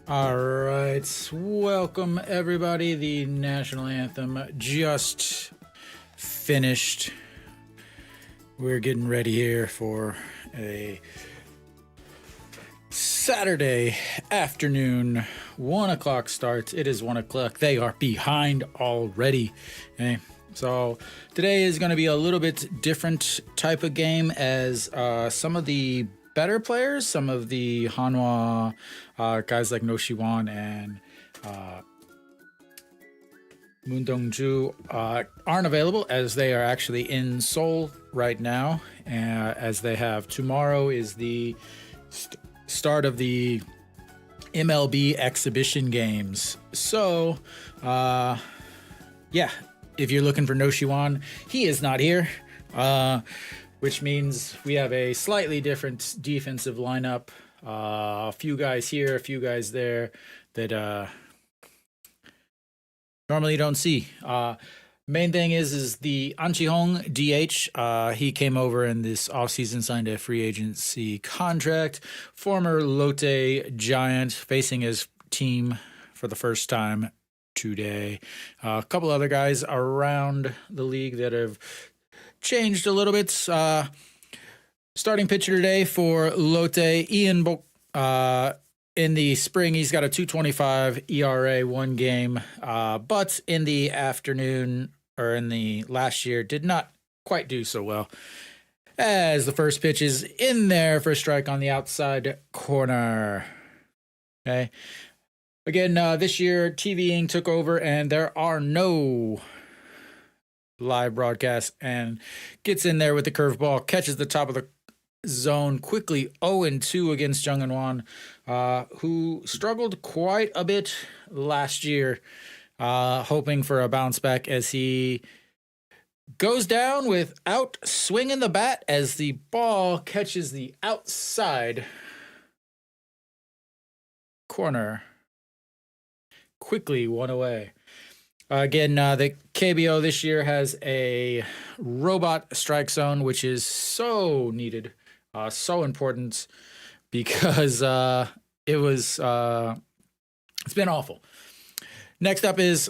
All right, welcome everybody. The national anthem just finished. We're getting ready here for a Saturday afternoon, 1 o'clock starts. It is 1 o'clock. They are behind already. Okay. So today is going to be a little bit different type of game as some of the better players, some of the Hanwha guys like No Shiwan and Moon Dongju aren't available as they are actually in Seoul right now, as they have tomorrow is the start of the MLB exhibition games. So yeah, if you're looking for No Shiwan, he is not here, which means we have a slightly different defensive lineup. A few guys here, a few guys there that normally you don't see. Main thing is the An Chi-hong DH. He came over in this offseason, signed a free agency contract. Former Lotte Giant, facing his team for the first time today. A couple other guys around the league that have changed a little bit. Starting pitcher today for Lotte, Ian Bok. In the spring, he's got a 2.25 ERA, one game, but in the afternoon or in the last year did not quite do so well. As the first pitch is in there for a strike on the outside corner. Okay. Again, this year TVing took over and there are no live broadcasts, and gets in there with the curveball, catches the top of the zone quickly. 0-2 against Jung Eun-won, who struggled quite a bit last year, hoping for a bounce back as he goes down without swinging the bat as the ball catches the outside corner. Quickly one away. Again, the KBO this year has a robot strike zone, which is so needed, so important, because it's been awful. Next up is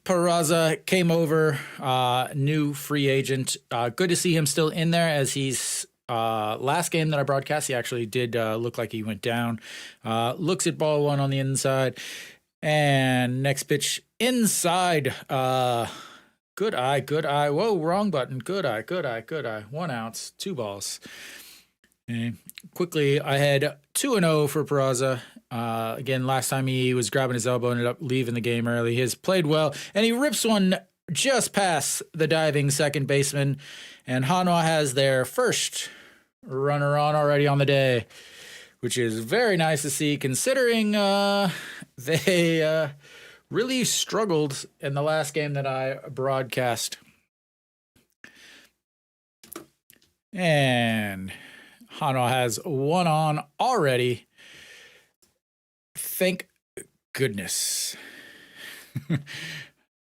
Peraza, came over, new free agent. Good to see him still in there, as he's last game that I broadcast, he actually did look like he went down. Looks at ball one on the inside. And next pitch inside. Good eye. Whoa, wrong button. Good eye. 1 out, 2 balls. And quickly, I had 2-0 for Peraza. Again, last time he was grabbing his elbow, ended up leaving the game early. He has played well, and he rips one just past the diving second baseman. And Hanwha has their first runner on already on the day, which is very nice to see, considering they really struggled in the last game that I broadcast. And Hanwha has 1 on already. Thank goodness.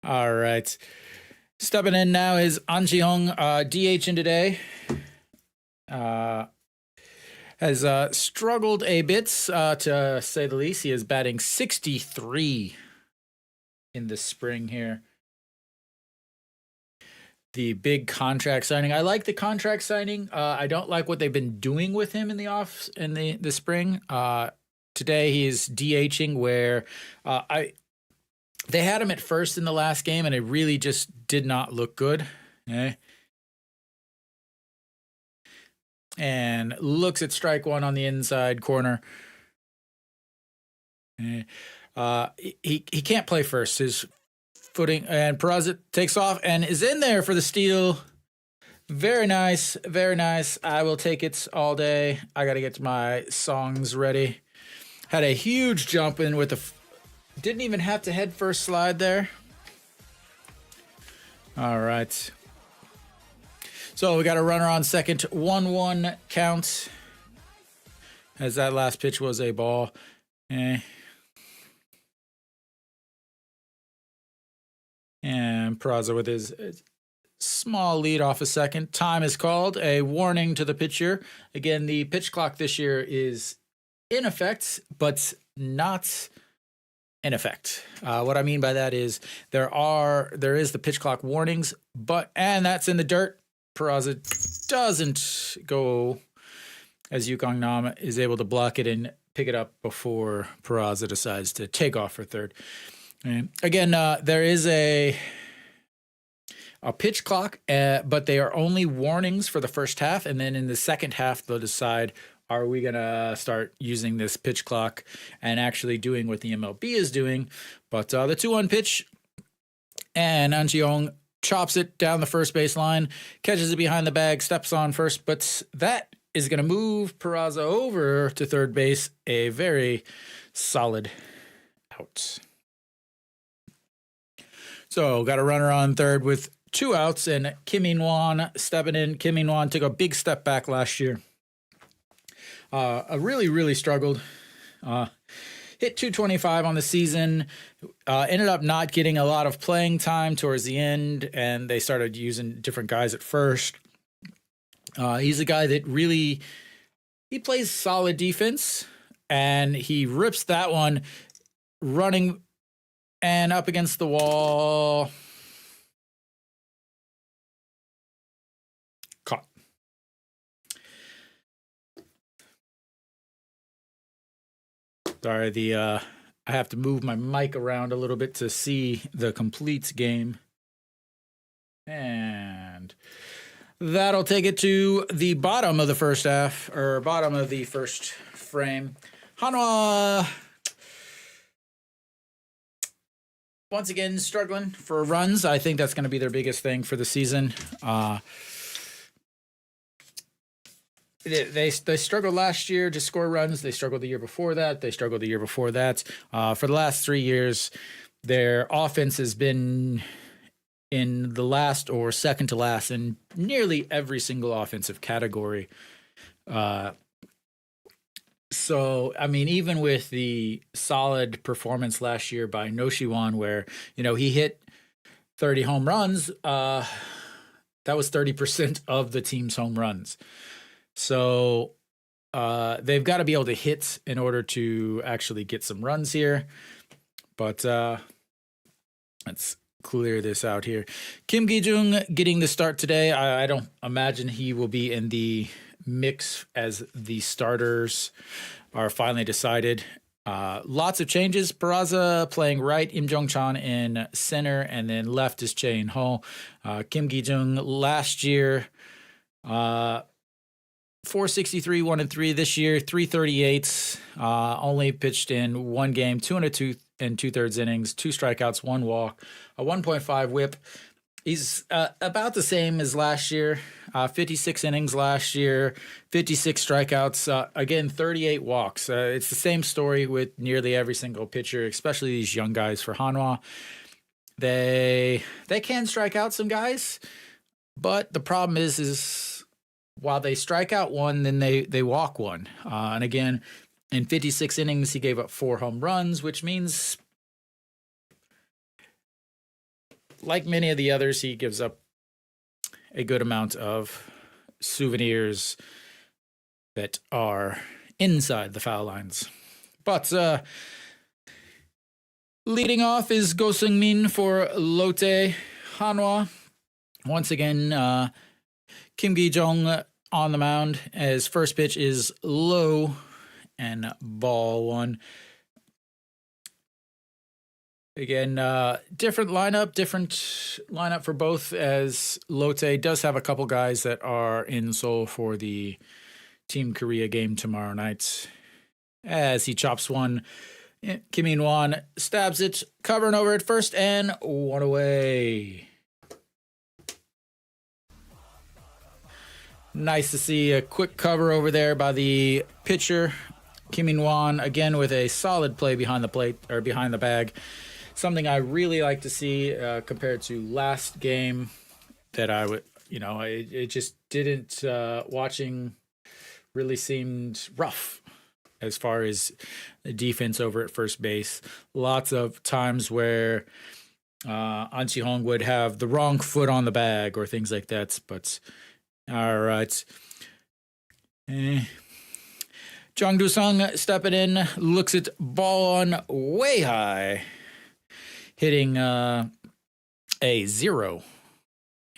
All right. Stepping in now is An Chi-hong, DH in today. Has struggled a bit, to say the least. He is batting 63 in the spring here. The big contract signing. I like the contract signing. I don't like what they've been doing with him in the spring. Today he is DHing, where they had him at first in the last game, and it really just did not look good. Okay. And looks at strike one on the inside corner. He can't play first. His footing, and Peraza takes off and is in there for the steal. Very nice, very nice. I will take it all day. I got to get my songs ready. Had a huge jump in with didn't even have to head first slide there. All right. So we got a runner on second, 1-1 count, as that last pitch was a ball. And Peraza with his small lead off a second. Time is called. A warning to the pitcher. Again, the pitch clock this year is in effect, but not in effect. What I mean by that is there is the pitch clock warnings, and that's in the dirt. Peraza doesn't go, as Yukong Nam is able to block it and pick it up before Peraza decides to take off for third. And again, there is a pitch clock, but they are only warnings for the first half, and then in the second half they'll decide, are we going to start using this pitch clock and actually doing what the MLB is doing? But the 2-1 pitch, and An Chi-hong chops it down the first base line, catches it behind the bag, steps on first, but that is going to move Peraza over to third base. A very solid out. So got a runner on third with 2 outs, and Kim In-won stepping in. Kim In-won took a big step back last year. Really struggled. Hit 225 on the season. Ended up not getting a lot of playing time towards the end, and they started using different guys at first. He's a guy that he plays solid defense, and he rips that one running and up against the wall. Caught. Sorry, I have to move my mic around a little bit to see the complete game. And that'll take it to the bottom of the first half, or bottom of the first frame. Hanwha, once again, struggling for runs. I think that's going to be their biggest thing for the season. They struggled last year to score runs. They struggled the year before that. They struggled the year before that. For the last 3 years, their offense has been in the last or second to last in nearly every single offensive category. So, I mean, even with the solid performance last year by No Shi-won, where, he hit 30 home runs, that was 30% of the team's home runs. So they've got to be able to hit in order to actually get some runs here. But let's clear this out here. Kim Gi-jung getting the start today. I don't imagine he will be in the mix as the starters are finally decided. Lots of changes. Peraza playing right, Im Jong-chan in center, and then left is Chae In-ho. Kim Gi-jung last year, 463, 1-3 this year, 338. Only pitched in one game, 2 2/3 innings, 2 strikeouts, 1 walk, a 1.5 whip. He's about the same as last year, 56 innings last year, 56 strikeouts, again, 38 walks. It's the same story with nearly every single pitcher, especially these young guys for Hanwha. They can strike out some guys, but the problem is while they strike out one, then they walk one. And again, in 56 innings, he gave up 4 home runs, which means, like many of the others, he gives up a good amount of souvenirs that are inside the foul lines. But leading off is Go Seung-min for Lotte. Hanwha. Once again, Kim Gi-jung on the mound. His first pitch is low and ball 1. Again, different lineup for both, as Lotte does have a couple guys that are in Seoul for the Team Korea game tomorrow night. As he chops one, Kim In-won stabs it, covering over at first, and 1 away. Nice to see a quick cover over there by the pitcher. Kim In-won, again, with a solid play behind the plate, or behind the bag. Something I really like to see compared to last game that I would, it just didn't, watching really seemed rough as far as the defense over at first base. Lots of times where An Chi-hong would have the wrong foot on the bag or things like that. But all right. Jung Do-sung stepping in, looks at ball on way high, hitting a 0.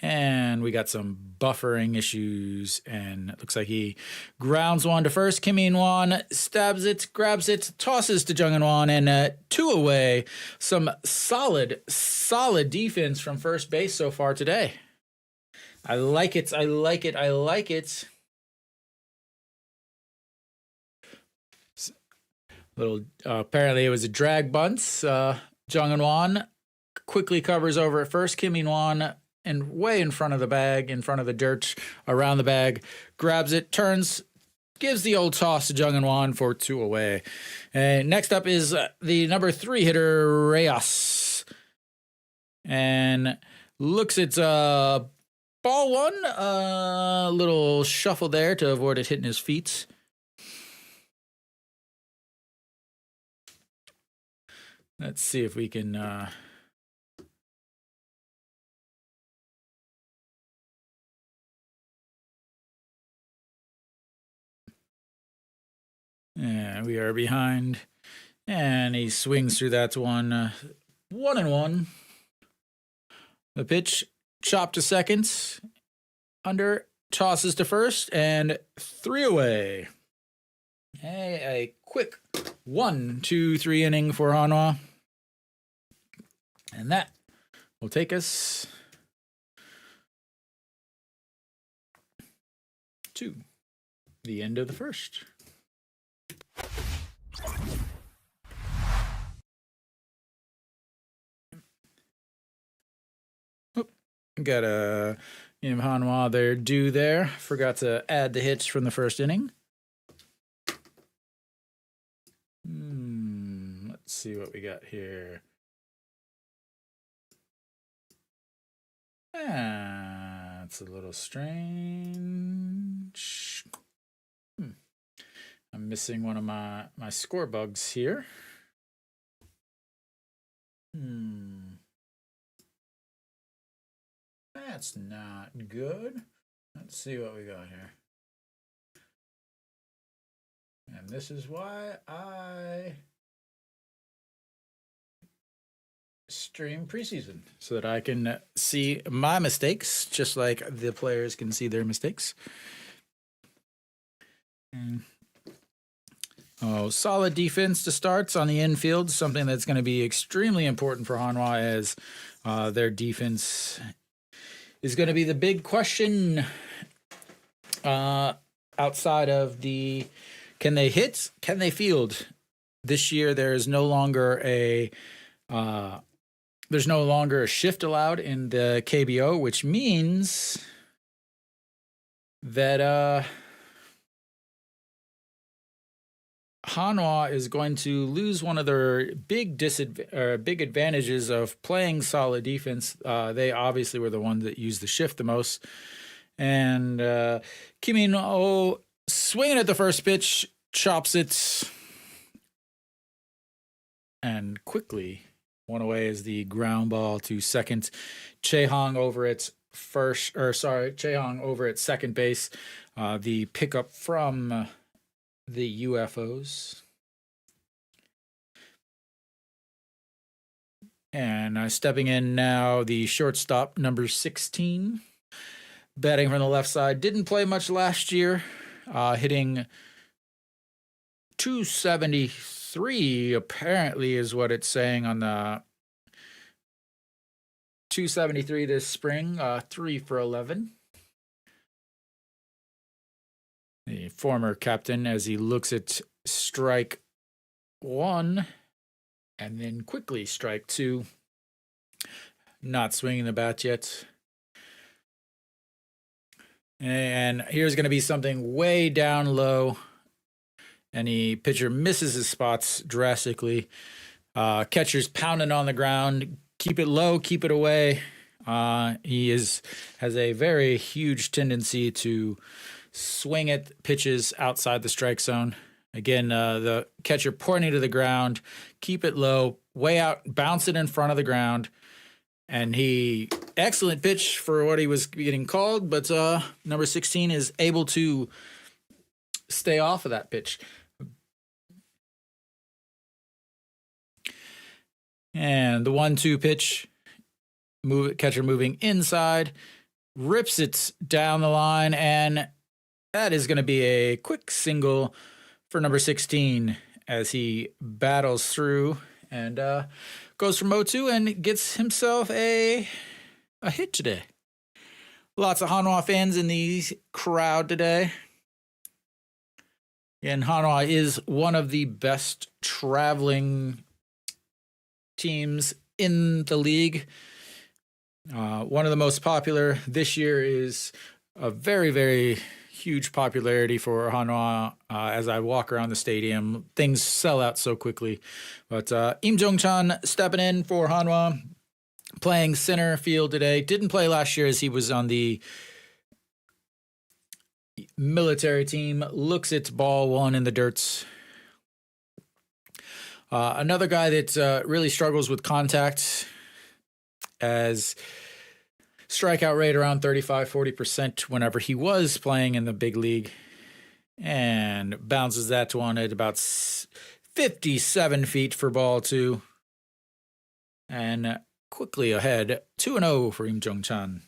And we got some buffering issues, and it looks like he grounds one to first. Kim In-won stabs it, grabs it, tosses to Jung In-won, and 2 away. Some solid defense from first base so far today. I like it. Apparently it was a drag bunt. Jung In-won quickly covers over at first. Kim In-won and way in front of the bag, in front of the dirt, around the bag, grabs it, turns, gives the old toss to Jung In-won for 2 away. And next up is the number 3 hitter, Reyes. And looks at ball 1, a little shuffle there to avoid it hitting his feet. Let's see if we can... And we are behind, and he swings through that one. 1-1. The pitch, chop to second, under, tosses to first, and 3 away. A quick 1, 2, 3 inning for Hanwha. And that will take us to the end of the first. Got a Hanwha there due there. Forgot to add the hits from the first inning. Let's see what we got here. It's a little strange. I'm missing one of my score bugs here. That's not good. Let's see what we got here. And this is why I stream preseason, so that I can see my mistakes, just like the players can see their mistakes. Solid defense to starts on the infield, something that's going to be extremely important for Hanwha, as their defense is going to be the big question outside of the can they hit, can they field. This year there is no longer a shift allowed in the KBO, which means that Hanwha is going to lose one of their big advantages of playing solid defense. They obviously were the ones that used the shift the most. And Kim In-won swinging at the first pitch, chops it, and quickly 1 away is the ground ball to second. Chae-hong over at second base. The pickup from the UFOs. And stepping in now, the shortstop, number 16, batting from the left side. Didn't play much last year, hitting 273, apparently, is what it's saying on the 273 this spring, 3 for 11. The former captain, as he looks at strike 1 and then quickly strike 2. Not swinging the bat yet. And here's going to be something way down low. And the pitcher misses his spots drastically. Catcher's pounding on the ground. Keep it low, keep it away. He has a very huge tendency to swing at pitches outside the strike zone. Again, the catcher pointing to the ground, keep it low, way out, bounce it in front of the ground. And excellent pitch for what he was getting called, but number 16 is able to stay off of that pitch. And the 1-2 pitch, catcher moving inside, rips it down the line, and that is going to be a quick single for number 16 as he battles through and goes from 0-2 and gets himself a hit today. Lots of Hanwha fans in the crowd today. And Hanwha is one of the best traveling teams in the league. One of the most popular this year is a very, very huge popularity for Hanwha. As I walk around the stadium, things sell out so quickly. But Im Jong-chan stepping in for Hanwha, playing center field today. Didn't play last year as he was on the military team. Looks at ball one in the dirts. Another guy that really struggles with contact, as strikeout rate around 35-40% whenever he was playing in the big league, and bounces that one at about 57 feet for ball two, and quickly ahead 2-0 for Im Jong-chan.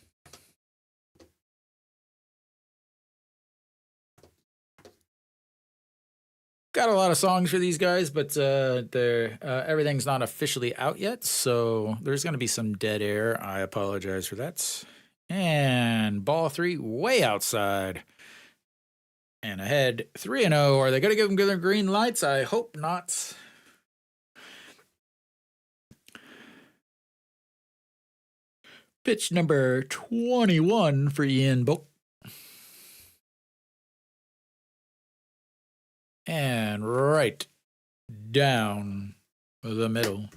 Got a lot of songs for these guys, but everything's not officially out yet, so there's going to be some dead air. I apologize for that. And ball three, way outside. And ahead 3-0. Are they going to give them good green lights? I hope not. Pitch number 21 for Ian Book. And right down the middle.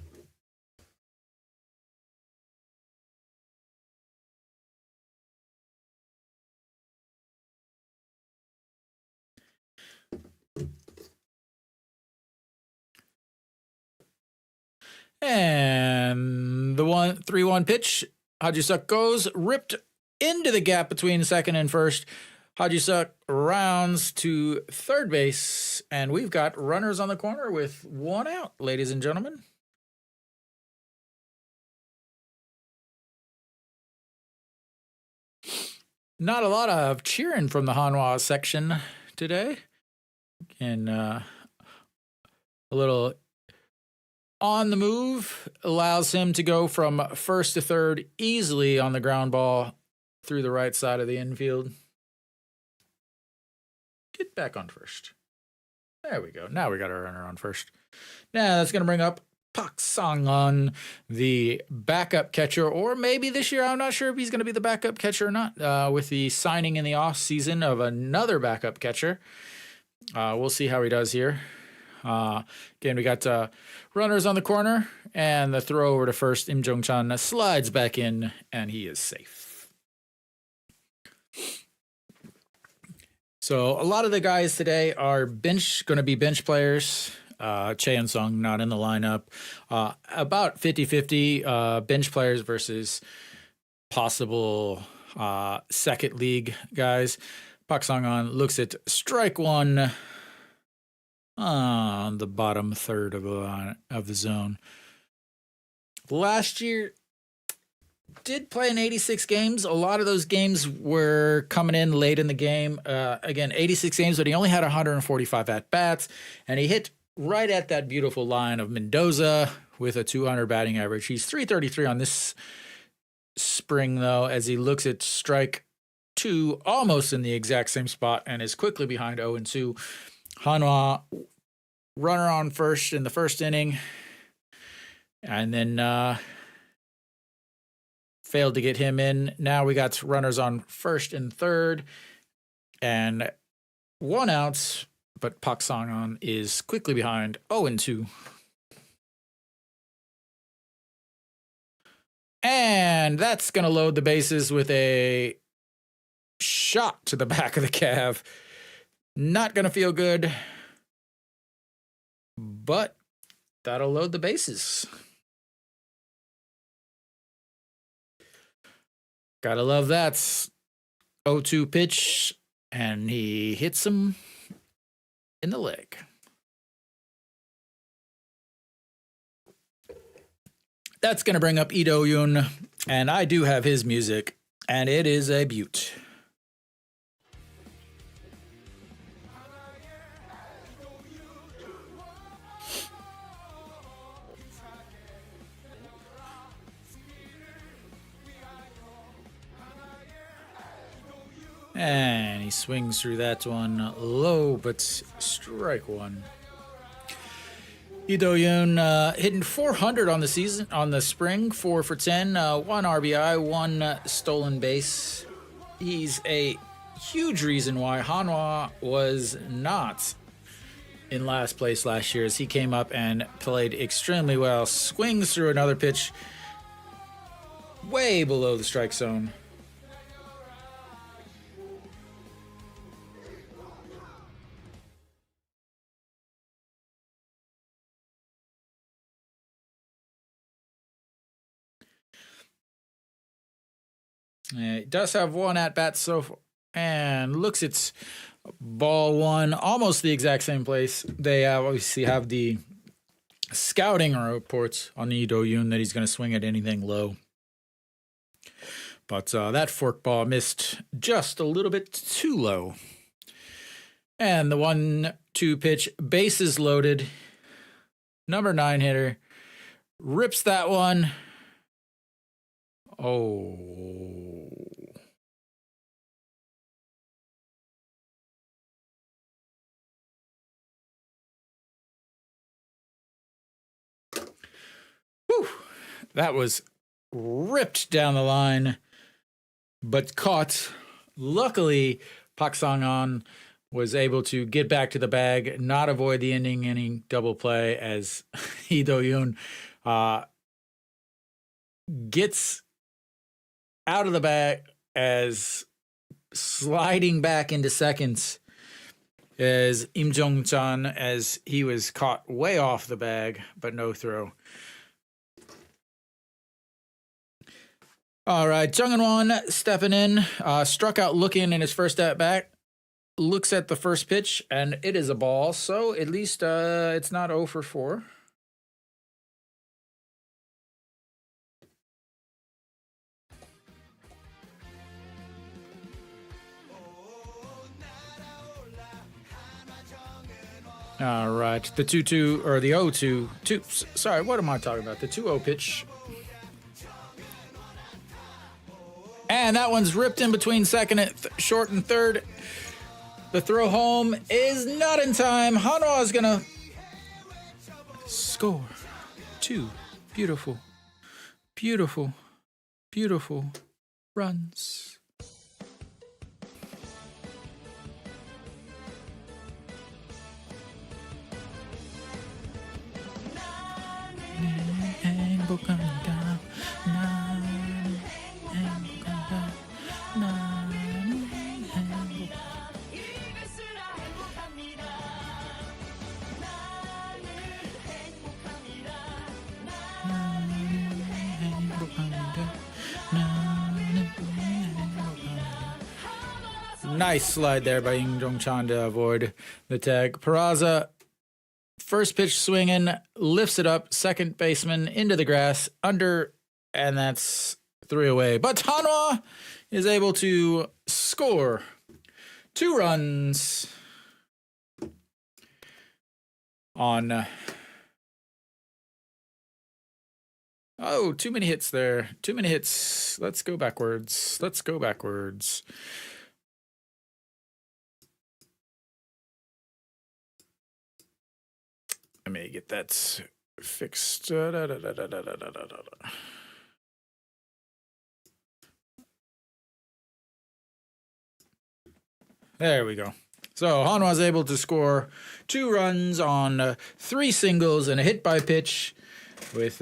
And the 3-1 pitch, Hajisuk goes, ripped into the gap between second and first. Hajisuk rounds to third base, and we've got runners on the corner with one out, ladies and gentlemen. Not a lot of cheering from the Hanwha section today. And a little on the move allows him to go from first to third easily on the ground ball through the right side of the infield. Get back on first. There we go. Now we got our runner on first. Now that's going to bring up Pak Sang-on, the backup catcher, or maybe this year, I'm not sure if he's going to be the backup catcher or not, with the signing in the offseason of another backup catcher. We'll see how he does here. Again, we got runners on the corner, and the throw over to first. Im Jong-chan slides back in, and he is safe. So a lot of the guys today are going to be bench players. Cheon-sung not in the lineup. About 50-50 bench players versus possible second league guys. Pak Sang-on looks at strike one on the bottom third of the zone. Last year, did play in 86 games. A lot of those games were coming in late in the game. Again, 86 games, but he only had 145 at-bats, and he hit right at that beautiful line of Mendoza with a 200 batting average. He's 333 on this spring, though, as he looks at strike two, almost in the exact same spot, and is quickly behind 0-2. Hanwha, runner on first in the first inning, and then failed to get him in. Now we got runners on first and third, and one out, but Pak Sang-on is quickly behind 0-2. And that's going to load the bases with a shot to the back of the calf. Not going to feel good, but that'll load the bases. Gotta love that. 0-2 pitch, and he hits him in the leg. That's going to bring up Lee Do-yoon, and I do have his music, and it is a beaut. And he swings through that one low, but strike one. Lee Do-yoon hitting 400 on the season, on the spring, 4 for 10, 1 RBI, 1 stolen base. He's a huge reason why Hanwha was not in last place last year, as he came up and played extremely well. Swings through another pitch way below the strike zone. It does have one at bat and looks it's ball one, almost the exact same place. They obviously have the scouting reports on Lee Do-yoon that he's going to swing at anything low. But that fork ball missed just a little bit too low. And the 1-2 pitch, bases loaded. Number 9 hitter rips that one. Oh. Whew. That was ripped down the line, but caught. Luckily, Pak Sang-an was able to get back to the bag, not avoid the inning double play, as Lee Do-yoon gets out of the bag as sliding back into seconds as Im Jong-chan, as he was caught way off the bag, but no throw. All right, Jung In-won stepping in, struck out looking in his first at-bat, looks at the first pitch, and it is a ball, so at least it's not 0 for 4. All right, the 2-2, or the 0-2, sorry, what am I talking about? The 2-0 pitch. And that one's ripped in between second and short and third. The throw home is not in time. Hanwha is going to score 2 beautiful, beautiful, beautiful runs. Nice slide there by Im Jong-chan to avoid the tag. Peraza, first pitch swinging, lifts it up, second baseman into the grass, under, and that's 3 away. But Hanwha is able to score 2 runs on... Oh, too many hits there. Too many hits. Let's go backwards. Let's go backwards. Let me get that fixed. There we go. So Hanwha was able to score 2 runs on 3 singles and a hit by pitch, with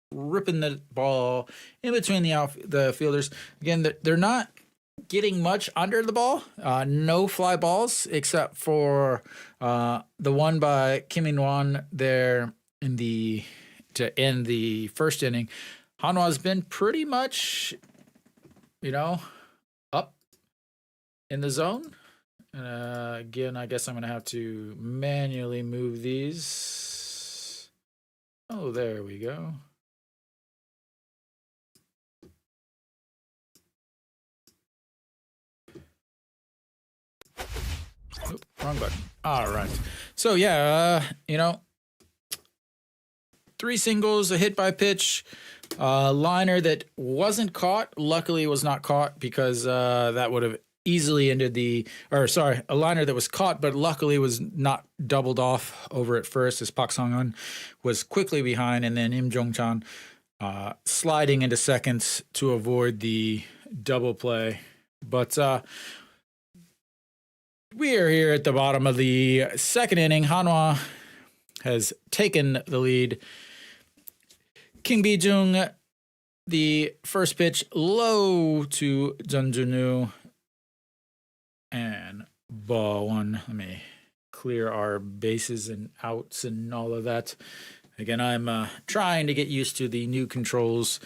ripping the ball in between the fielders. Again, they're not getting much under the ball. No fly balls, except for the one by Kim In-won there to end the first inning. Hanwha's been pretty much, up in the zone. Again, I guess I'm going to have to manually move these. Oh, there we go. Oop, wrong button. All right. So, yeah, 3 singles, a hit by pitch, liner that wasn't caught. Luckily, was not caught because that would have easily ended a liner that was caught, but luckily was not doubled off over at first as Park Sung-un was quickly behind, and then Im Jong-chan sliding into second to avoid the double play. But we are here at the bottom of the second inning. Hanwha has taken the lead. Kim Bi-jung, the first pitch low to Jun Jun-woo. And ball one. Let me clear our bases and outs and all of that. Again, I'm trying to get used to the new controls.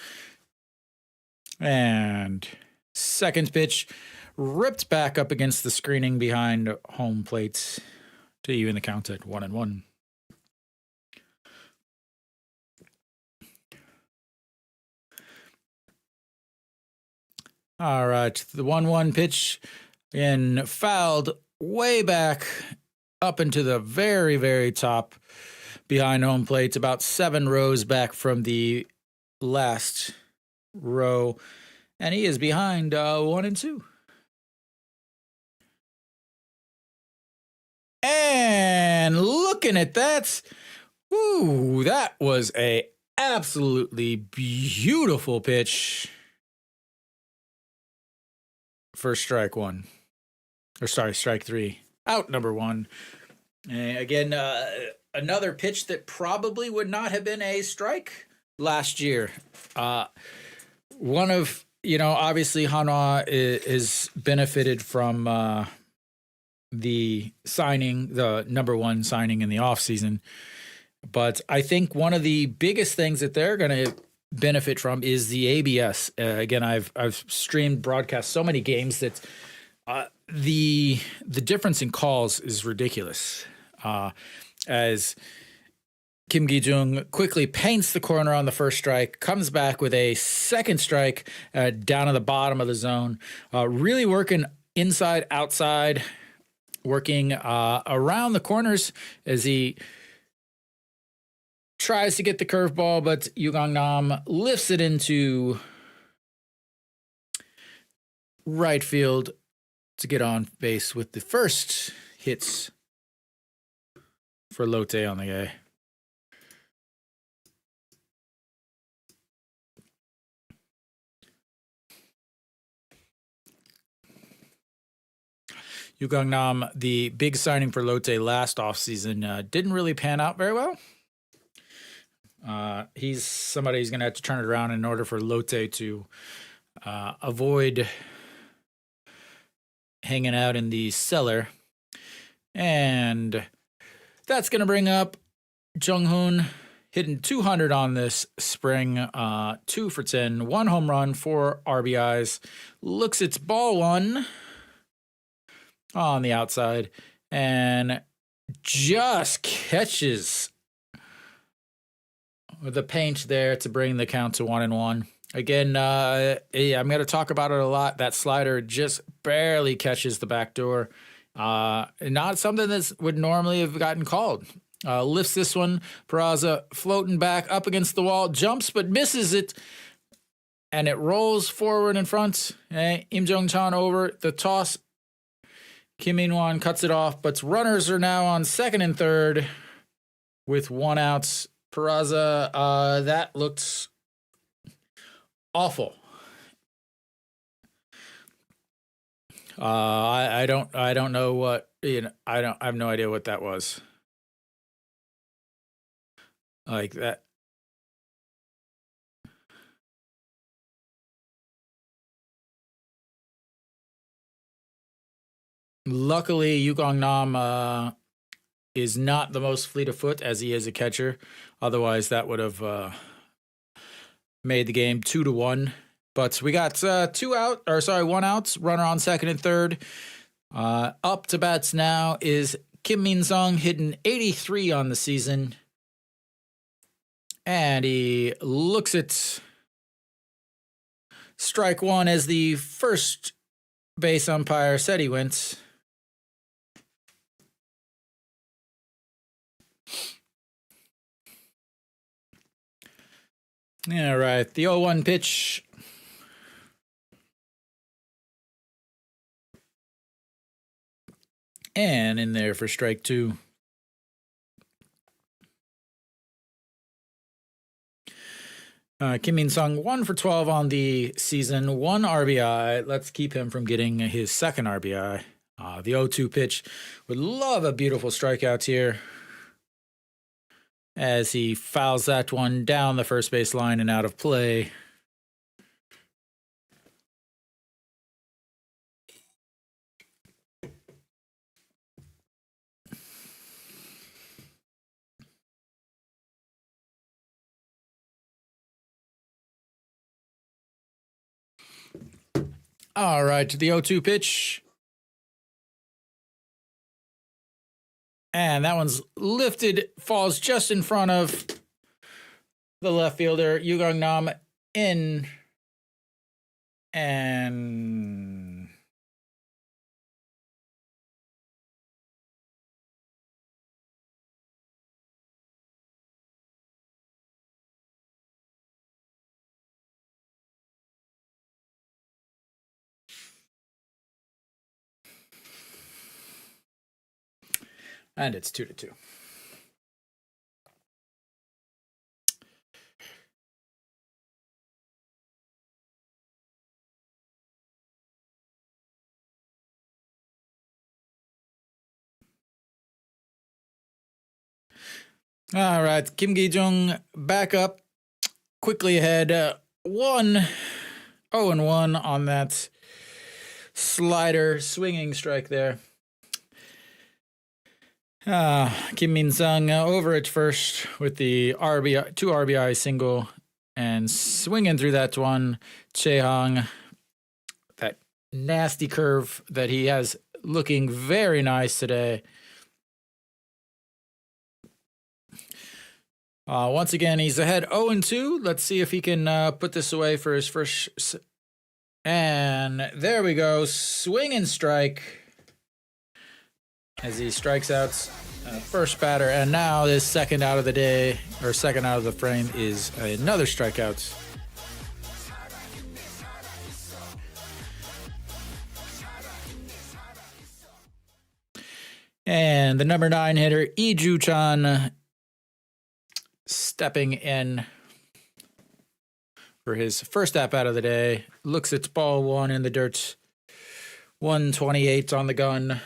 And second pitch ripped back up against the screening behind home plate to even the count at 1-1. All right, the 1-1 pitch and fouled way back up into the very, very top behind home plate, about 7 rows back from the last row, and he is behind 1-2. And looking at that, ooh, that was a absolutely beautiful pitch for strike 3. Out number 1. Again, another pitch that probably would not have been a strike last year. One of, obviously Hanwha is benefited from the signing, the number 1 signing in the offseason. But I think one of the biggest things that they're going to benefit from is the ABS. Again, I've streamed broadcast so many games that the difference in calls is ridiculous. As Kim Gi-jung quickly paints the corner on the first strike, comes back with a second strike down at the bottom of the zone, really working inside, outside, working around the corners as he tries to get the curveball, but Yoo Gang-nam lifts it into right field to get on base with the first hits for Lotte on the day. Yoo Gang-nam, the big signing for Lotte last offseason, didn't really pan out very well. He's somebody who's going to have to turn it around in order for Lotte to avoid hanging out in the cellar. And that's going to bring up Jung-hoon, hitting 200 on this spring, 2 for 10, 1 home run, 4 RBIs. Looks it's ball 1 on the outside and just catches the paint there to bring the count to 1-1. Again, I'm going to talk about it a lot. That slider just barely catches the back door. Not something that would normally have gotten called. Lifts this one. Peraza floating back up against the wall, jumps but misses it, and it rolls forward in front. Im Jong-chan over the toss. Kim Min-won cuts it off, but runners are now on second and third with 1 out. Peraza, that looked awful. I don't know what, I have no idea what that was. Like that. Luckily, Yoo Gang-nam is not the most fleet of foot as he is a catcher. Otherwise, that would have made the game 2-1. But we got 1 out, runner on second and third. Up to bats now is Kim Min-sung, hitting 83 on the season. And he looks at strike one as the first base umpire said he went. All right, the 0-1 pitch. And in there for strike two. Kim Min-sung 1 for 12 on the season, 1 RBI. Let's keep him from getting his second RBI. The 0-2 pitch. Would love a beautiful strikeout here as he fouls that one down the first base line and out of play. All right, the 0-2 pitch. And that one's lifted, falls just in front of the left fielder, Yu Gang-nam, in. And it's 2-2. All right, Kim Gi-jung back up, quickly ahead, 0-1 on that slider swinging strike there. Kim Min-sung over at first with the RBI, 2 RBI single, and swinging through that one. Chae-hong, that nasty curve that he has, looking very nice today. Once again, he's ahead 0-2. Let's see if he can put this away for his first. And there we go. Swing and strike as he strikes out first batter. And now this second out of the day, or second out of the frame, is another strikeout. And the number 9 hitter, Lee Ju-chan, stepping in for his first at bat of the day. Looks at ball 1 in the dirt. 128 on the gun.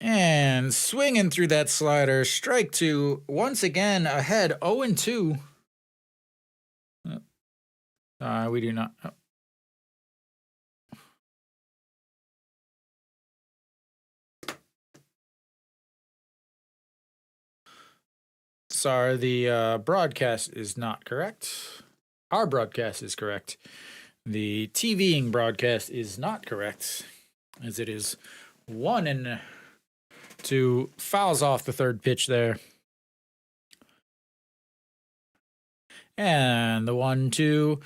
And swinging through that slider. Strike 2. Once again ahead 0-2. We do not. Oh. Sorry, the broadcast is not correct. Our broadcast is correct. The TVing broadcast is not correct, as it is 1-2. Fouls off the third pitch there. And the 1-2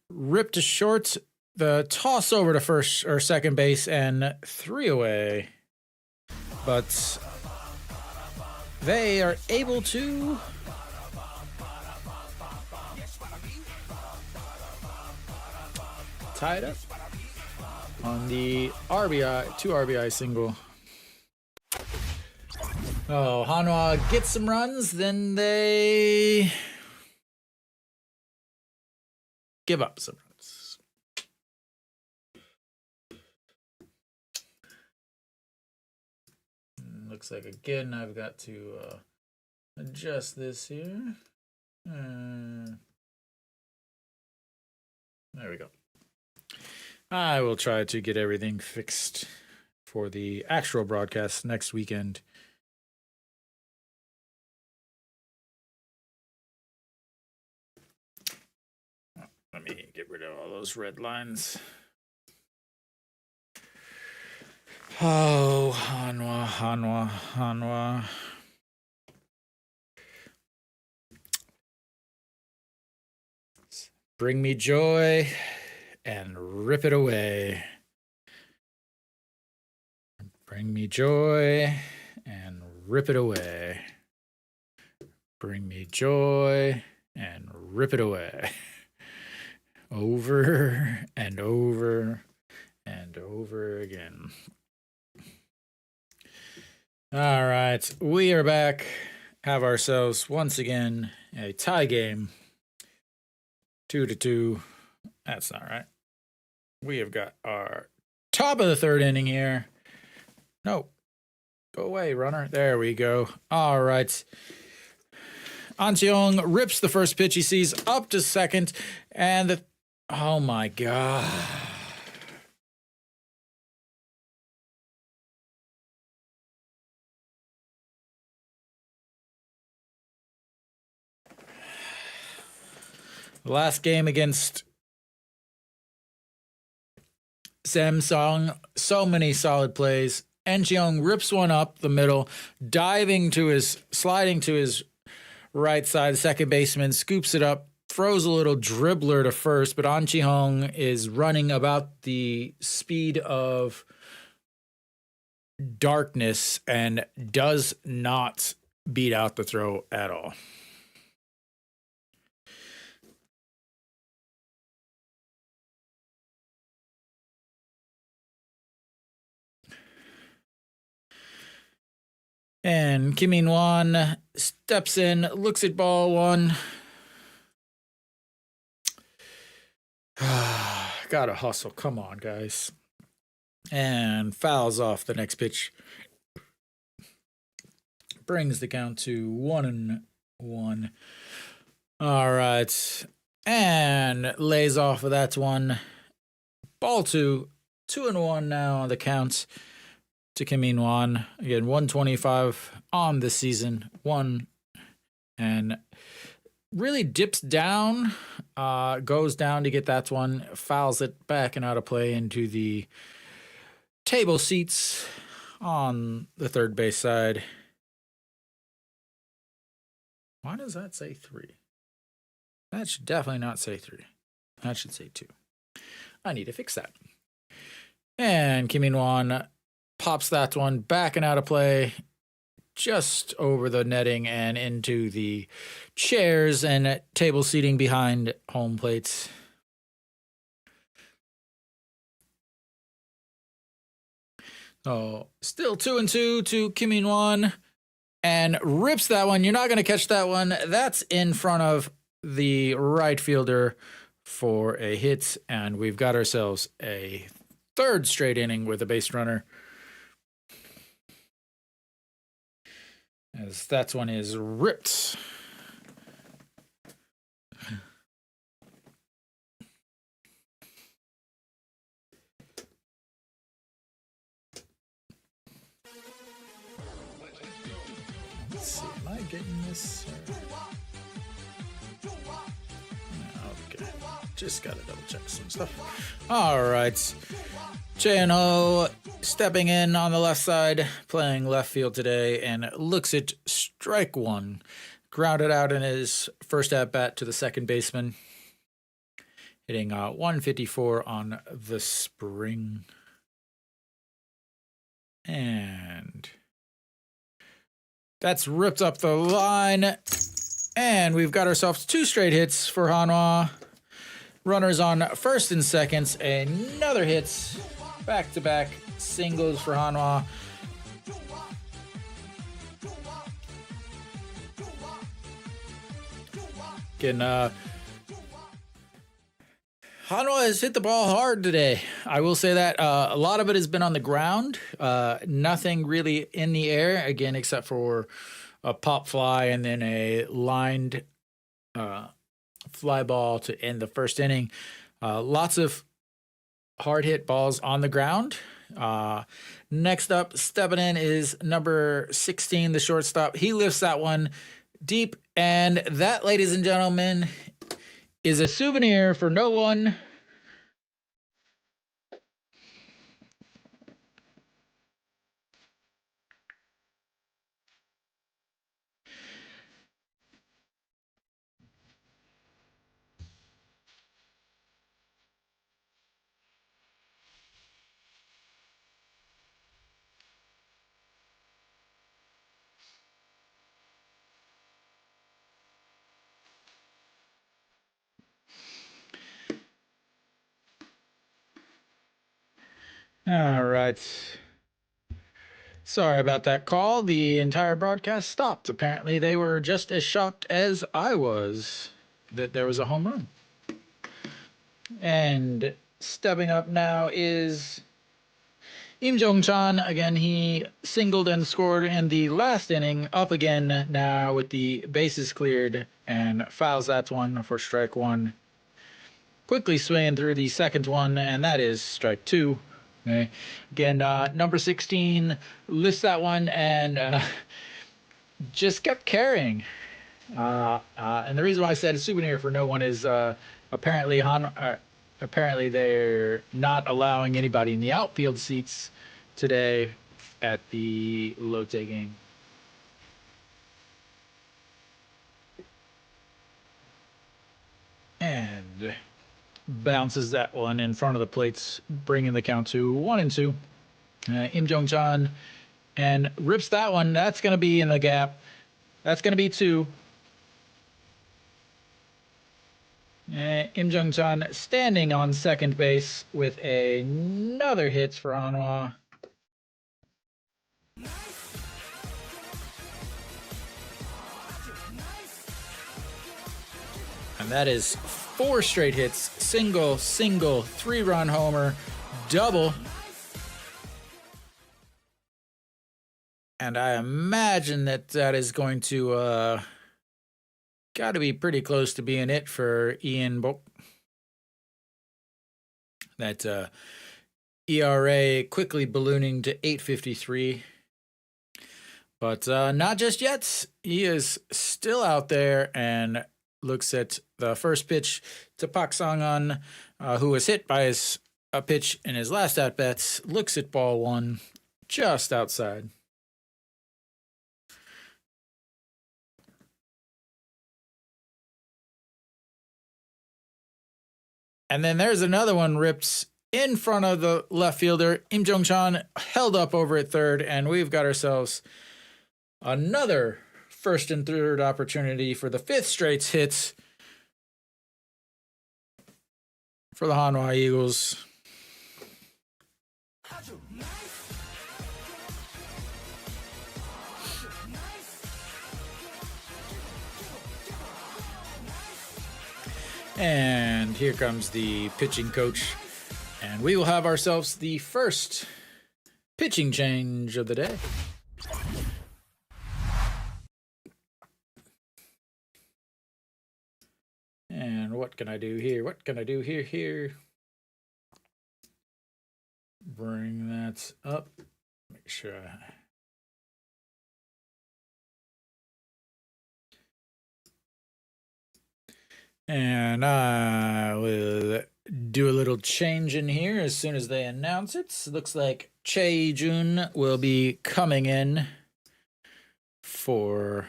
ripped to short. The toss over to first or second base and 3 away. But they are able to tie it up on the RBI, 2 RBI single. Oh, Hanwha gets some runs, then they give up some runs. Looks like, again, I've got to adjust this here. There we go. I will try to get everything fixed for the actual broadcast next weekend. Let me get rid of all those red lines. Oh, Hanwha. Bring me joy and rip it away. Bring me joy and rip it away. Bring me joy and rip it away. Over and over and over again. All right, we are back. Have ourselves once again a tie game. 2-2. That's not right. We have got our top of the third inning here. No. Go away, runner. There we go. All right. An Cheong rips the first pitch he sees up to second. And oh my God. Last game against Samsung, so many solid plays. An Cheong rips one up the middle, sliding to his right side. Second baseman scoops it up, throws a little dribbler to first, but An Cheong is running about the speed of darkness and does not beat out the throw at all. And Kim In-wan steps in, looks at ball one. Gotta hustle. Come on, guys. And fouls off the next pitch. Brings the count to 1-1. All right. And lays off of that one. Ball 2. 2-1 now on the count to Kim In-wan. Again, 125 on the season. And really dips down, goes down to get that one, fouls it back and out of play into the table seats on the third base side. Why does that say 3? That should definitely not say 3. That should say 2. I need to fix that. And Kim In-wan pops that one back and out of play, just over the netting and into the chairs and table seating behind home plates. So still 2-2 to Kim In-wan, and rips that one. You're not going to catch that one. That's in front of the right fielder for a hit, and we've got ourselves a third straight inning with a base runner. As that one is ripped. Let's see, am I getting this? Okay, just gotta double check some stuff. All right, J&O stepping in on the left side, playing left field today, and looks at strike one. Grounded out in his first at-bat to the second baseman. Hitting 154 on the spring. And that's ripped up the line. And we've got ourselves 2 straight hits for Hanwha. Runners on first and seconds. Another hits. Back-to-back singles for Hanwha. Again, Hanwha has hit the ball hard today. I will say that a lot of it has been on the ground. Nothing really in the air, again, except for a pop fly and then a lined fly ball to end the first inning. Lots of hard hit balls on the ground. Next up, stepping in is number 16, the shortstop. He lifts that one deep, and that, ladies and gentlemen, is a souvenir for no one. All right. Sorry about that call. The entire broadcast stopped. Apparently, they were just as shocked as I was that there was a home run. And stepping up now is Im Jong-chan. Again, he singled and scored in the last inning. Up again now with the bases cleared and fouls that one for strike one. Quickly swinging through the second one, and that is strike two. Okay. Again, number 16 lists that one and just kept carrying. And the reason why I said a souvenir for no one is apparently apparently they're not allowing anybody in the outfield seats today at the Lotte game. And bounces that one in front of the plates, bringing the count to 1-2. Im Jong-chan and rips that one. That's going to be in the gap. That's going to be two. Im Jong-chan standing on second base with another hit for Hanwha. And that is 4 straight hits. Single, 3-run homer, double. And I imagine that is going to got to be pretty close to being it for Ian Bok. That ERA quickly ballooning to 8.53. But not just yet. He is still out there and looks at the first pitch to Pak Sang-un, who was hit by a pitch in his last at-bats. Looks at ball one just outside. And then there's another one ripped in front of the left fielder. Im Jong-chan held up over at third, and we've got ourselves another first and third opportunity for the 5th straight hit for the Hanwha Eagles. And here comes the pitching coach. And we will have ourselves the first pitching change of the day. And what can I do here? What can I do here? Bring that up. Make sure And I will do a little change in here as soon as they announce it. Looks like Che Jun will be coming in for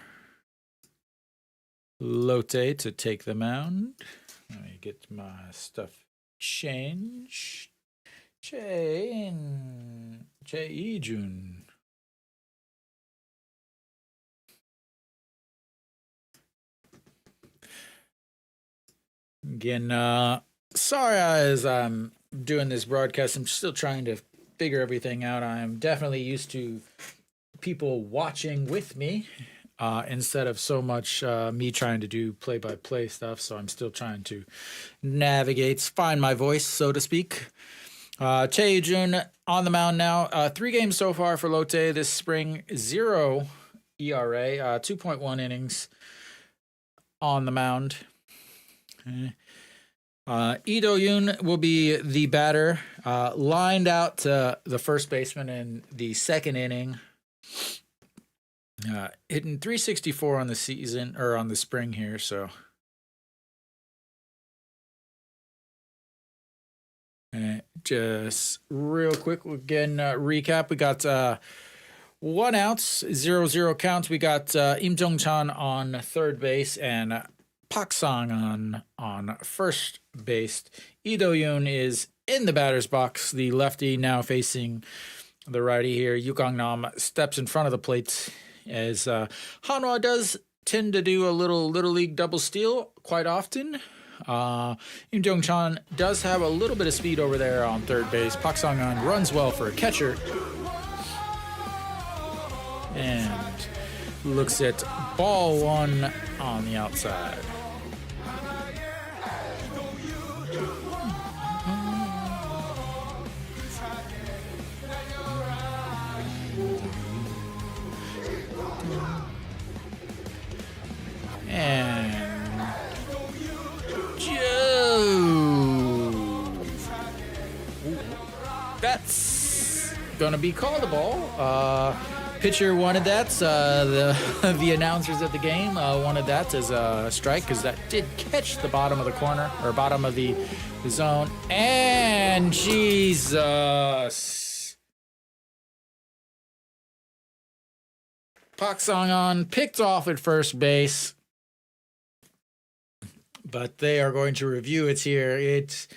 Lotte to take the mound. Let me get my stuff changed. Che Jun. Again, sorry as I'm doing this broadcast. I'm still trying to figure everything out. I'm definitely used to people watching with me instead of so much me trying to do play-by-play stuff. So I'm still trying to navigate, find my voice, so to speak. Che Jun on the mound now. 3 games so far for Lotte this spring. 0 ERA, 2.1 innings on the mound. Lee Do-yoon will be the batter, lined out to the first baseman in the second inning, hitting 364 on the season or on the spring here. So just real quick, again, recap. We got 1 out, 0-0 count. We got Im Jong-chan on third base and Pak Sang on first base. Lee Do-yoon is in the batter's box, the lefty now facing the righty here. Yu Kang-nam steps in front of the plate as Hanwha does tend to do a little league double steal quite often. Im Jong-chan does have a little bit of speed over there on third base. Pak Sang-an runs well for a catcher and looks at ball 1 on the outside. And Joe. That's gonna be called a ball. Pitcher wanted that. The announcers at the game wanted that as a strike because that did catch the bottom of the corner or bottom of the zone. And Jesus, Pak Sang-an picked off at first base, but they are going to review it here. It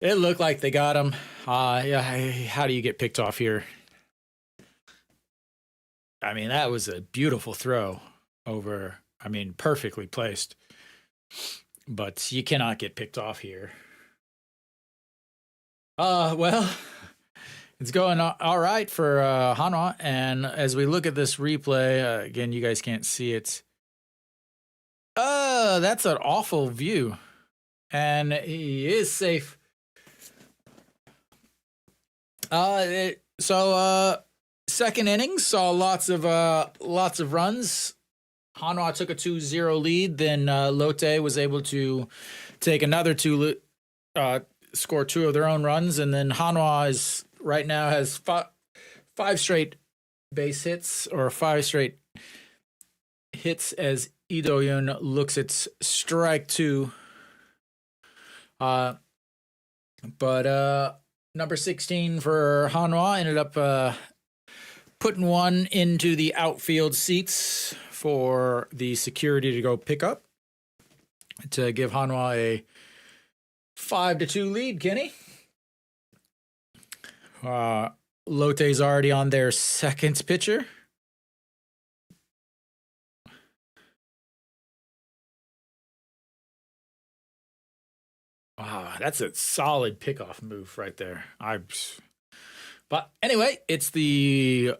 looked like they got him. How do you get picked off here? I mean, that was a beautiful throw over, perfectly placed. But you cannot get picked off here. Well, it's going all right for Hanwha. And as we look at this replay, again, you guys can't see it. That's an awful view. And he is safe. Second inning saw lots of runs. Hanwha took a 2-0 lead. Then Lotte was able to take another score 2 of their own runs, and then Hanwha right now has 5 straight base hits or 5 straight hits as Lee Do-yoon looks at strike 2. But number 16 for Hanwha ended up putting one into the outfield seats for the security to go pick up to give Hanwha a 5-2 lead, Kenny. Lotte's already on their second pitcher. Wow, that's a solid pickoff move right there. But anyway, it's the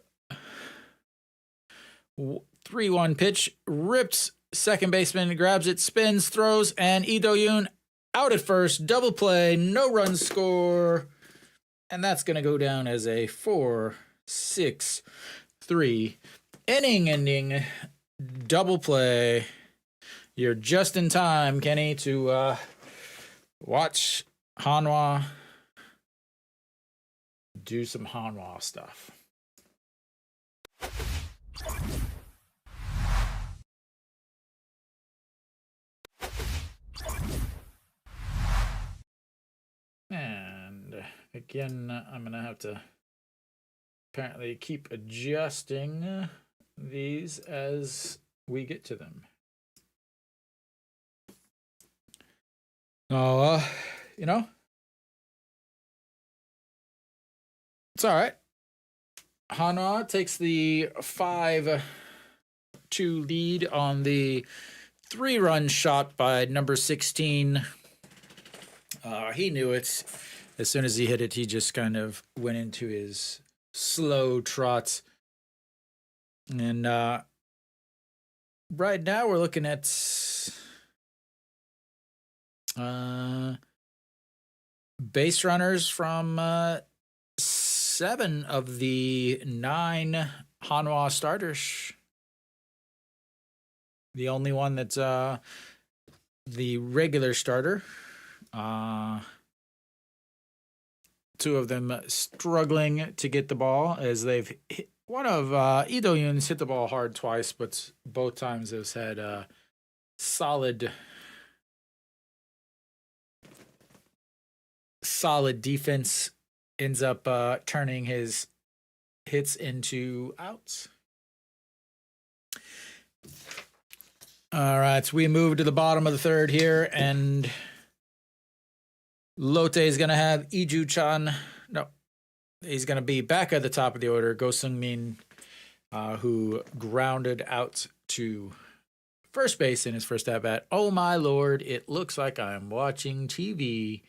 3-1 pitch. Rips second baseman, grabs it, spins, throws, and Lee Do-yoon out at first. Double play, no run score. And that's going to go down as a 4-6-3 inning-ending double play. You're just in time, Kenny, to watch Hanwha do some Hanwha stuff. And again, I'm going to have to apparently keep adjusting these as we get to them. Oh, it's all right. Hanwha takes the 5-2 lead on the 3-run shot by number 16. He knew it. As soon as he hit it, he just kind of went into his slow trot. And right now we're looking at base runners from 7 of the 9 Hanwha starters. The only one that's the regular starter. 2 of them struggling to get the ball as they've hit. One of Lee Do-yoon's hit the ball hard twice, but both times has had solid solid defense ends up turning his hits into outs. All right, so we move to the bottom of the third here, and Lotte is going to have Iju-chan. No, he's going to be back at the top of the order. Go Sung-min, who grounded out to first base in his first at-bat. Oh, my Lord, it looks like I'm watching TV.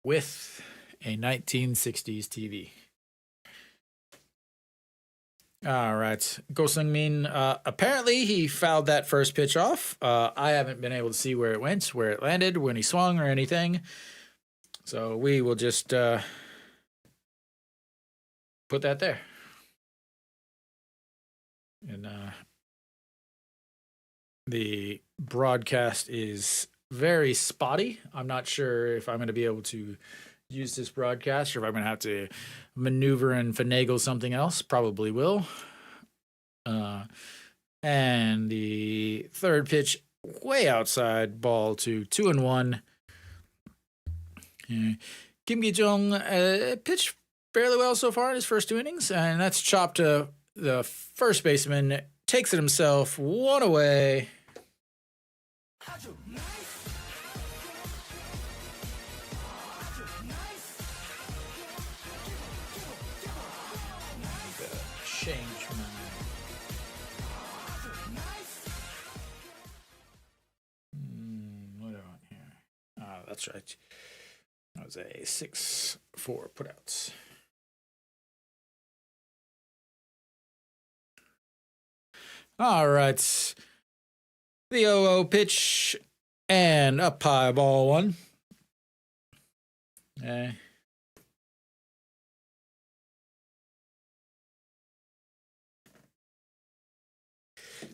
With a 1960s TV. All right. Go Sung-min, apparently he fouled that first pitch off. I haven't been able to see where it went, where it landed, when he swung or anything. So we will just put that there. And the broadcast is very spotty. I'm not sure if I'm going to be able to use this broadcast or if I'm going to have to maneuver and finagle something else. Probably will. And the third pitch way outside, ball to 2-1. Kim Gi-jung pitched fairly well so far in his first 2 innings, and that's chopped to the first baseman, takes it himself, one away. Change my... what do I want here? That's right. That was a 6-4 putouts. All right. The 0-0 pitch and up high, ball 1. Okay.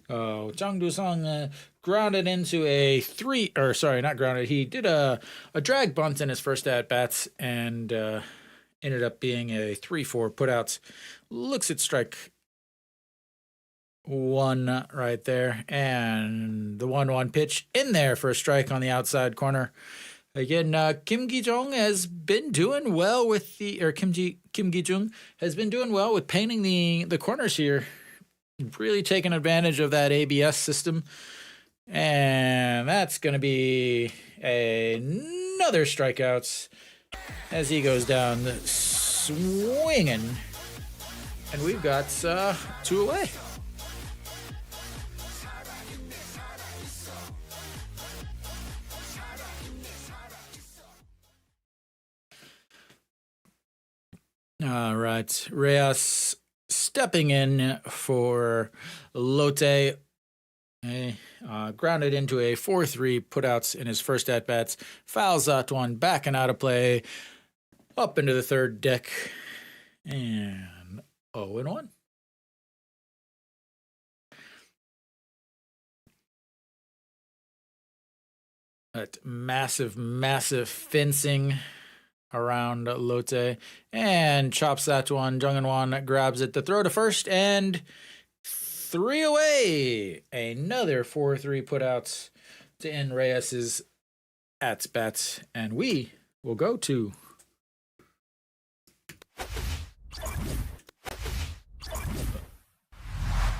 Oh, Jang Do-sung grounded into a not grounded. He did a drag bunt in his first at-bats and ended up being a 3-4 putouts. Looks at strike 1 right there. And the 1-1 pitch in there for a strike on the outside corner. Again, Kim Gi-jung has been doing well with Kim Gi-jung has been doing well with painting the corners here. Really taking advantage of that ABS system. And that's going to be another strikeout as he goes down swinging. And we've got 2 away. All right. Reyes stepping in for Lotte. Grounded into a 4-3 putouts in his first at-bats. Fouls that one, backing out of play. Up into the third deck. And 0-1. That massive fencing around Lotte. And chops that one. Jung In-won grabs it. The throw to first and 3 away. Another 4-3 putouts to end Reyes's at-bats. And we will go to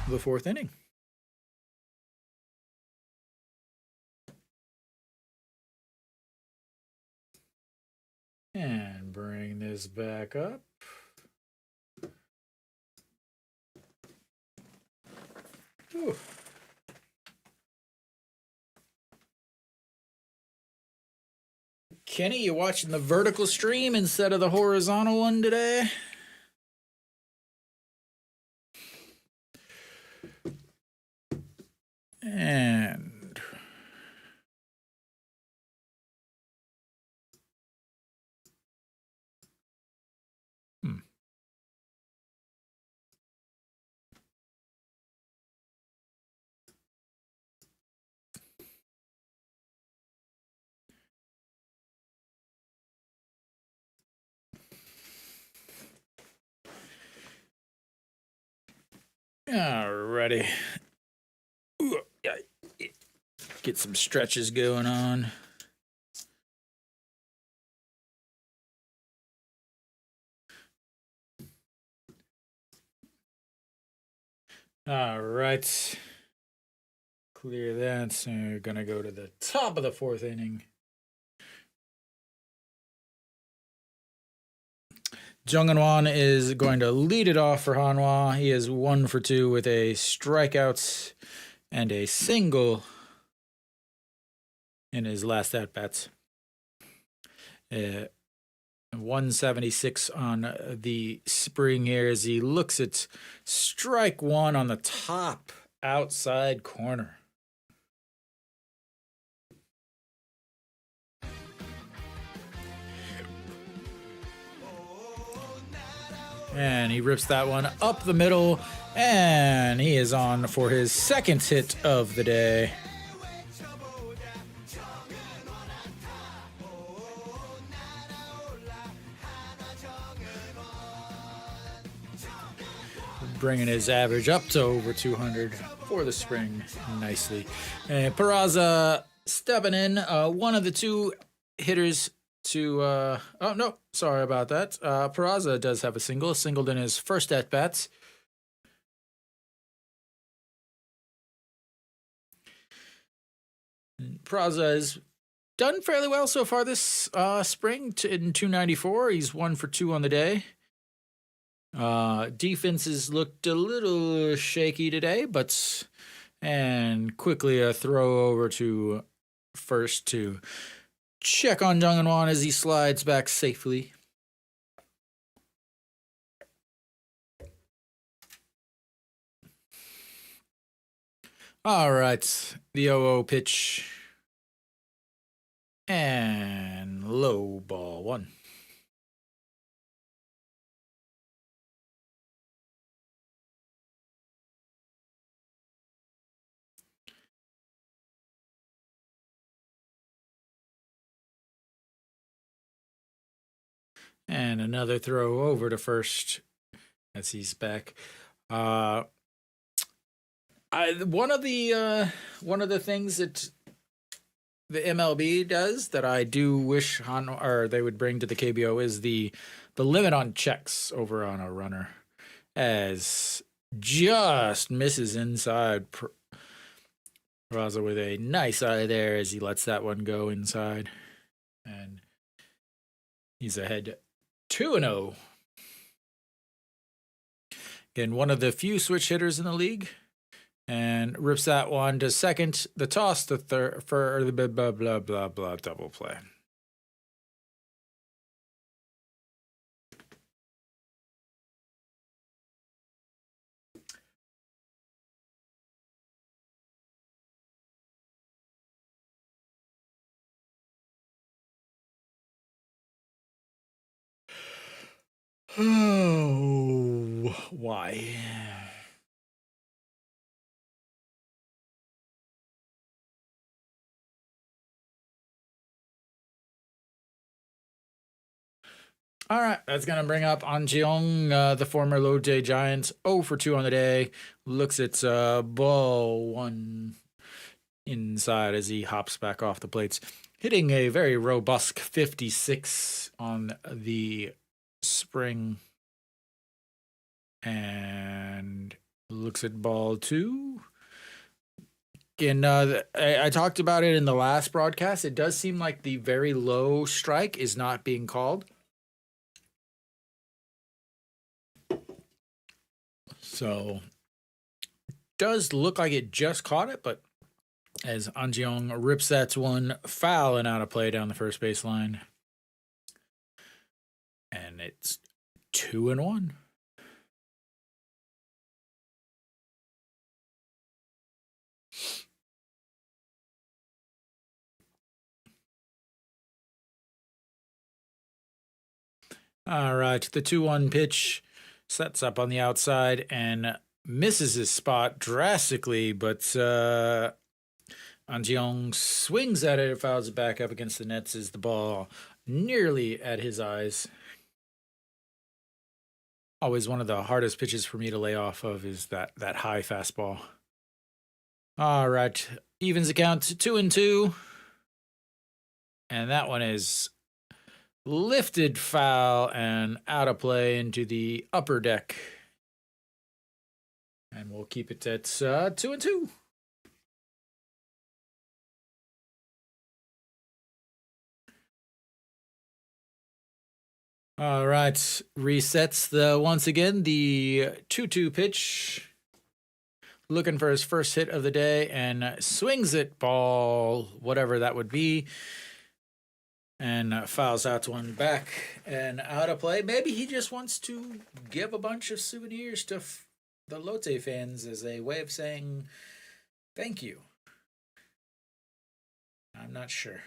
the 4th inning. And bring this back up. Ooh. Kenny, you watching the vertical stream instead of the horizontal one today? And Alrighty. Get some stretches going on. All right. Clear that. So we're going to go to the top of the fourth inning. Jung Eun-won is going to lead it off for Hanwha. He is 1 for 2 with a strikeout and a single in his last at-bats. 176 on the spring here as he looks at strike one on the top outside corner. And he rips that one up the middle, and he is on for his second hit of the day. Bringing his average up to over 200 for the spring nicely. And Peraza stepping in, one of the two hitters to oh no, sorry about that. Peraza does have a single, singled in his first at bats. Peraza has done fairly well so far this spring in 294. He's 1 for 2 on the day. Defenses looked a little shaky today, and quickly a throw over to first to check on Jung Eun-won as he slides back safely. All right, the 0-0 pitch. And low ball 1. And another throw over to first as he's back. One of the things that the MLB does that I do wish they would bring to the KBO is the limit on checks over on a runner, as just misses inside. Raza with a nice eye there as he lets that one go inside, and he's ahead 2-0. Again, one of the few switch hitters in the league. And rips that one to second. The toss to third for the blah, blah, blah, blah, double play. Oh, why? All right, that's going to bring up An Jeong, the former Lotte Giants, 0 for 2 on the day. Looks at ball 1 inside as he hops back off the plates. Hitting a very robust 56 on the spring. And looks at ball 2. And I talked about it in the last broadcast. It does seem like the very low strike is not being called. So, does look like it just caught it, but as An Jeong rips that one foul and out of play down the first baseline. And it's 2-1. All right, the 2-1 pitch sets up on the outside and misses his spot drastically, but An Jeong swings at it, fouls it back up against the nets as the ball nearly at his eyes. Always one of the hardest pitches for me to lay off of is that high fastball. All right. Evens account 2-2. And that one is lifted foul and out of play into the upper deck. And we'll keep it at 2-2. All right. Resets once again the 2-2 pitch. Looking for his first hit of the day and swings it, ball, whatever that would be. And fouls out one back and out of play. Maybe he just wants to give a bunch of souvenirs to the Lotte fans as a way of saying thank you. I'm not sure.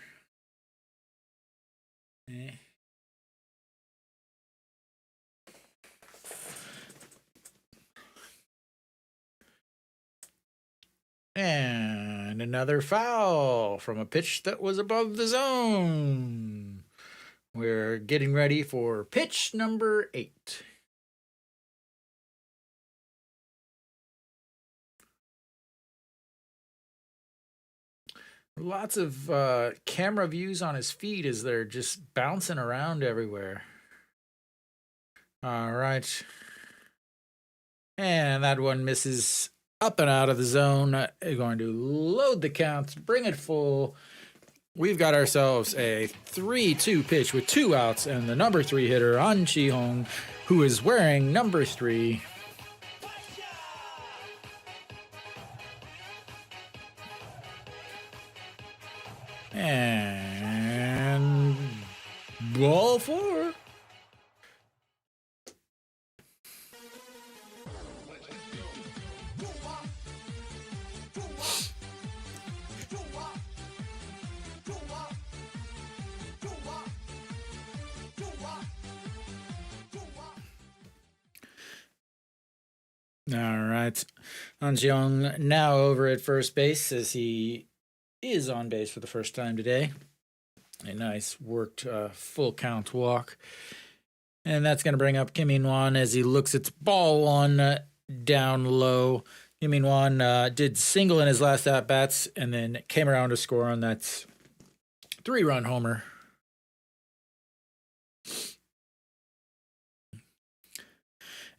And another foul from a pitch that was above the zone. We're getting ready for pitch number 8. Lots of camera views on his feet as they're just bouncing around everywhere. All right. And that one misses up and out of the zone. Going to load the counts, bring it full. We've got ourselves a 3-2 pitch with 2 outs and the number 3 hitter, An Chi-hong, who is wearing number 3. And ball 4. All right. An Chi-hong now over at first base as he is on base for the first time today. A nice worked full count walk. And that's going to bring up Kim In-won as he looks at ball 1 down low. Kim In-won did single in his last at-bats and then came around to score on that 3-run homer.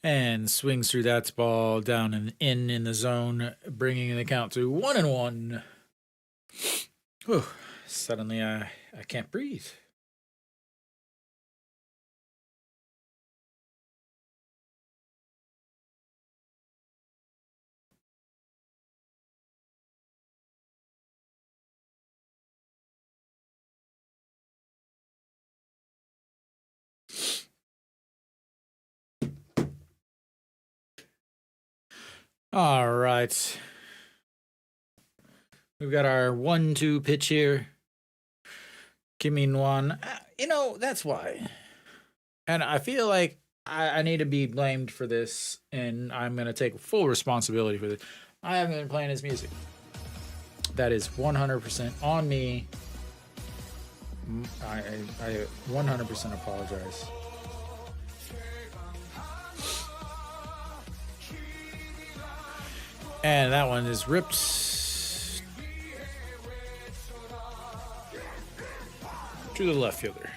And swings through that ball down and in the zone, bringing the count to 1-1. Whew. Suddenly I can't breathe. All right. We've got our 1-2 pitch here. Kim In-won. That's why. And I feel like I need to be blamed for this, and I'm going to take full responsibility for this. I haven't been playing his music. That is 100% on me. I 100% apologize. And that one is ripped to the left fielder.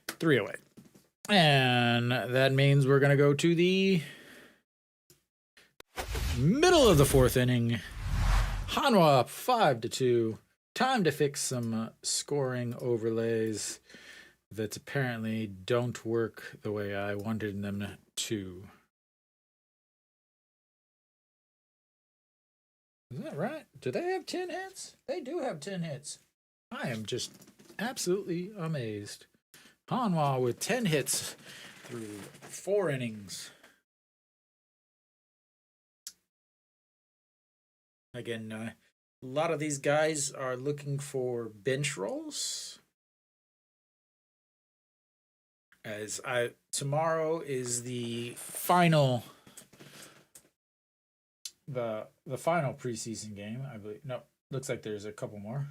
3 away. And that means we're going to go to the middle of the 4th inning. Hanwha up 5-2. Time to fix some scoring overlays that apparently don't work the way I wanted them to. Is that right? Do they have 10 hits? They do have 10 hits. I am just absolutely amazed. Hanwha with 10 hits through 4 innings. Again, a lot of these guys are looking for bench roles. As tomorrow is the final the final preseason game, I believe. No, looks like there's a couple more.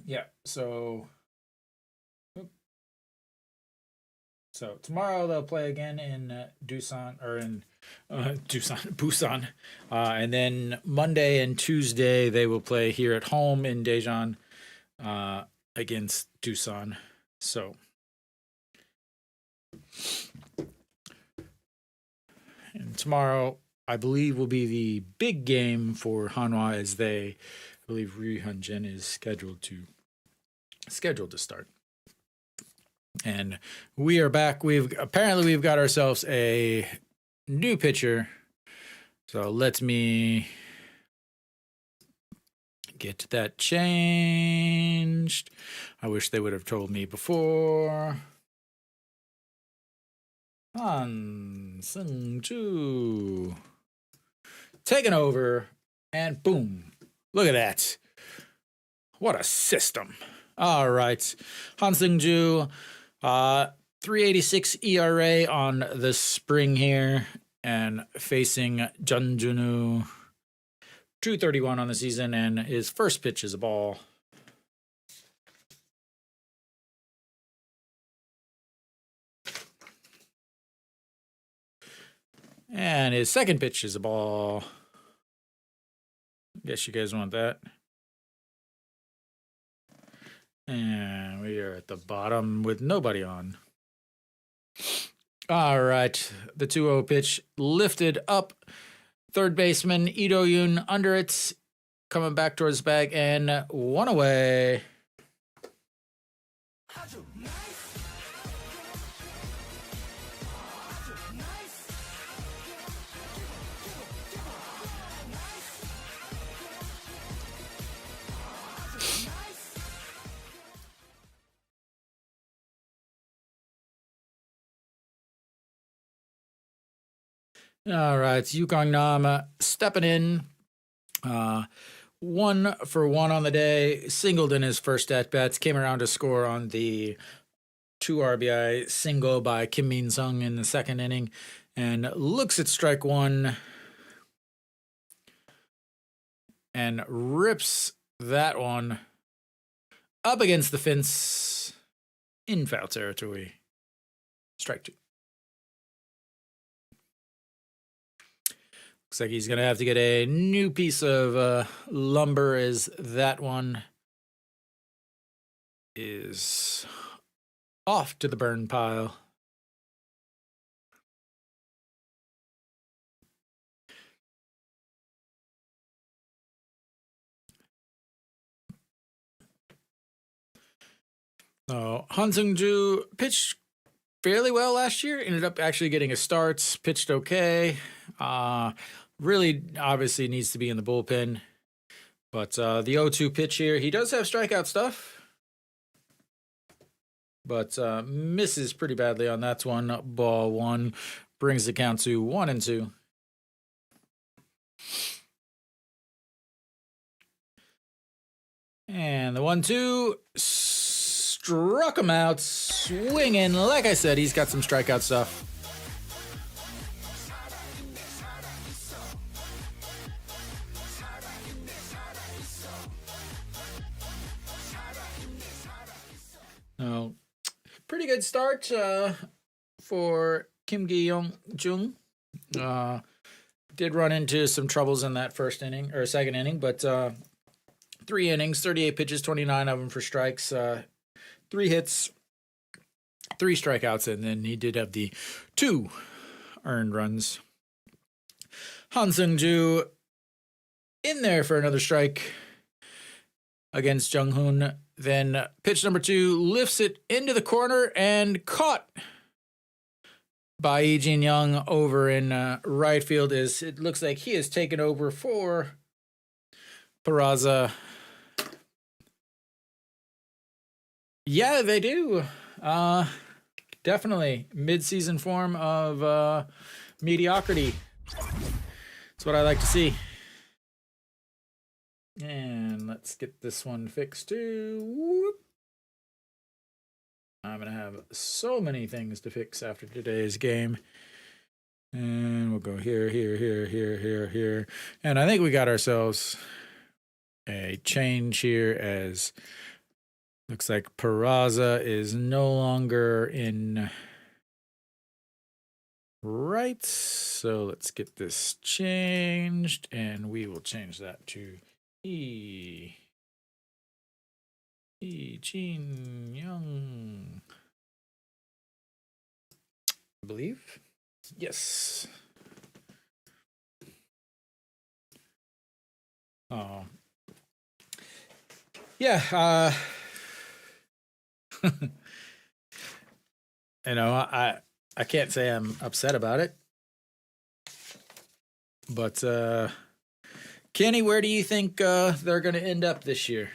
Yeah, so So tomorrow they'll play again in Busan, and then Monday and Tuesday they will play here at home in Daejeon against Doosan. So, and tomorrow I believe will be the big game for Hanwha, as I believe Ryu Hyunjin is scheduled to start. And we are back. We've got ourselves a new pitcher. So let me get that changed. I wish they would have told me before. Han Seung-ju taking over, and boom. Look at that. What a system. All right. Han Seung-ju, 386 ERA on the spring here, and facing Jeonjunu, 231 on the season, and his first pitch is a ball. And his second pitch is a ball. Guess you guys want that. And we are at the bottom with nobody on. All right. The 2-0 pitch lifted up. Third baseman Lee Do-yoon under it. Coming back towards the bag, and one away. All right, Yukong Nam stepping in. 1 for 1 on the day. Singled in his first at bats. Came around to score on the 2 RBI single by Kim Min-sung in the second inning. And looks at strike 1. And rips that one up against the fence in foul territory. Strike 2. Looks like he's going to have to get a new piece of lumber, as that one is off to the burn pile. So Han Seung-ju pitched fairly well last year. Ended up actually getting a start. Pitched okay. Really obviously needs to be in the bullpen. But the 0-2 pitch here, he does have strikeout stuff. But misses pretty badly on that one. Ball 1 brings the count to 1-2. And the 1-2 struck him out, swinging. Like I said, he's got some strikeout stuff. Oh, pretty good start for Kim Gi-jung. Did run into some troubles in that second inning, but 3 innings, 38 pitches, 29 of them for strikes, 3 hits, 3 strikeouts, and then he did have the 2 earned runs. Han Seung-ju in there for another strike against Jung-hoon. Then pitch number 2 lifts it into the corner and caught by Lee Jin-young over in right field, as it looks like he has taken over for Peraza. Yeah, they do. Definitely mid-season form of mediocrity. That's what I like to see. And let's get this one fixed too. Whoop. I'm going to have so many things to fix after today's game. And we'll go here, here, here, here, here, here. And I think we got ourselves a change here, as looks like Peraza is no longer in right. So let's get this changed, and we will change that to E. Jin Young. I believe. Yes. Oh. Yeah, I can't say I'm upset about it. But Kenny, where do you think they're going to end up this year?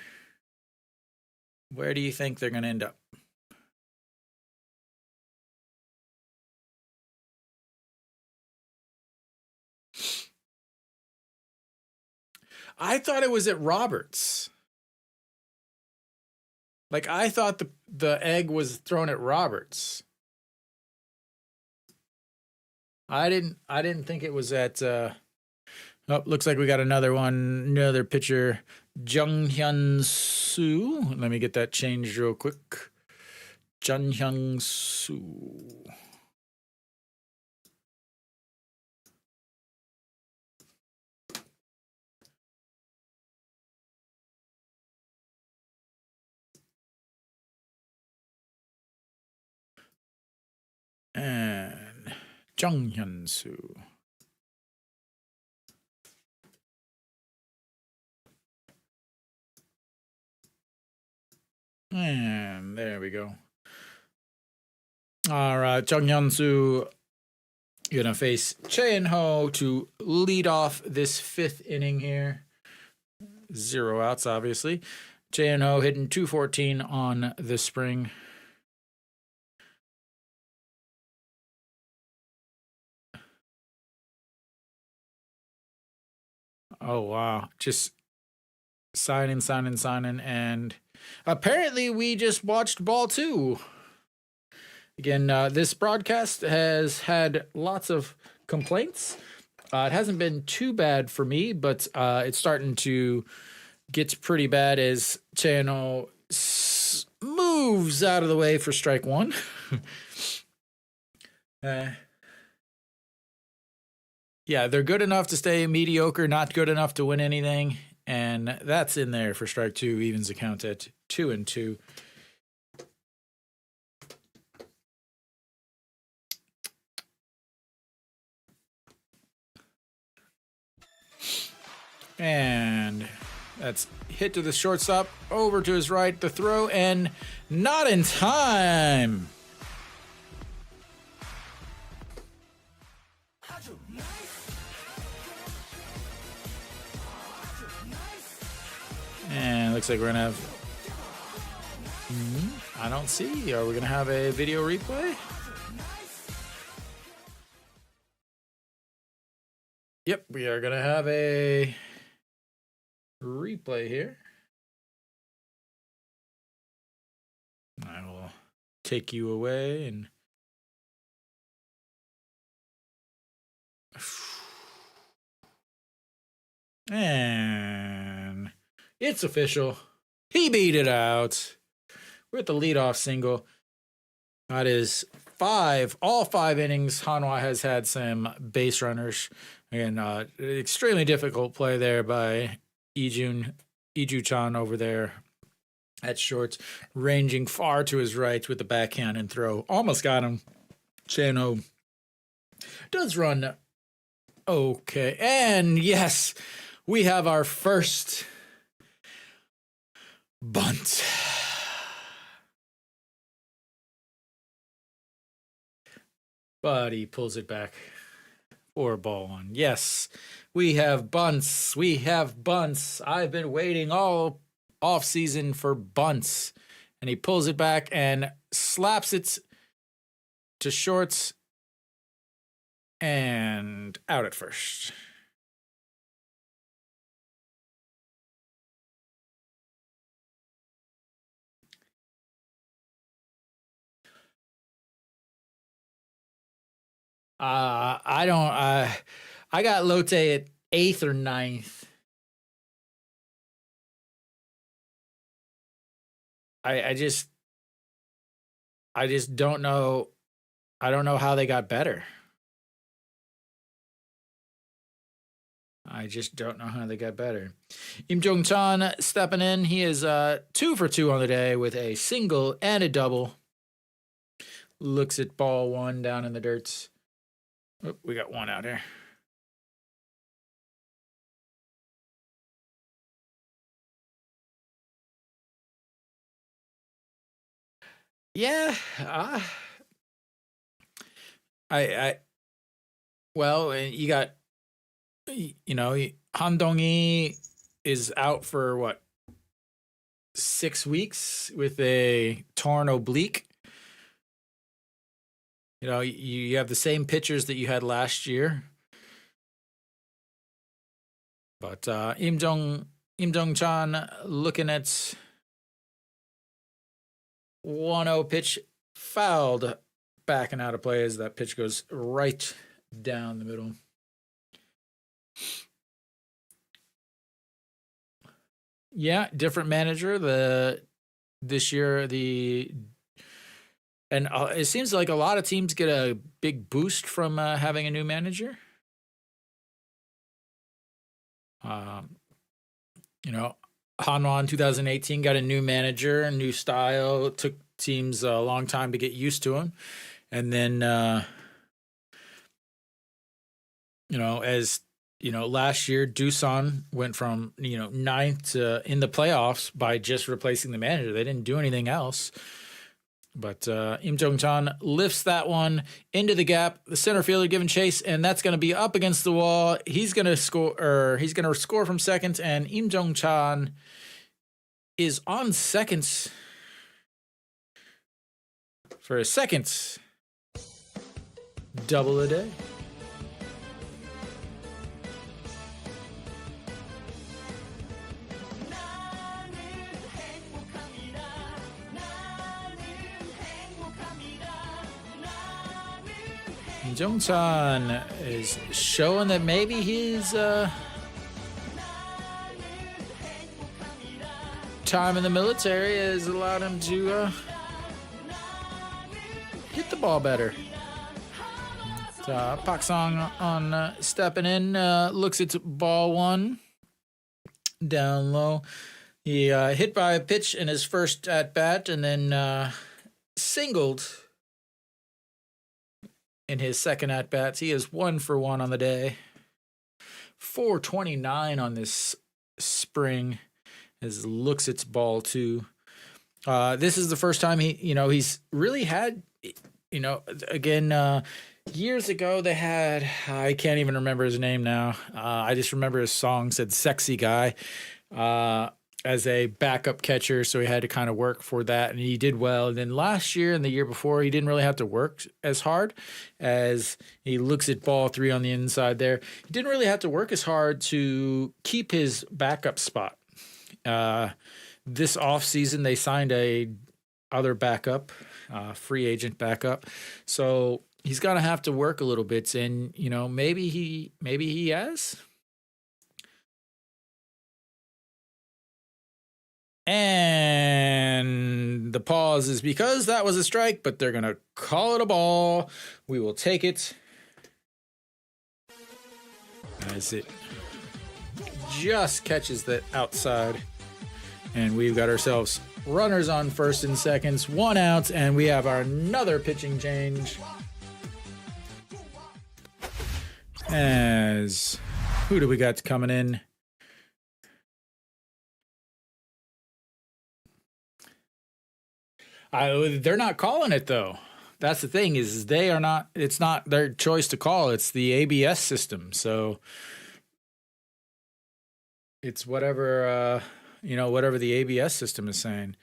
Where do you think they're going to end up? I thought it was at Roberts. Like I thought the egg was thrown at Roberts. I didn't think it was at oh, looks like we got another pitcher, Jung Hyun Soo. Let me get that changed real quick. Jung Hyun Soo. And Jung Hyun Soo. And there we go. All right, Jung Hyun Soo gonna face Chae Ho to lead off this 5th inning here. 0 outs, obviously. Chae Ho hitting .214 on the spring. Oh wow, just signing, and apparently we just watched ball 2. Again, this broadcast has had lots of complaints. It hasn't been too bad for me, but it's starting to get pretty bad as Chano moves out of the way for strike 1. Yeah, they're good enough to stay mediocre, not good enough to win anything. And that's in there for strike 2, evens the count at 2-2. And that's hit to the shortstop, over to his right, the throw, and not in time. And looks like we're going to have... I don't see. Are we going to have a video replay? Yep, we are going to have a replay here. I will take you away and... And it's official. He beat it out with the leadoff single. That is 5. All 5 innings, Hanwha has had some base runners. And extremely difficult play there by Iju-chan over there at short, ranging far to his right with the backhand and throw. Almost got him. Chano does run okay. And yes, we have our first bunt. But he pulls it back for ball 1. Yes, we have bunts. We have bunts. I've been waiting all off season for bunts. And he pulls it back and slaps it to shorts and out at first. I don't. I got Lotte at 8th or 9th. I just don't know. I don't know how they got better. I just don't know how they got better. Im Jong-chan stepping in. He is 2 for 2 on the day with a single and a double. Looks at ball 1 down in the dirt. Oh, we got 1 out here. Yeah, well, you got, Han Dong-hee is out for what, 6 weeks with a torn oblique. You have the same pitchers that you had last year, but Im Jong-chan looking at 1-0 pitch, fouled, backing out of play as that pitch goes right down the middle. Yeah, different manager. This year, and it seems like a lot of teams get a big boost from having a new manager. Hanwha in 2018 got a new manager, a new style. It took teams a long time to get used to him, and then last year Doosan went from 9th to in the playoffs by just replacing the manager. They didn't do anything else. But Im Jong-chan lifts that one into the gap. The center fielder giving chase, and that's going to be up against the wall. He's going to score from second, and Im Jong-chan is on second for a second double a day. Jong-chan is showing that maybe his time in the military has allowed him to hit the ball better. Pak Song on stepping in, looks at ball 1 down low. He hit by a pitch in his first at bat, and then singled in his second at bats. He is 1 for 1 on the day. 429 on this spring as looks at ball 2. This is the first time he's really had, again, years ago they had, I can't even remember his name now. I just remember his song said Sexy Guy as a backup catcher, so he had to kind of work for that, and he did well. And then last year and the year before, he didn't really have to work as hard as he looks at ball 3 on the inside there. He didn't really have to work as hard to keep his backup spot. This offseason, they signed a other backup, free agent backup. So he's going to have to work a little bit, and, maybe he has. And the pause is because that was a strike, but they're going to call it a ball. We will take it as it just catches the outside. And we've got ourselves runners on first and seconds, 1 out, and we have our another pitching change. As who do we got coming in? They're not calling it, though. That's the thing, is they are not, it's not their choice to call. It's the ABS system. So it's whatever, whatever the ABS system is saying.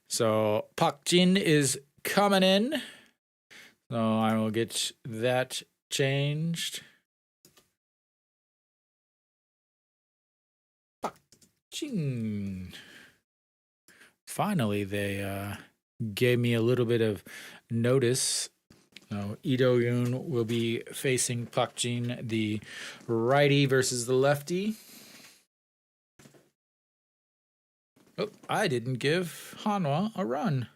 So Pak Jin is coming in. So I will get that changed. Pak Jin. Finally, they gave me a little bit of notice. Lee Do-yoon will be facing Pak Jin, the righty versus the lefty. Oh, I didn't give Hanwha a run.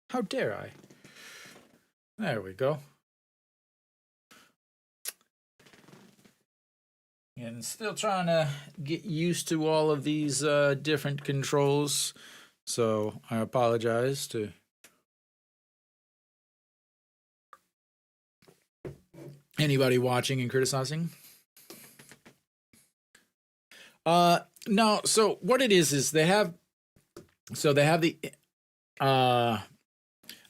How dare I? There we go. And still trying to get used to all of these different controls. So I apologize to anybody watching and criticizing. No, so what it is they have the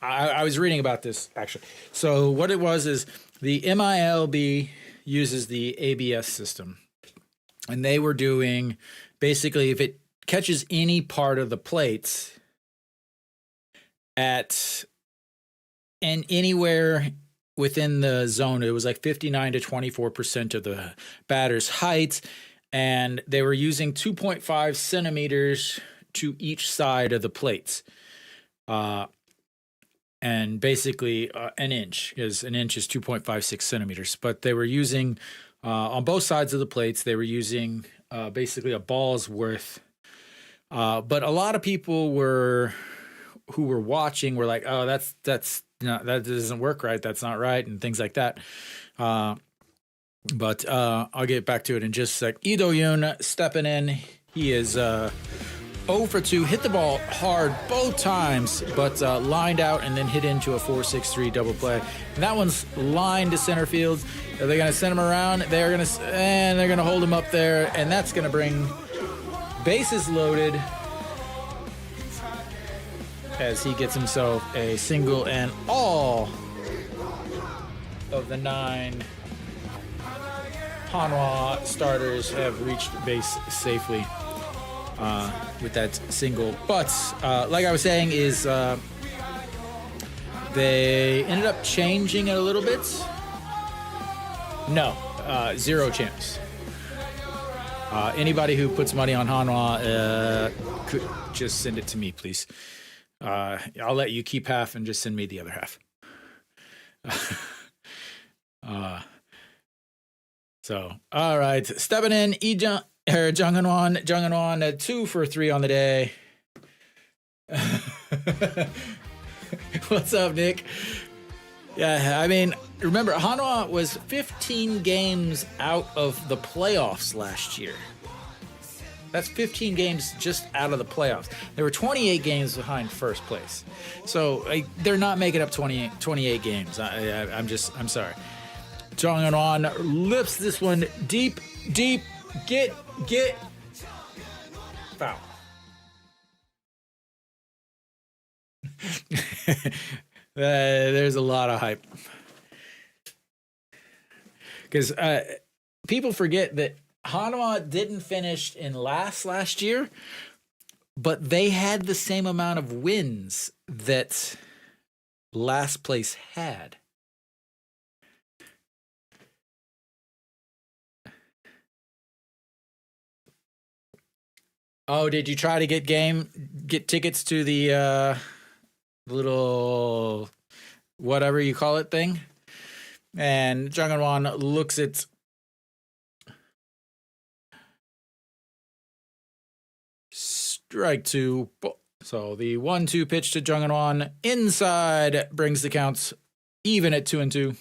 I was reading about this actually. So what it was is the MILB uses the ABS system, and they were doing basically if it catches any part of the plates and anywhere within the zone, it was like 59 to 24% of the batter's height, and they were using 2.5 centimeters to each side of the plates. And basically an inch, because an inch is 2.56 centimeters. But they were using, on both sides of the plates, they were using basically a ball's worth. But a lot of people who were watching were like, oh, that doesn't work right. That's not right. And things like that. But I'll get back to it in just a sec. Lee Do-yoon stepping in. He is 0 for 2, hit the ball hard both times, but lined out and then hit into a 4-6-3 double play. And that one's lined to center field. Are they going to send him around? They're going to hold him up there, and that's going to bring bases loaded as he gets himself a single, and all of the 9 Hanwha starters have reached base safely. With that single. But like I was saying is they ended up changing it a little bit. No, 0 chance. Anybody who puts money on Hanwha could just send it to me, please. I'll let you keep half and just send me the other half. So, all right. Stepping in, Jung Eun-won, 2 for 3 on the day. What's up, Nick? Yeah, I mean, remember, Hanwha was 15 games out of the playoffs last year. That's 15 games just out of the playoffs. They were 28 games behind first place. So they're not making up 28 games. I'm sorry. Jung Eun-won lifts this one deep. Get foul. There's a lot of hype. Because people forget that Hanwha didn't finish in last year, but they had the same amount of wins that last place had. Oh, did you try to get tickets to the little whatever you call it thing? And Jung Eun-won looks at strike 2. So the 1-2 pitch to Jung Eun-won inside brings the counts even at 2-2.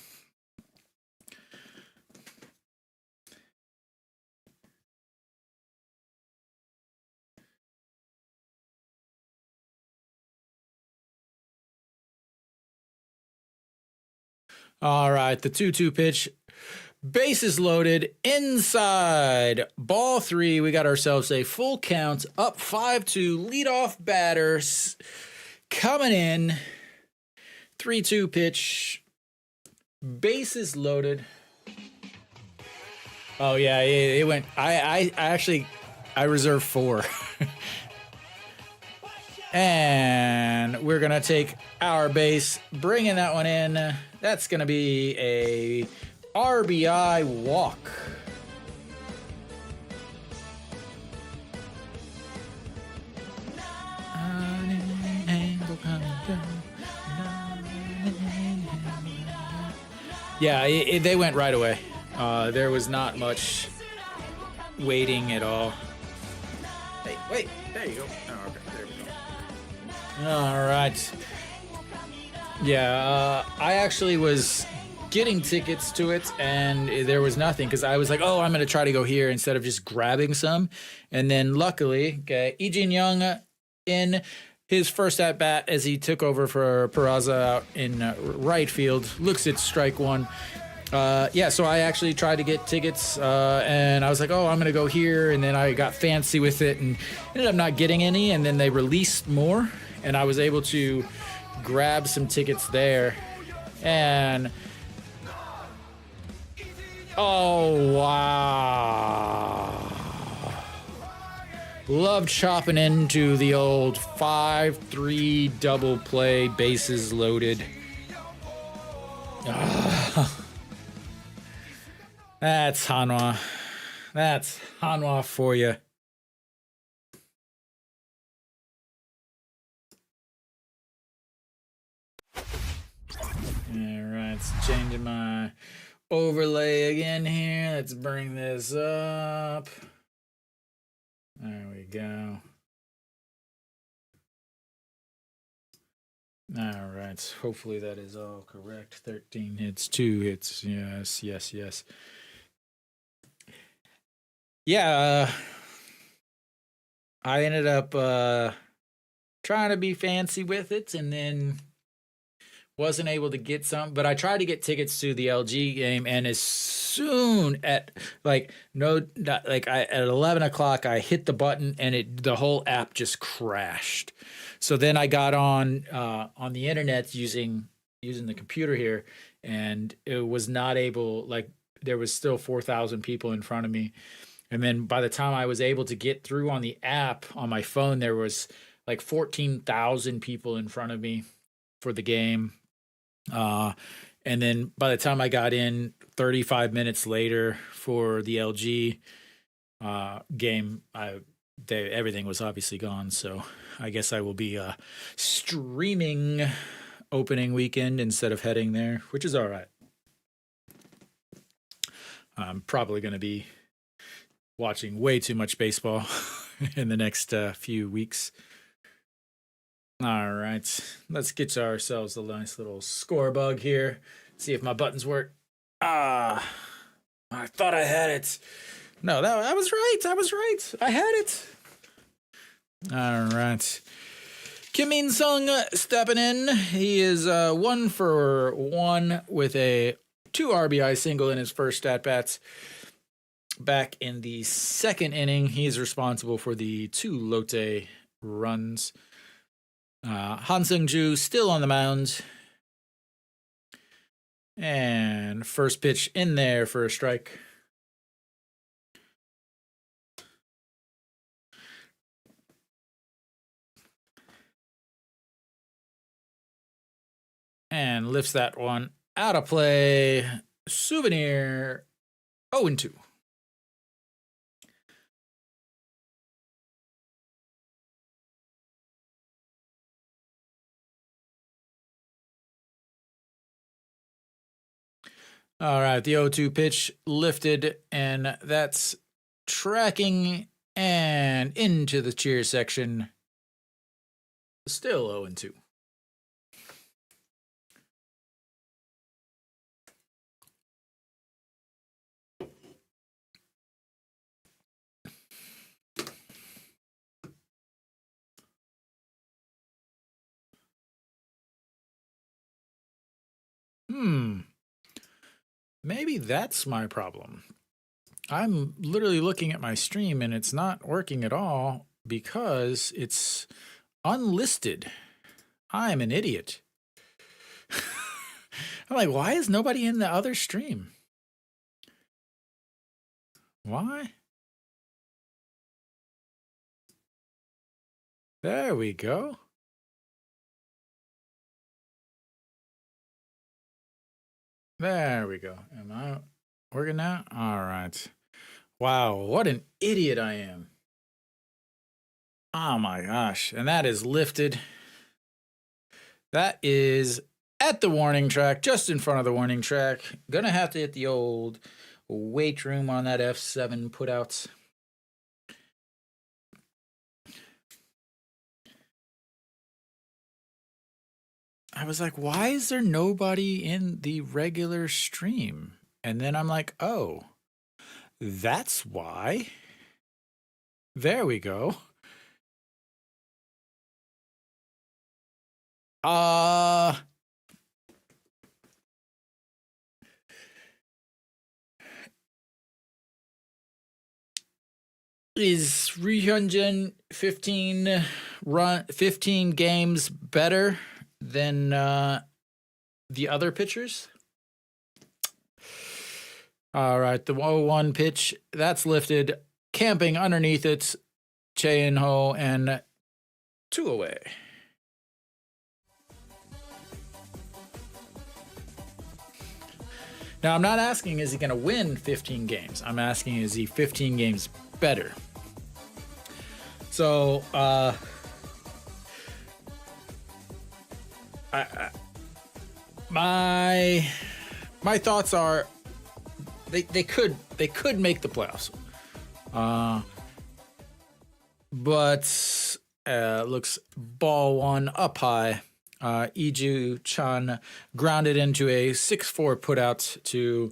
All right, the 2-2 pitch. Bases loaded inside. Ball 3. We got ourselves a full count. Up 5-2. Leadoff batters coming in. 3-2 pitch. Bases loaded. Oh yeah, it went. I reserved 4. And we're going to take our base, bringing that one in. That's going to be a RBI walk. Yeah, they went right away. There was not much waiting at all. Hey, wait, there you go. Oh, okay, there we go. All right. Yeah, I actually was getting tickets to it, and there was nothing because I was like, oh, I'm going to try to go here instead of just grabbing some. And then luckily, Lee Jin Young in his first at bat as he took over for Peraza out in right field, looks at strike one. So I actually tried to get tickets, and I was like, oh, I'm going to go here. And then I got fancy with it and ended up not getting any. And then they released more, and I was able to grab some tickets there. And oh, wow. Love chopping into the old 5-3 double play, bases loaded. That's Hanwha. That's Hanwha for you. Alright, it's changing my overlay again here. Let's bring this up. There we go. All right. Hopefully that is all correct. 13 hits, 2 hits. Yes, yes, yes. Yeah. I ended up trying to be fancy with it, and then wasn't able to get some, but I tried to get tickets to the LG game, and as soon at at 11 o'clock, I hit the button, and the whole app just crashed. So then I got on the internet using the computer here, and it was not able. Like, there was still 4,000 people in front of me, and then by the time I was able to get through on the app on my phone, there was like 14,000 people in front of me for the game. And then by the time I got in 35 minutes later for the LG game, everything was obviously gone. So I guess I will be streaming opening weekend instead of heading there, which is all right. I'm probably going to be watching way too much baseball in the next few weeks. All right, let's get ourselves a nice little score bug here. See if my buttons work. I thought I had it. No, I was right. I had it. All right. Kim In-sung stepping in. He is 1 for 1 with a 2 RBI single in his first at-bats. Back in the second inning, he's responsible for the 2 Lotte runs. Han Seung-ju still on the mound. And first pitch in there for a strike. And lifts that one out of play. Souvenir 0-2. All right, the 0-2 pitch lifted, and that's tracking and into the cheer section. Still 0-2. Maybe that's my problem. I'm literally looking at my stream and it's not working at all because it's unlisted. I'm an idiot. I'm like, why is nobody in the other stream? Why? There we go. There we go. Am I working now? All right. Wow, what an idiot I am. Oh my gosh. And that is lifted. That is at the warning track, just in front of the warning track. Gonna have to hit the old weight room on that F7 putouts. I was like, why is there nobody in the regular stream? And then I'm like, oh, that's why. There we go. Is 15 games better than the other pitchers? All right, the 0-1 pitch, that's lifted. Camping underneath it, Che-In-Ho, and 2 away. Now, I'm not asking, is he going to win 15 games? I'm asking, is he 15 games better? So, my thoughts are they could make the playoffs, but looks ball one up high. Iju Chan grounded into a 6-4 putout to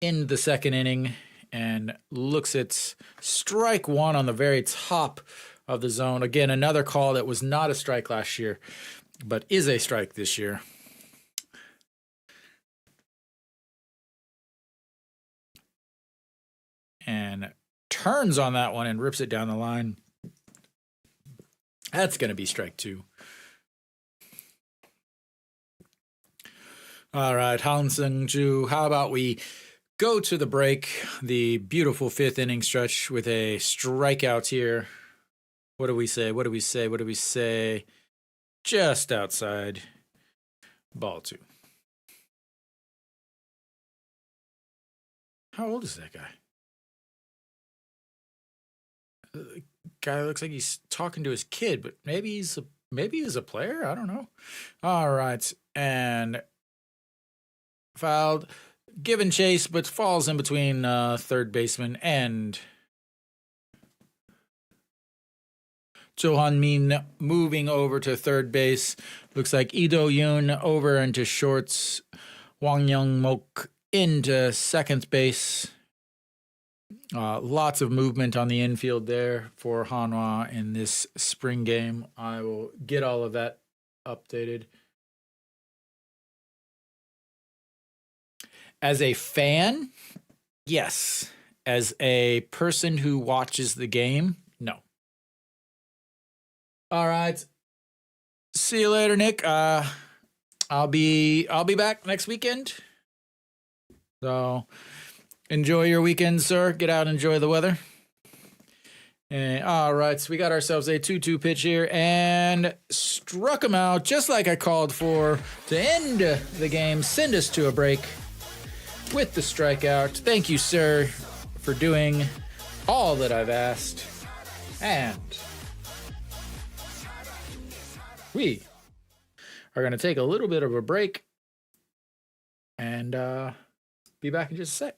end the second inning, and looks at strike one on the very top of the zone. Again, another call that was not a strike last year, but is a strike this year. And turns on that one and rips it down the line. That's going to be strike two. All right, Han Seung-ju, how about we go to the break, the beautiful fifth inning stretch with a strikeout here. What do we say? Just outside. Ball two. How old is that guy? The guy looks like he's talking to his kid, but maybe he's a player. I don't know. All right, and fouled, given chase, but falls in between third baseman and Jo Han-min moving over to third base. Looks like Lee Do-yoon over into shorts. Wang Young-mok into second base. Lots of movement on the infield there for Hanwha in this spring game. I will get all of that updated. As a fan, yes. As a person who watches the game, no. All right. See you later, Nick. I'll be back next weekend. So enjoy your weekend, sir. Get out, enjoy the weather. And, all right, so we got ourselves a 2-2 pitch here and struck him out just like I called for to end the game, send us to a break with the strikeout. Thank you, sir, for doing all that I've asked. And we are going to take a little bit of a break and be back in just a sec.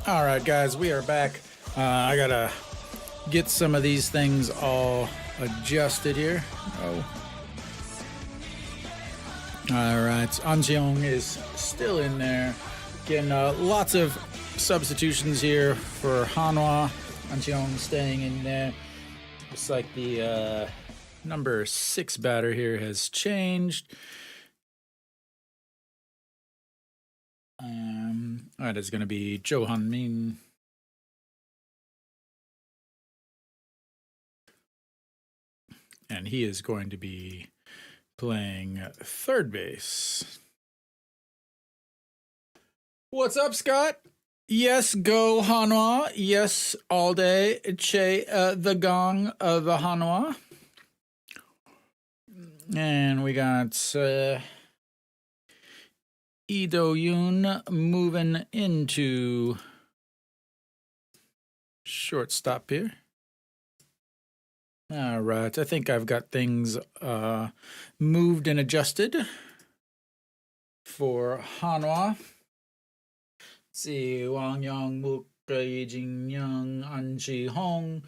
All right, guys, we are back. I gotta get some of these things all adjusted here. Oh. All right, Anjeong is still in there. Getting lots of substitutions here for Hanwha. Anjeong staying in there. Looks like the number 6 batter here has changed. That is going to be Jo Han-min. And he is going to be playing third base. What's up, Scott? Yes, go Hanwha. Yes, all day. Che the gong of the Hanwha. And we got Lee Do-yoon moving into shortstop here. All right, I think I've got things moved and adjusted for Hanwha. Let's see, Wang Yang-muk, Jin-young, An Ji-hong.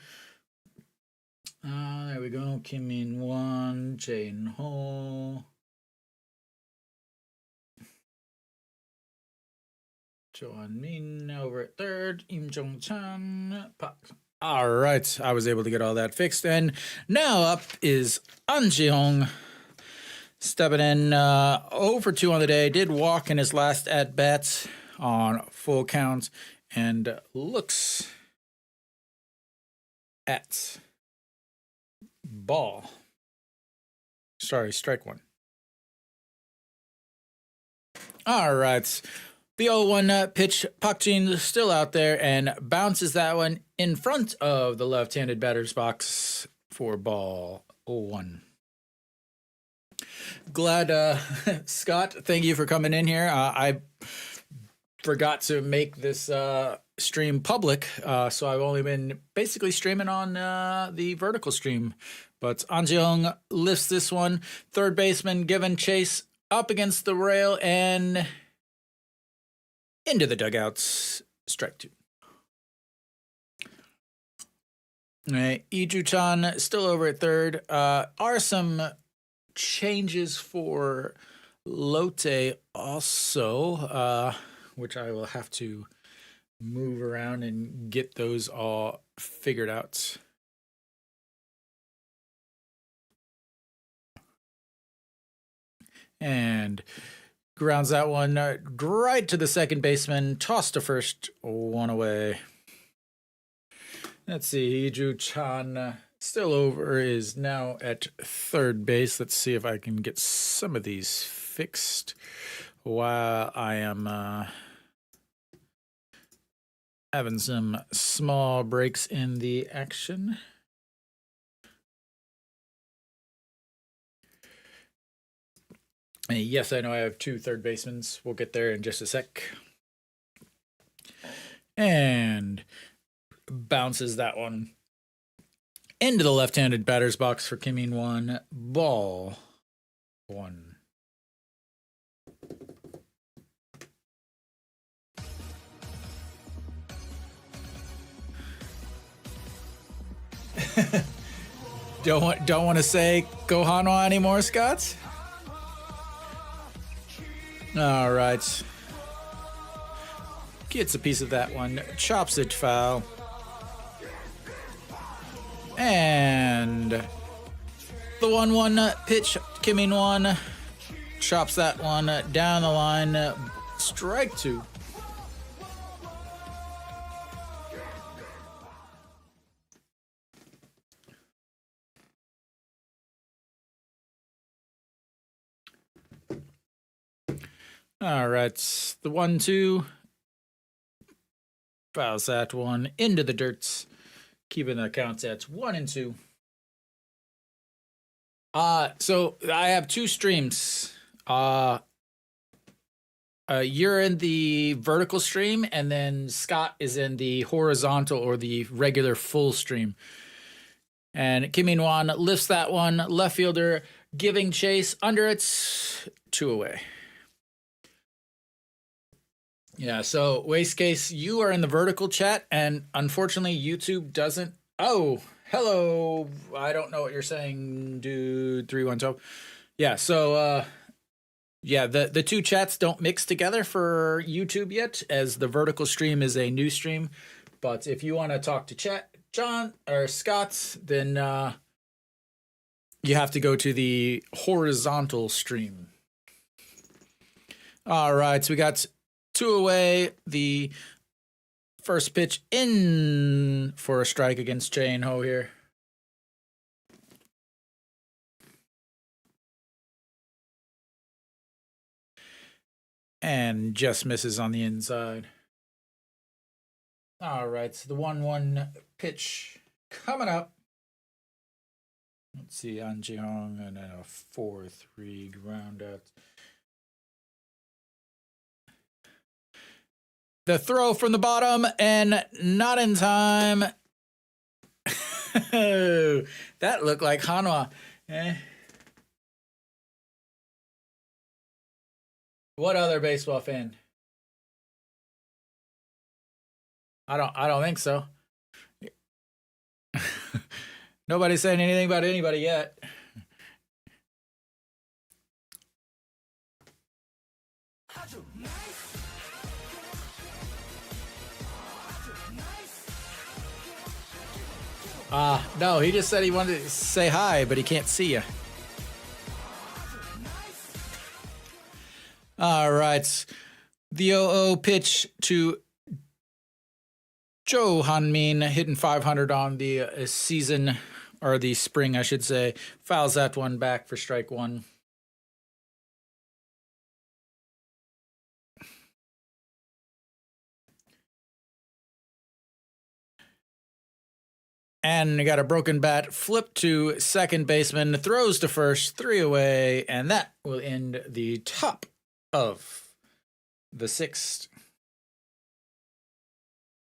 There we go. Kim Min-won, Jae-ho. Jo Han-min over at third. Im Jong-chan. All right, I was able to get all that fixed. And now up is An Ji-hong. Stepping in 0 for 2 on the day. Did walk in his last at-bats on full count. And looks at ball. Sorry, strike one. All right. The 0-1 pitch, Pak Jin still out there and bounces that one in front of the left-handed batter's box for ball 0-1. Glad, Scott, thank you for coming in here. I forgot to make this stream public, so I've only been basically streaming on the vertical stream. But An Ji-hong lifts this one. Third baseman giving chase up against the rail and into the dugouts. Strike 2. All right, Lee Ju-chan still over at third. Are some changes for Lotte also, which I will have to move around and get those all figured out. And grounds that one right to the second baseman. Tossed to first, 1 away. Let's see, Lee Ju-chan still over, is now at third base. Let's see if I can get some of these fixed while I am having some small breaks in the action. Yes, I know I have 2 third basemen. We'll get there in just a sec. And bounces that one into the left-handed batter's box for Kim Min-won. Ball 1. Don't want to say go Hanwha anymore, Scott? All right. Gets a piece of that one. Chops it foul. And the 1-1 pitch, Kim Min-won chops that one down the line. Strike 2. All right, the 1-2 fouls that one into the dirt, keeping the counts at 1-2. So I have 2 streams. You're in the vertical stream, and then Scott is in the horizontal or the regular full stream. And Kim Min-won lifts that one, left fielder giving chase under it, 2 away. Yeah, so Waste Case, you are in the vertical chat, and unfortunately, YouTube doesn't. Oh, hello. I don't know what you're saying, dude. 312. Yeah, so yeah, the two chats don't mix together for YouTube yet, as the vertical stream is a new stream. But if you want to talk to chat, John or Scott, then you have to go to the horizontal stream. All right, so we got two away. The first pitch in for a strike against Jane Ho here. And just misses on the inside. All right, so the 1-1 pitch coming up. Let's see, An Ji-hong, and then a 4-3 ground out. The throw from the bottom, and not in time. That looked like Hanwha. What other baseball fan? I don't think so. Nobody's saying anything about anybody yet. No, he just said he wanted to say hi, but he can't see you. All right. The 0-0 pitch to Joe Hanmin, hitting 500 on the season, or the spring, I should say. Fouls that one back for strike one. And got a broken bat, flip to second baseman, throws to first, 3 away, and that will end the top of the 6th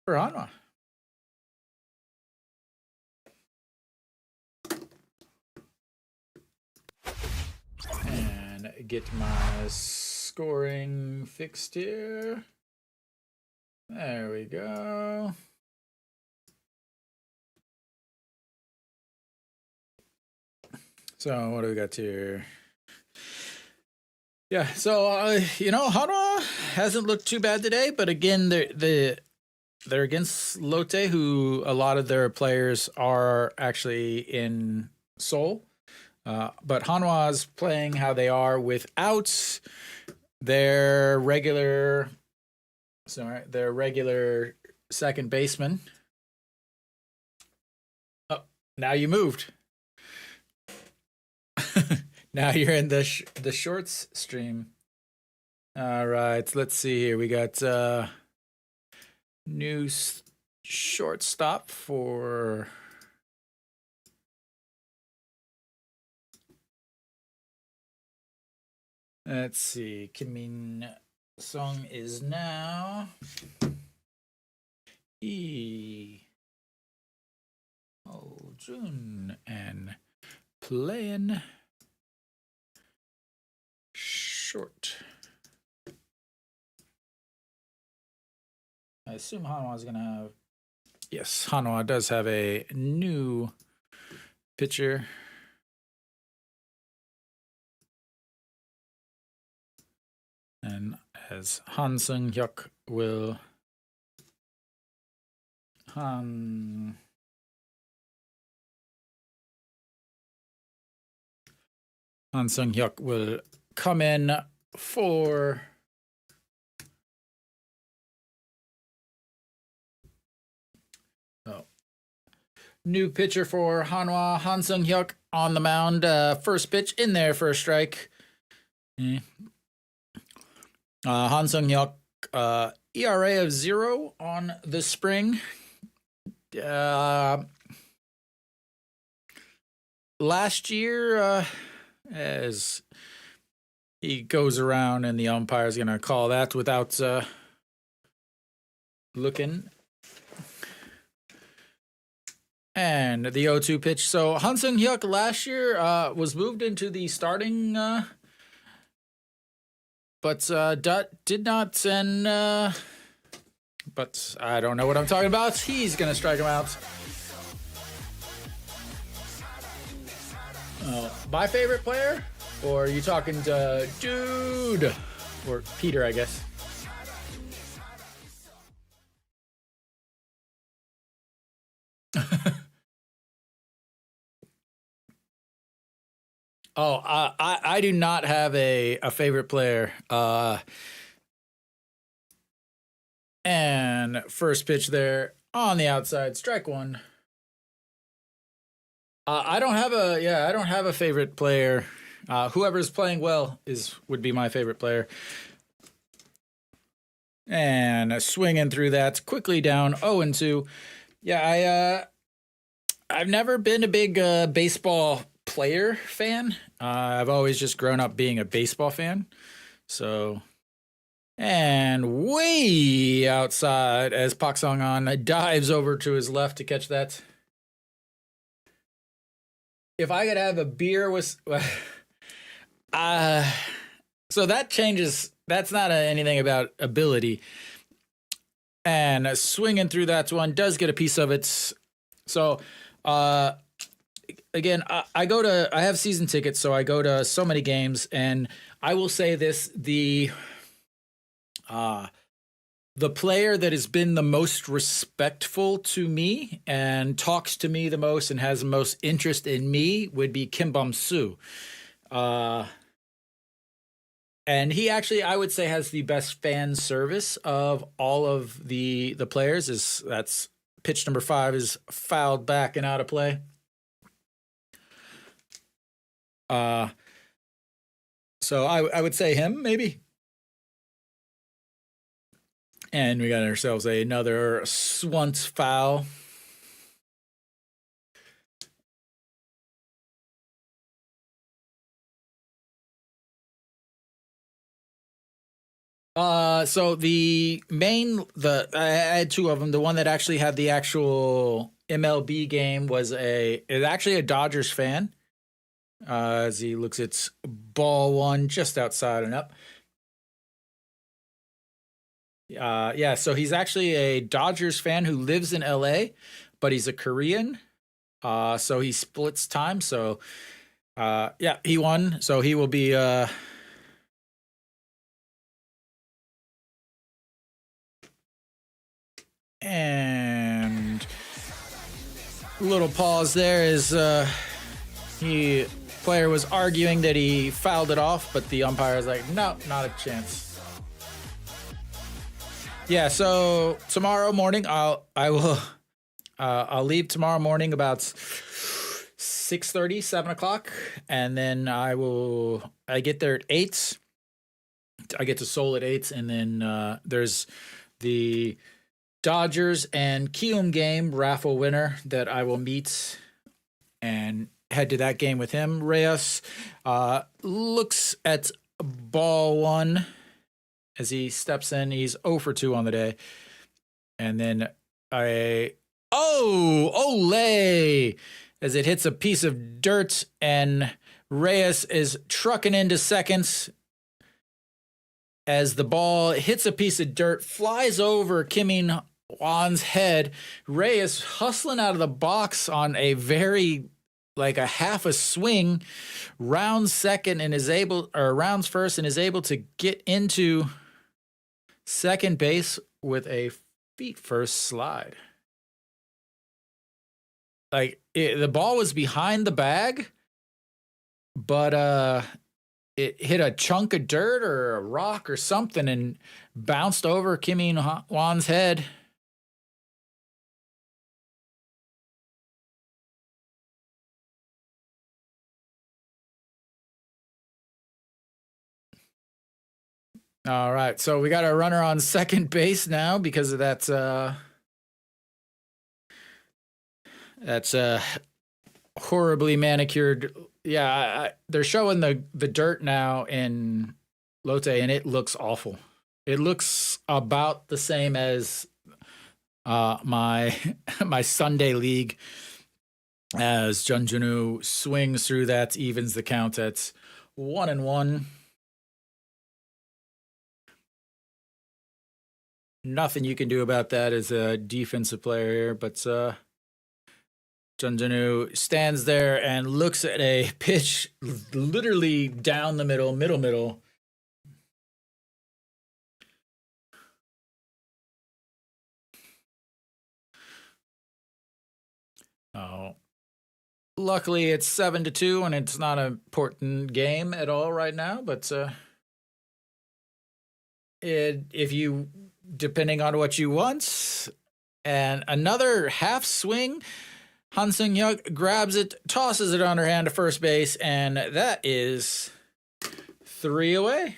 for Hanwha. And get my scoring fixed here. There we go. So what do we got here? Yeah, so Hanwha hasn't looked too bad today, but again, they're against Lotte, who a lot of their players are actually in Seoul. But Hanwha's playing how they are without their regular second baseman. Oh, now you moved. Now you're in the shorts stream. All right, let's see here. We got new shortstop for let's see. Kim Min Sung is now Jun and playing short. I assume Hanwha is going to have... Yes, Hanwha does have a new pitcher. And as Han Sung-hyuk will... Han Sung-hyuk will come in for... New pitcher for Hanwha, Han Sung-hyuk on the mound. First pitch in there for a strike. Han Sung-hyuk, ERA of 0 on the spring. Last year, as he goes around and the umpire's going to call that without looking. And the 0-2 pitch. So Han Sung-hyuk last year was moved into the starting but did not send. But I don't know what I'm talking about. He's gonna strike him out. My favorite player, or are you talking to Dude or Peter? I guess. Oh, I do not have a favorite player. And first pitch there on the outside, strike one. I don't have a favorite player. Whoever's playing well would be my favorite player. And swinging through that quickly down 0-2. Yeah, I've never been a big baseball player fan. I've always just grown up being a baseball fan. So, and way outside as Pak Song-an dives over to his left to catch that. If I could have a beer with, so that changes. That's not anything about ability. And swinging through that one does get a piece of it. So, again, I have season tickets, so I go to so many games, and I will say this: the player that has been the most respectful to me and talks to me the most and has the most interest in me would be Kim Bum-soo. And he actually, I would say, has the best fan service of all of the players. That's pitch number 5 is fouled back and out of play. So I would say him, maybe. And we got ourselves another Swunt foul. So I had 2 of them. The one that actually had the actual MLB game is actually a Dodgers fan. As he looks at ball 1 just outside and up. Yeah, so he's actually a Dodgers fan who lives in LA, but he's a Korean. So he splits time. So, yeah, he won. So he will be, and little pause there is, player was arguing that he fouled it off, but the umpire is like, no, not a chance. Yeah, so tomorrow morning I'll leave tomorrow morning about 6:30, 7 o'clock, and then I get there at 8. I get to Seoul at 8, and then there's the Dodgers and Kium game raffle winner that I will meet and head to that game with him. Reyes looks at ball 1 as he steps in. He's 0 for 2 on the day. And then Olay! As it hits a piece of dirt, and Reyes is trucking into seconds. As the ball hits a piece of dirt, flies over Kim In-hwan's head. Reyes hustling out of the box on a very, like a half a swing, rounds first and is able to get into second base with a feet first slide. Like the ball was behind the bag, but it hit a chunk of dirt or a rock or something and bounced over Kim In-hwan's head. All right, so we got our runner on second base now because of that's horribly manicured. Yeah, they're showing the dirt now in Lotte, and it looks awful. It looks about the same as my my Sunday league, as Junjunu swings through that, evens the count at 1-1. nothing you can do about that as a defensive player here. But Junjunu stands there and looks at a pitch literally down the middle. Oh. Luckily, it's 7-2, and it's not an important game at all right now. But if you, depending on what you want, and another half swing, Han Seung-hyuk grabs it, tosses it underhand to first base, and that is 3 away.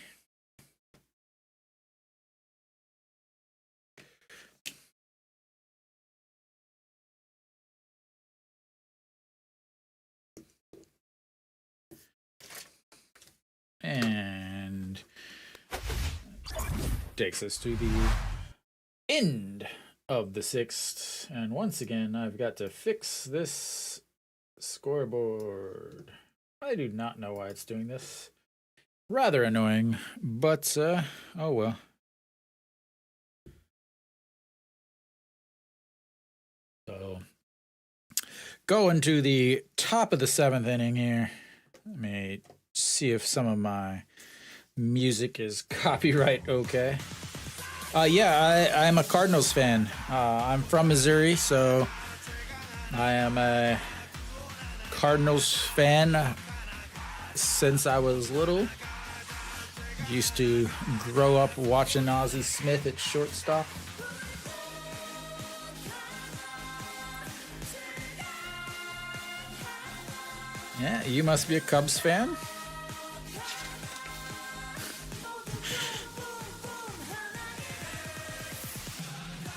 And takes us to the end of the 6th. And once again, I've got to fix this scoreboard. I do not know why it's doing this. Rather annoying, but oh well. So, going to the top of the 7th inning here. Let me see if some of my music is copyright okay. Yeah, I'm a Cardinals fan. I'm from Missouri, so I am a Cardinals fan since I was little. Used to grow up watching Ozzie Smith at shortstop. Yeah, you must be a Cubs fan.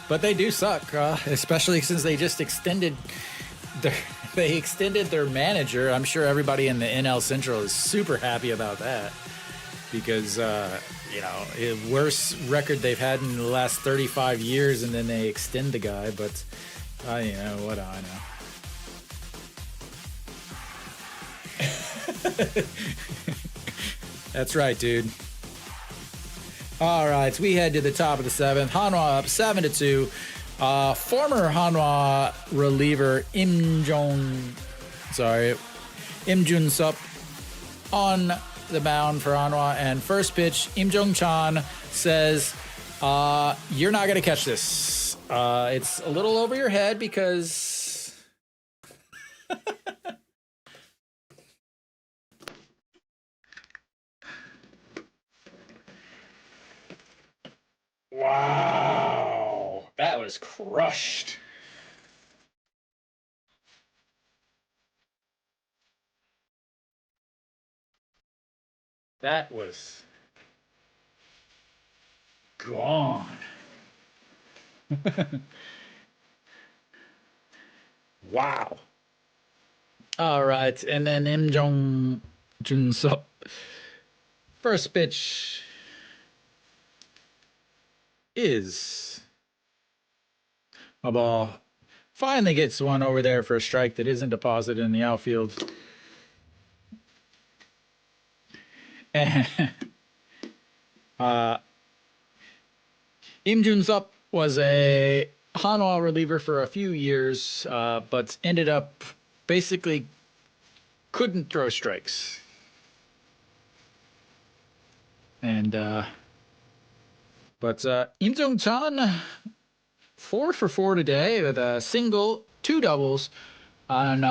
But they do suck, especially since they just extended their manager. I'm sure everybody in the NL Central is super happy about that because worst record they've had in the last 35 years, and then they extend the guy. But what do I know? That's right, dude. All right, so we head to the top of the 7th. Hanwha up 7-2. Former Hanwha reliever Im Jun-sup on the mound for Hanwha, and first pitch, Im Jong-chan says, "You're not gonna catch this. It's a little over your head because." Wow, that was crushed. That was gone. Wow. All right, and then Im Jun-sup. First pitch is a ball. Finally gets one over there for a strike that isn't deposited in the outfield. And Im Jun-sup was a Hanwha reliever for a few years, but ended up basically couldn't throw strikes. And but Im Jong-chan 4 for 4 today with a single, 2 doubles, and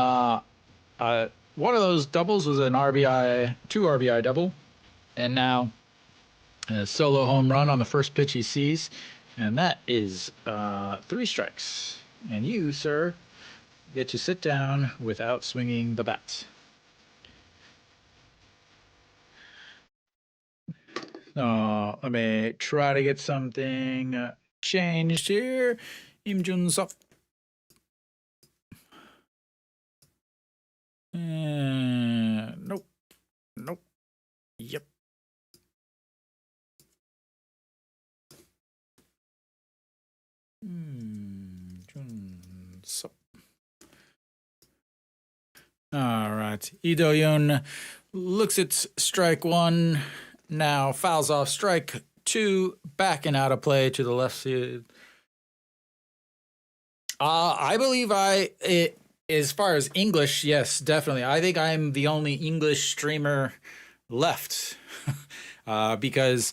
one of those doubles was an RBI, 2 RBI double, and now a solo home run on the first pitch he sees, and that is 3 strikes. And you, sir, get to sit down without swinging the bat. Let me try to get something changed here. Im Jun-sup. Nope. Yep. Jun-sup. All right. Lee Do-yeon looks at strike 1. Now fouls off strike 2, backing out of play to the left side. I believe as far as English, yes, definitely. I think I'm the only English streamer left because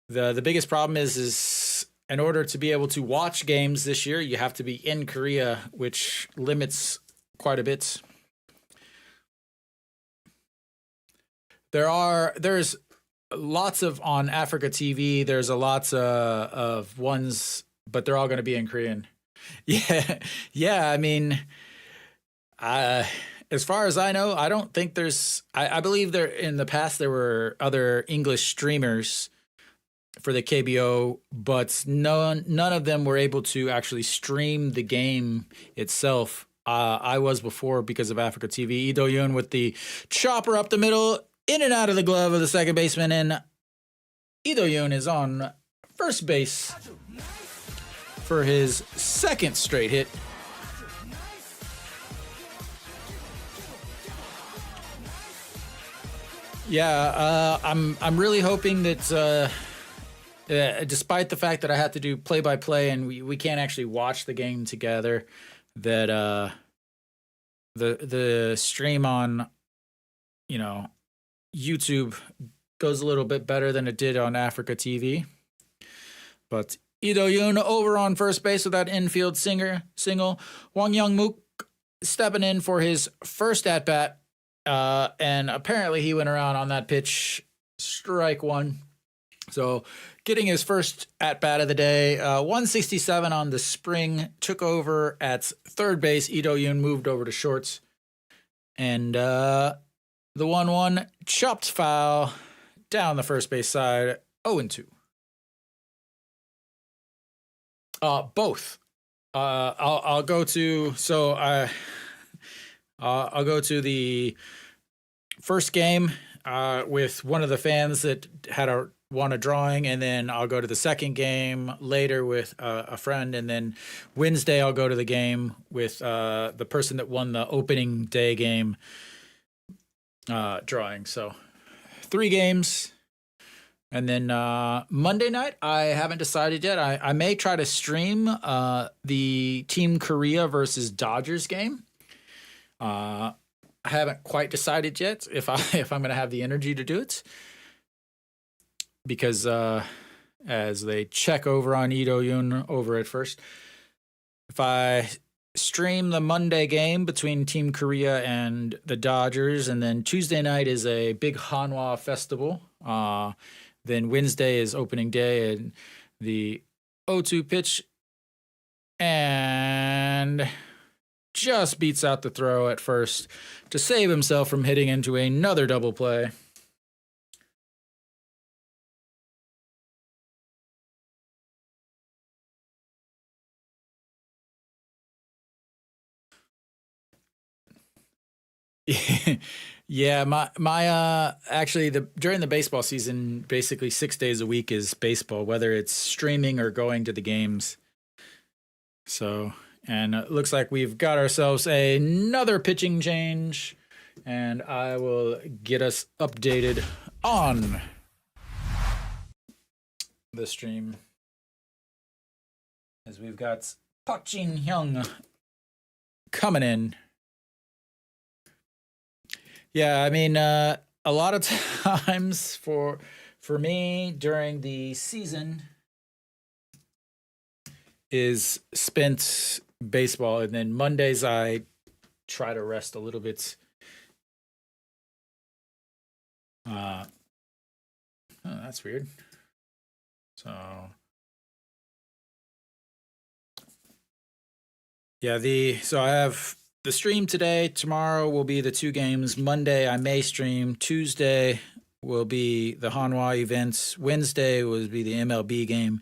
the biggest problem is in order to be able to watch games this year, you have to be in Korea, which limits quite a bit. There's lots of on Africa TV. There's a lots of ones, but they're all going to be in Korean. Yeah, yeah. I mean, as far as I know, I don't think there's. I believe there in the past there were other English streamers for the KBO, but none of them were able to actually stream the game itself. I was before because of Africa TV. Lee Do-yoon with the chopper up the middle, in and out of the glove of the second baseman, and Lee Do-yoon is on first base for his second straight hit. Yeah, I'm really hoping that despite the fact that I have to do play-by-play and we can't actually watch the game together, that the stream on YouTube goes a little bit better than it did on Africa TV. But Lee Do-yoon over on first base with that infield single. Wang Young-mook stepping in for his first at-bat. And apparently he went around on that pitch, strike one. So getting his first at-bat of the day, 167 on the spring, took over at third base. Lee Do-yoon moved over to shorts. And the 1-1 chopped foul down the first base side, 0-2. Both. I'll go to I'll go to the first game with one of the fans that had won a drawing, and then I'll go to the second game later with a friend, and then Wednesday I'll go to the game with the person that won the opening day game drawing. So 3 games. And then Monday night, I haven't decided yet. I may try to stream the Team Korea versus Dodgers game. I haven't quite decided yet if I'm going to have the energy to do it, because as they check over on Lee Do-yoon over at first, if I stream the Monday game between Team Korea and the Dodgers, and then Tuesday night is a big Hanwha festival. Then Wednesday is opening day and the 0-2 pitch, and just beats out the throw at first to save himself from hitting into another double play. Yeah, my actually during the baseball season, basically 6 days a week is baseball, whether it's streaming or going to the games. So, and it looks like we've got ourselves another pitching change, and I will get us updated on the stream as we've got Park Jin-hyung coming in. Yeah, I mean, a lot of times for me during the season is spent baseball, and then Mondays I try to rest a little bit. Oh, that's weird. So yeah, so I have the stream today. Tomorrow will be the 2 games. Monday I may stream. Tuesday will be the Hanwha events. Wednesday will be the MLB game.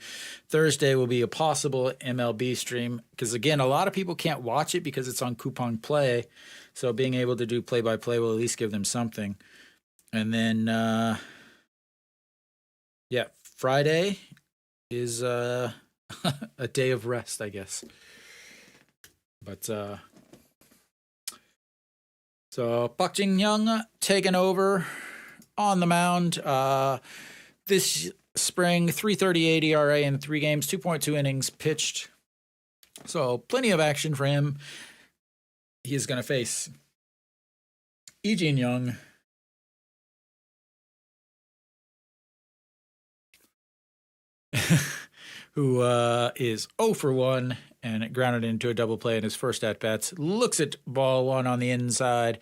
Thursday will be a possible MLB stream, because again, a lot of people can't watch it because it's on Coupon Play. So being able to do play-by-play will at least give them something. And then yeah, Friday is a day of rest, I guess. But so Park Jin-hyung taking over on the mound. This Spring, 3.38 ERA in 3 games, 2.2 innings pitched. So plenty of action for him. He is going to face Ejin Young, who is 0 for 1 and it grounded into a double play in his first at-bats. Looks at ball 1 on the inside.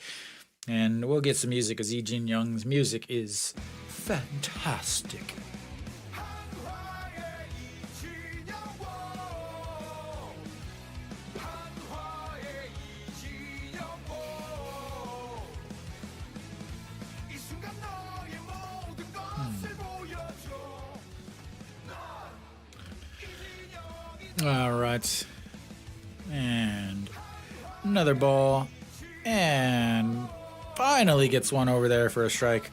And we'll get some music because Ejin Young's music is fantastic. All right. And another ball. And finally gets one over there for a strike.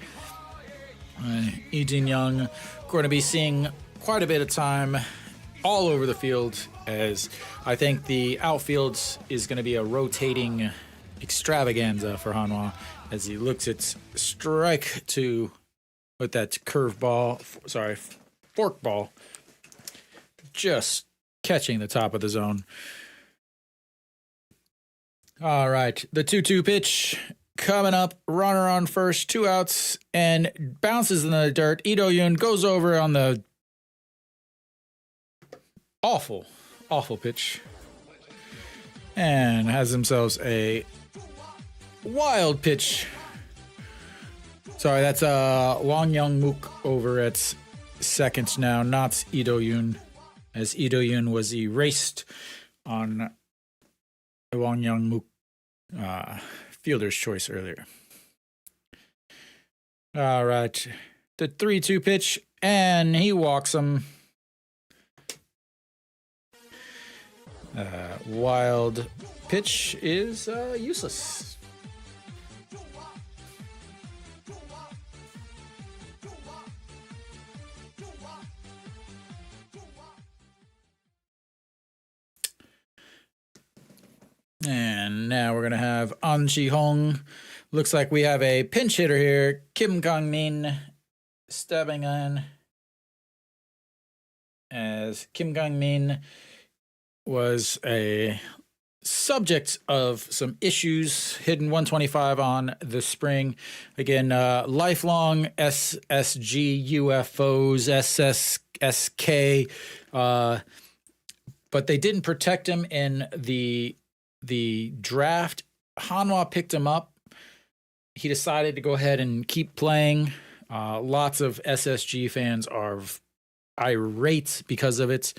Ejin Young going to be seeing quite a bit of time all over the field, as I think the outfield is going to be a rotating extravaganza for Hanwha as he looks at strike 2 with that fork ball, just catching the top of the zone. All right, the 2-2 pitch coming up, runner on first, 2 outs, and bounces in the dirt. Ito Yoon goes over on the awful pitch and has themselves a wild pitch. Sorry, that's Wang Young Mook over at second now, not Ito Yoon, as Ito Yoon was erased on Wang Young Mook fielder's choice earlier. All right, the 3-2 pitch, and he walks him. Wild pitch is useless. And now we're going to have An Ji-hong. Looks like we have a pinch hitter here. Kim Kang-min stepping in, as Kim Kang-min was a subject of some issues, hitting 125 on the spring. Again, lifelong SSG UFOs, SSK, but they didn't protect him in the draft. Hanwha picked him up. He decided to go ahead and keep playing. Lots of SSG fans are irate because of it.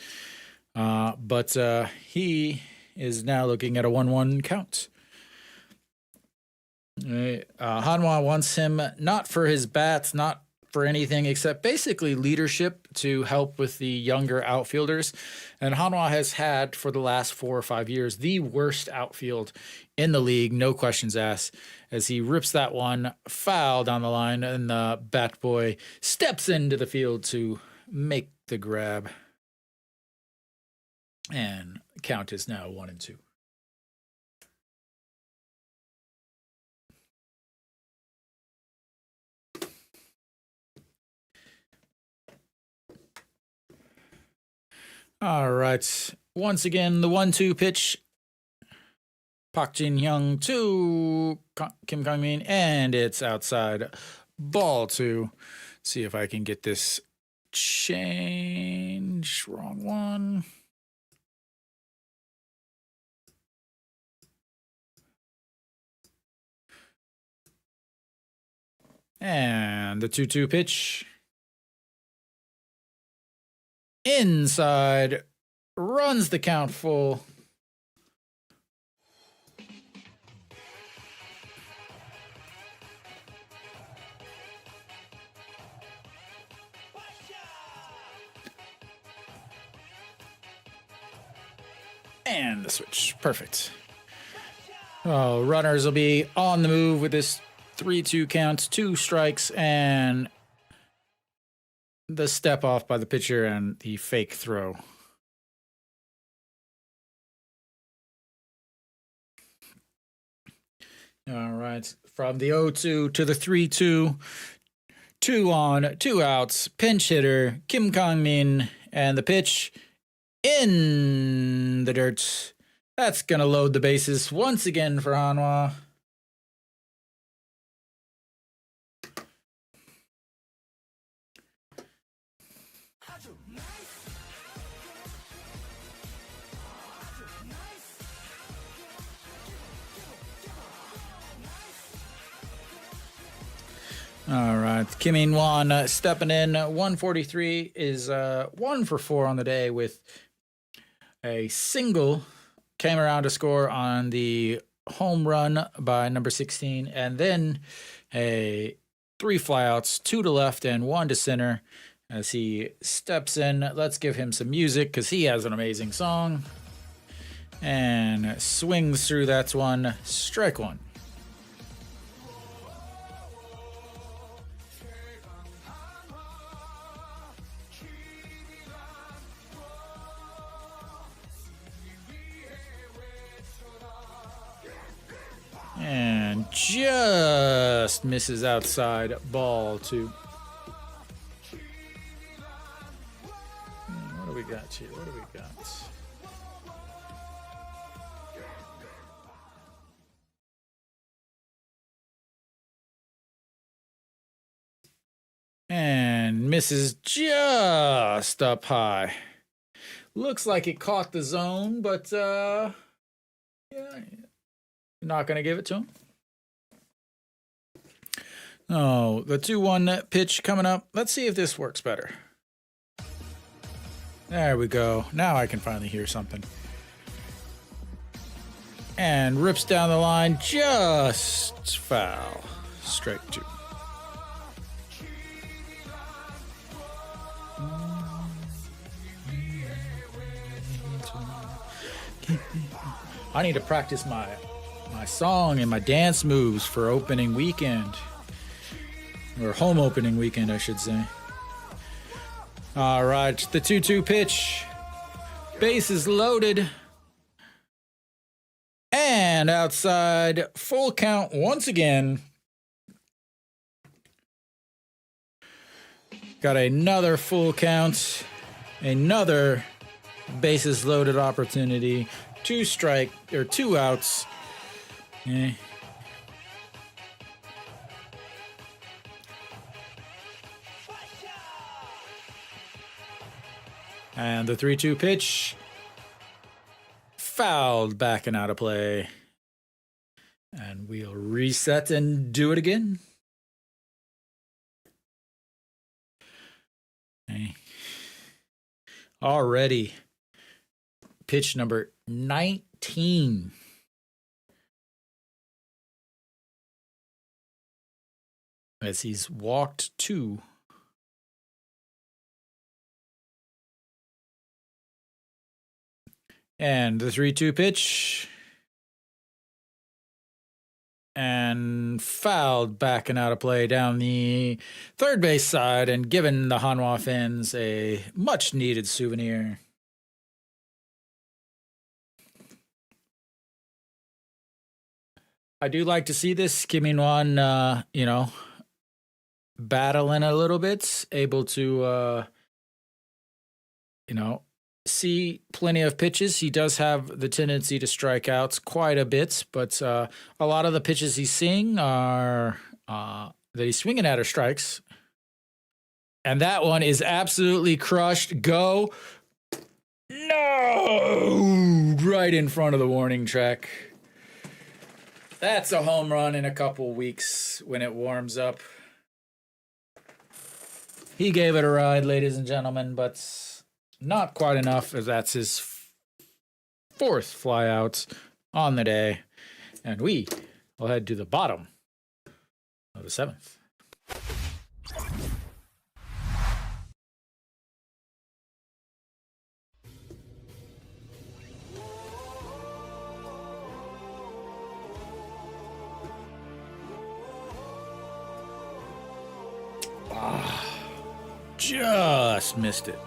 But he is now looking at a 1-1 count. Hanwha wants him not for his bats, not for anything except basically leadership to help with the younger outfielders. And Hanwha has had, for the last 4 or 5 years, the worst outfield in the league, no questions asked, as he rips that one foul down the line, and the bat boy steps into the field to make the grab. And count is now 1-2. All right. Once again, the 1-2 pitch. Park Jin-hyung to Kim Kang-min, and it's outside. Ball 2. See if I can get this change. Wrong one. And the 2-2 pitch. Inside. Runs the count full. And the switch. Perfect. Oh, runners will be on the move with this 3-2 count, 2 strikes, and the step off by the pitcher and the fake throw. All right. From the 0-2 to the 3-2. 2 on, 2 outs, pinch hitter, Kim Kang-min, and the pitch in the dirt. That's going to load the bases once again for Hanwha. All right, Kim In-won stepping in. 143 is 1 for 4 on the day with a single. Came around to score on the home run by number 16, and then a 3 flyouts, 2 to left and 1 to center as he steps in. Let's give him some music because he has an amazing song. And swings through. That's 1. Strike 1. And just misses outside, ball 2. What do we got here? What do we got? And misses just up high. Looks like it caught the zone, but yeah. Not going to give it to him. Oh, the 2-1 pitch coming up. Let's see if this works better. There we go. Now I can finally hear something. And rips down the line. Just foul. Strike 2. I need to practice my song and my dance moves for opening weekend. Or home opening weekend, I should say. All right, the 2-2 pitch. Base is loaded. And outside, full count once again. Got another full count. Another bases loaded opportunity. 2 outs. Yeah. And the 3-2 pitch. Fouled back and out of play. And we'll reset and do it again. Okay. Already. Pitch number 19. As he's walked 2. And the 3-2 pitch. And fouled back and out of play down the third base side and giving the Hanwha fans a much needed souvenir. I do like to see this. Kim In-won, battling a little bit, able to, see plenty of pitches. He does have the tendency to strike outs quite a bit, but a lot of the pitches he's seeing are that he's swinging at are strikes. And that one is absolutely crushed. Go. No! Right in front of the warning track. That's a home run in a couple weeks when it warms up. He gave it a ride, ladies and gentlemen, but not quite enough, as that's his 4th flyout on the day. And we will head to the bottom of the 7th. Just missed it.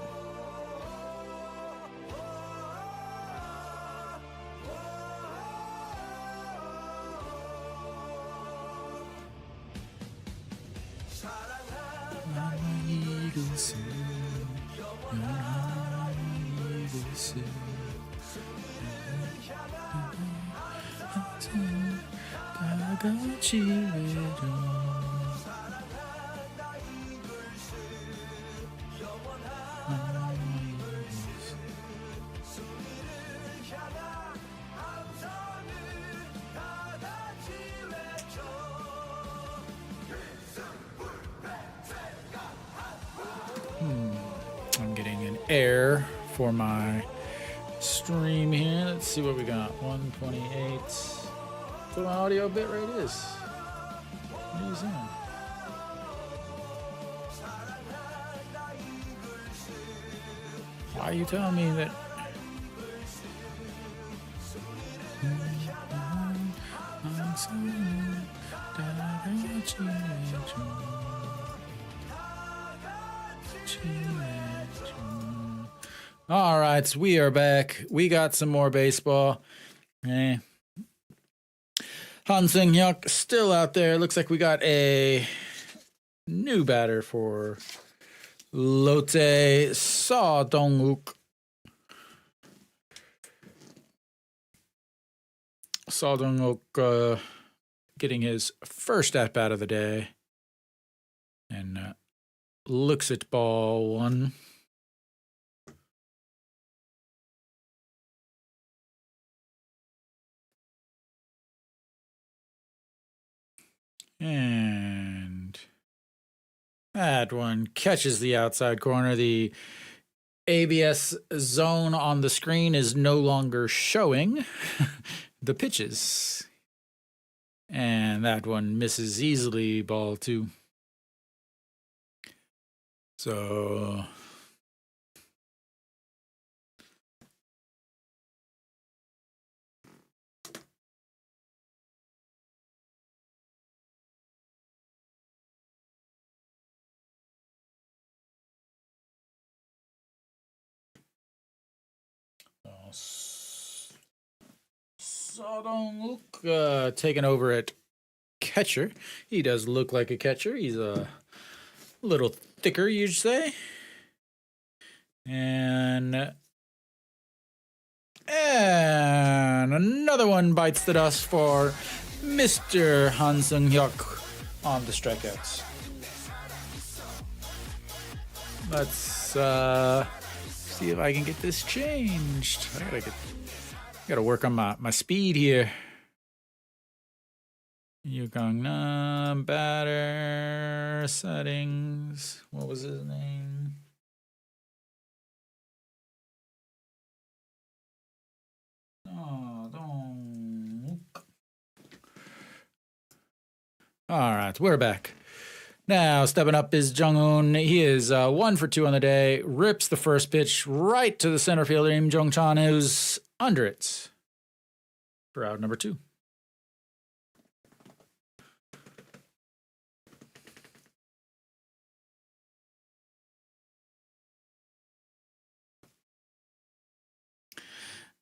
I'm getting an error for my stream here. Let's see what we got. 128. So my audio bit rate is. What are you saying? Why are you telling me that? All right, we are back. We got some more baseball. Han Seung-hyuk still out there. Looks like we got a new batter for Lotte, Saw Dong-wook. Saw Dong-wook getting his first at-bat of the day. And looks at ball one. And that one catches the outside corner. The ABS zone on the screen is no longer showing the pitches. And that one misses easily, ball two. So Sodong-wook taking over at catcher. He does look like a catcher. He's a little thicker, you'd say. And another one bites the dust for Mr. Han Seung-hyuk on the strikeouts. Let's see if I can get this changed. I gotta work on my speed here. Gangnam batter settings. What was his name? Oh, don't. All right, we're back. Now, stepping up is Jung-hoon. He is 1 for 2 on the day. Rips the first pitch right to the center fielder, Im Jong-chan, who's under it for out number 2.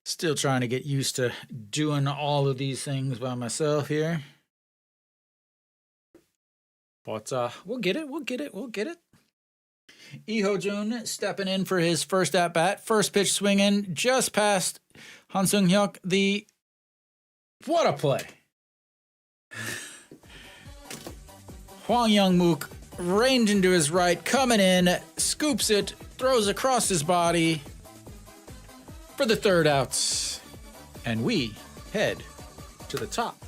Still trying to get used to doing all of these things by myself here. But we'll get it. Lee Ho-jun stepping in for his first at-bat. First pitch swinging just past Han Seung-hyuk. What a play. Hwang Young-mook ranged into his right, coming in, scoops it, throws across his body for the third out. And we head to the top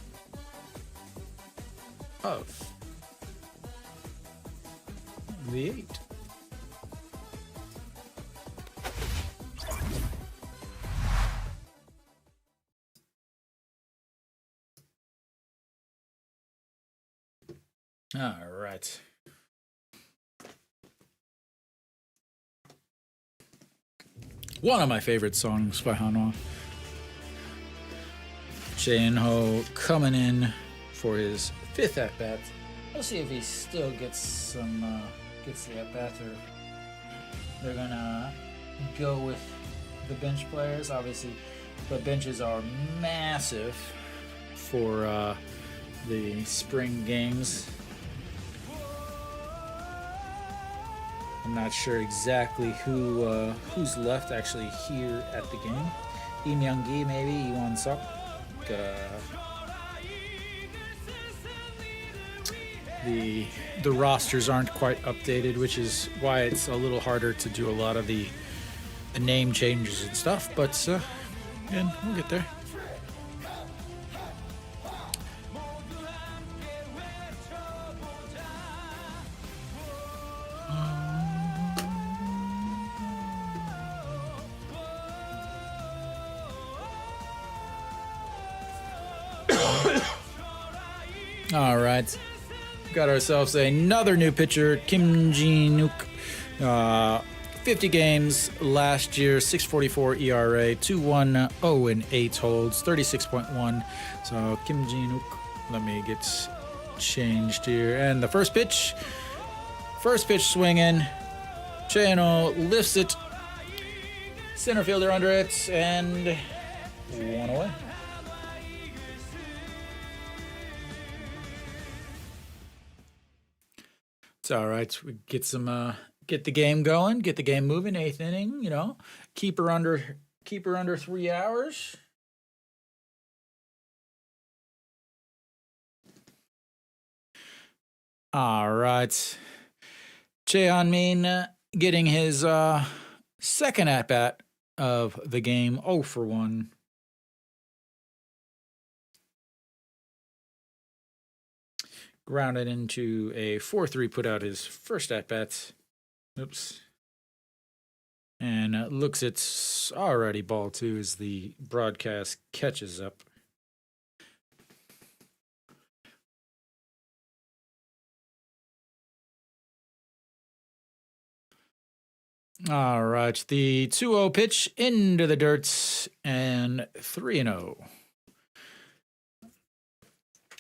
of the 8. All right. One of my favorite songs by Hanwha. Jae-in-ho coming in for his 5th at-bat. We'll see if he still gets the at-bat, or they're gonna go with the bench players. Obviously, the benches are massive for the spring games. I'm not sure exactly who's left actually here at the game. Im Young-gi, maybe, Iwan Suk. The rosters aren't quite updated, which is why it's a little harder to do a lot of the name changes and stuff. But again, we'll get there. All right. Got ourselves another new pitcher, Kim Ji-nook. 50 games last year, 6.44 ERA, 2.10 and 8 holds, 36.1. So Kim Ji-nook, let me get changed here. And the first pitch swinging. Chano lifts it. Center fielder under it, and one away. It's all right. We get the game going, get the game moving. Eighth inning, keep her under 3 hours. All right. Chae Han-min getting his second at bat of the game, 0 for 1. Grounded into a 4-3, put out his first at-bat. Oops. And looks it's already ball 2 as the broadcast catches up. All right, the 2-0 pitch into the dirt, and 3-0.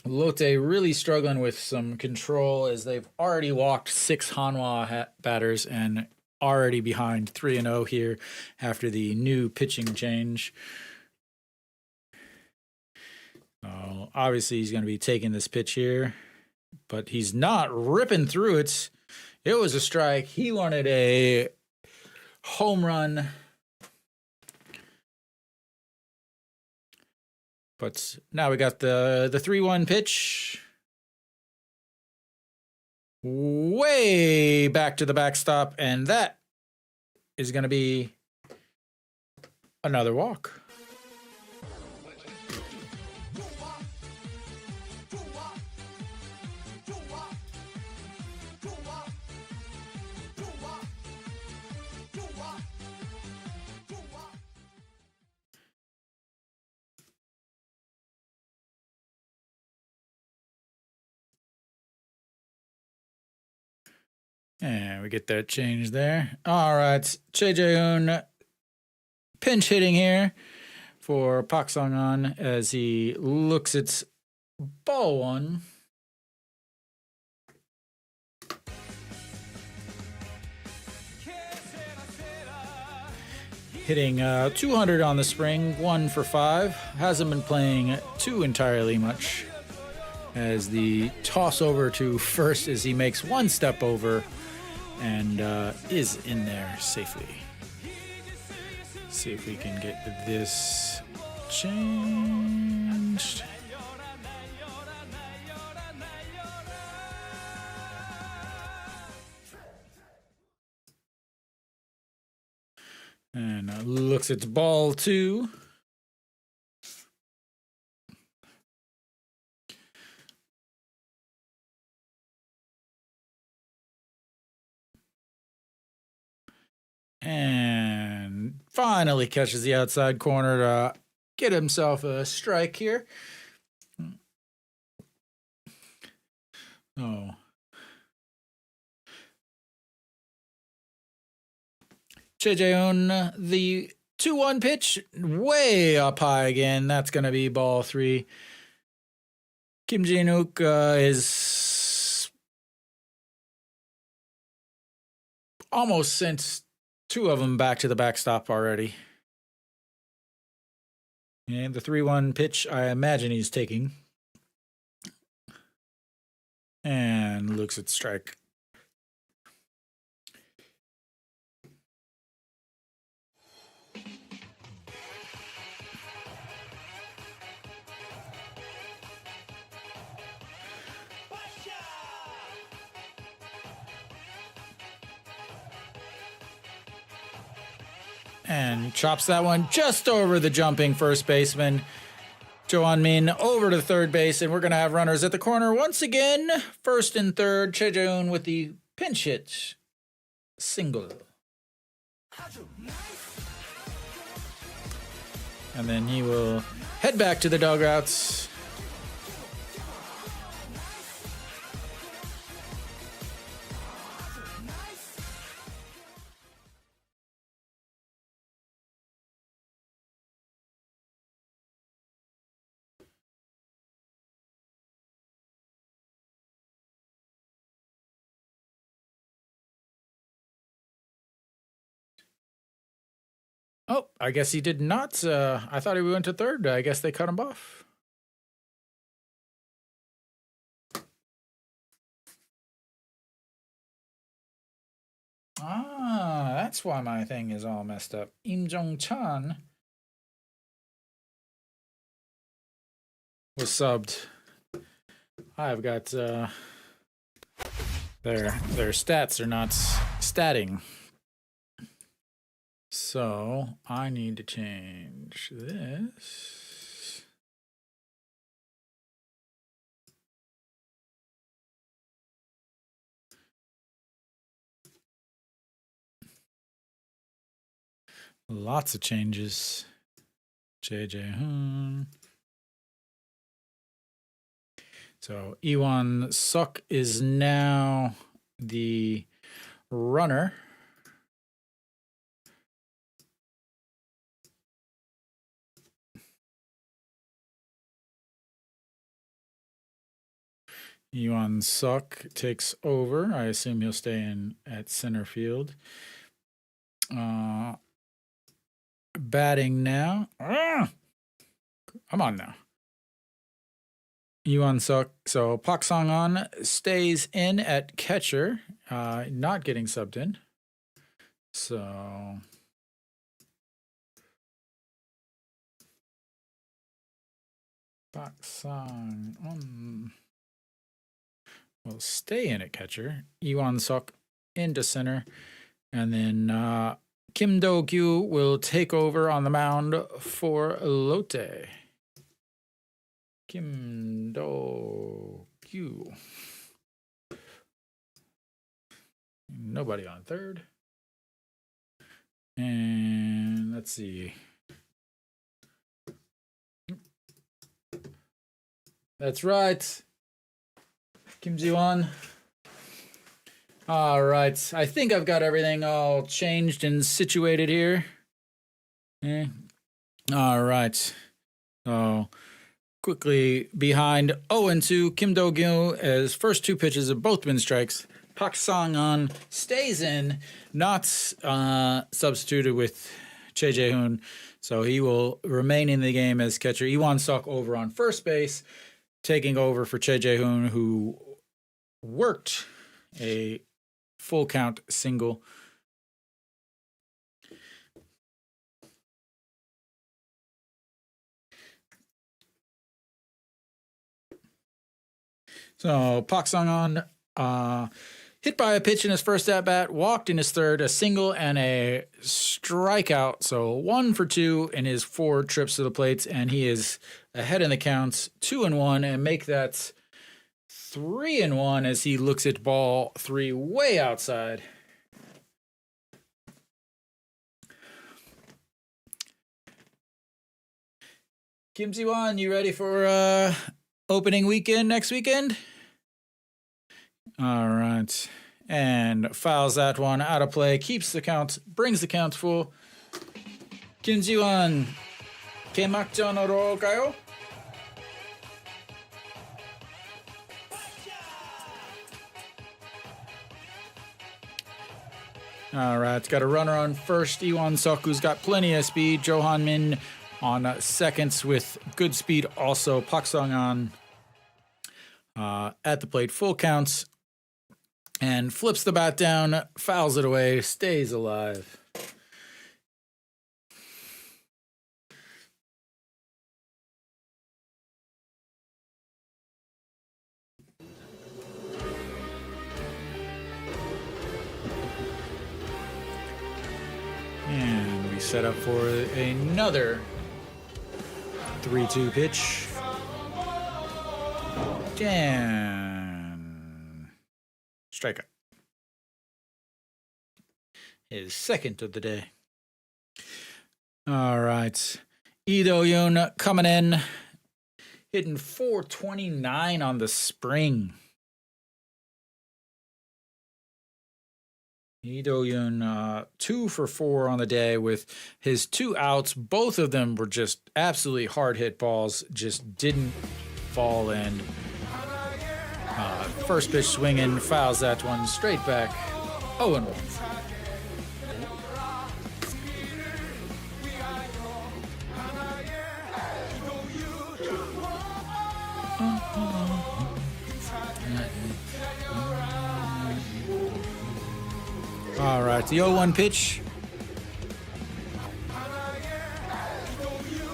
Lotte really struggling with some control as they've already walked 6 Hanwha batters and already behind 3-0 here after the new pitching change. Obviously, he's going to be taking this pitch here, but he's not ripping through it. It was a strike. He wanted a home run. But now we got the 3-1 pitch. Way back to the backstop, and that is going to be another walk. And we get that change there. All right, Chae Jae-hoon pinch hitting here for Park Sung-an as he looks at ball 1. Hitting 200 on the spring, 1 for 5. Hasn't been playing too entirely much as the toss over to first as he makes one step over and is in there safely. See if we can get this changed. And looks at ball 2. And finally catches the outside corner to get himself a strike here. Oh. Chae Jae-hoon, the 2-1 pitch, way up high again. That's going to be ball 3. Kim Ji-nook is almost sent 2 of them back to the backstop already. And the 3-1 pitch, I imagine he's taking. And looks at strike. And chops that one just over the jumping first baseman. Jo Min over to third base, and we're going to have runners at the corner once again. First and third, Choi Jae-hoon with the pinch hit single. And then he will head back to the dugouts. Oh, I guess he did not. I thought he went to third. I guess they cut him off. Ah, that's why my thing is all messed up. Im Jong-chan was subbed. I've got their stats are not statting. So I need to change this. Lots of changes. Choi Jae-hoon. So Iwan Suk is now the runner. Iwan Suk takes over. I assume he'll stay in at center field. Batting now. I'm on now. Iwan Suk. So Pak Sang-an stays in at catcher, not getting subbed in. So Pak Sang-an will stay in at catcher. Iwan Suk into center. And then Kim Do-gyu will take over on the mound for Lotte. Kim Do-gyu. Nobody on third. And let's see. That's right. Kim Ji-won. All right. I think I've got everything all changed and situated here. Okay. All right. So quickly behind 0-2, Kim Do-gyu, as first two pitches have both been strikes. Pak Sang-an stays in, not substituted with Choi Jae-hoon, so he will remain in the game as catcher. Iwan Suk over on first base, taking over for Choi Jae-hoon, who worked a full count single. So Pak Sang-an hit by a pitch in his first at-bat, walked in his third, a single and a strikeout. So 1 for 2 in his 4 trips to the plate, and he is ahead in the counts, 2-1, and make that 3-1 as he looks at ball 3 way outside. Kim Ji-won, you ready for opening weekend next weekend? All right. And fouls that one out of play, keeps the count, brings the count full. Kim Ji-won, 개막전으로 가요? All right, it's got a runner on first. Iwan Suk, who's got plenty of speed. Jo Min on seconds with good speed. Also, Pak Sang-an at the plate, full counts, and flips the bat down, fouls it away, stays alive. set up for another 3-2 pitch. Jan. Strikeout. His second of the day. All right. Ido Yun coming in, hitting .429 on the spring. Ido Yun, 2 for 4 on the day with his 2 outs. Both of them were just absolutely hard hit balls, just didn't fall in. First pitch swinging, fouls that one straight back. 0-1. All right, the 0-1 pitch.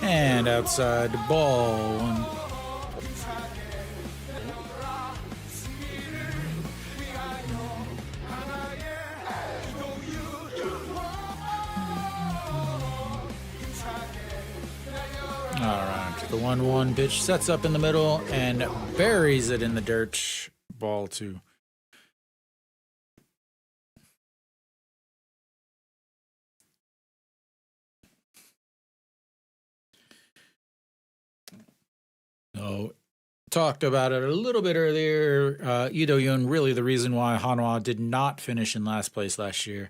And outside the ball one. All right, the 1-1 pitch sets up in the middle and buries it in the dirt. Ball 2. So, talked about it a little bit earlier. Ido Yun, really the reason why Hanwha did not finish in last place last year.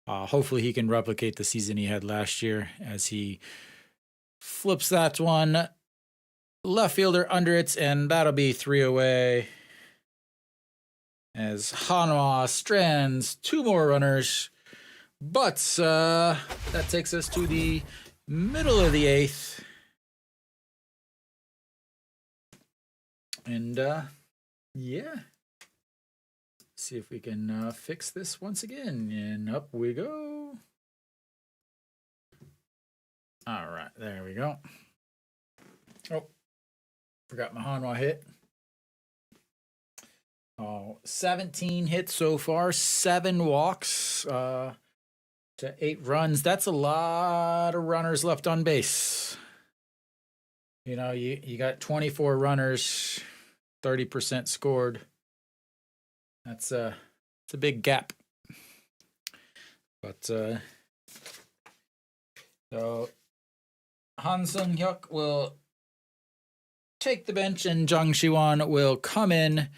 Hopefully he can replicate the season he had last year as he flips that one. Left fielder under it, and that'll be 3 away. As Hanwha strands 2 more runners. But that takes us to the middle of the 8th. And, yeah. See if we can fix this once again. And up we go. All right, there we go. Oh, forgot my Hanwha hit. Oh, 17 hits so far, 7 walks to 8 runs. That's a lot of runners left on base. You know, you got 24 runners, 30% scored. It's a big gap. But so Han Sung-hyuk will take the bench and Jung Shi-won will come in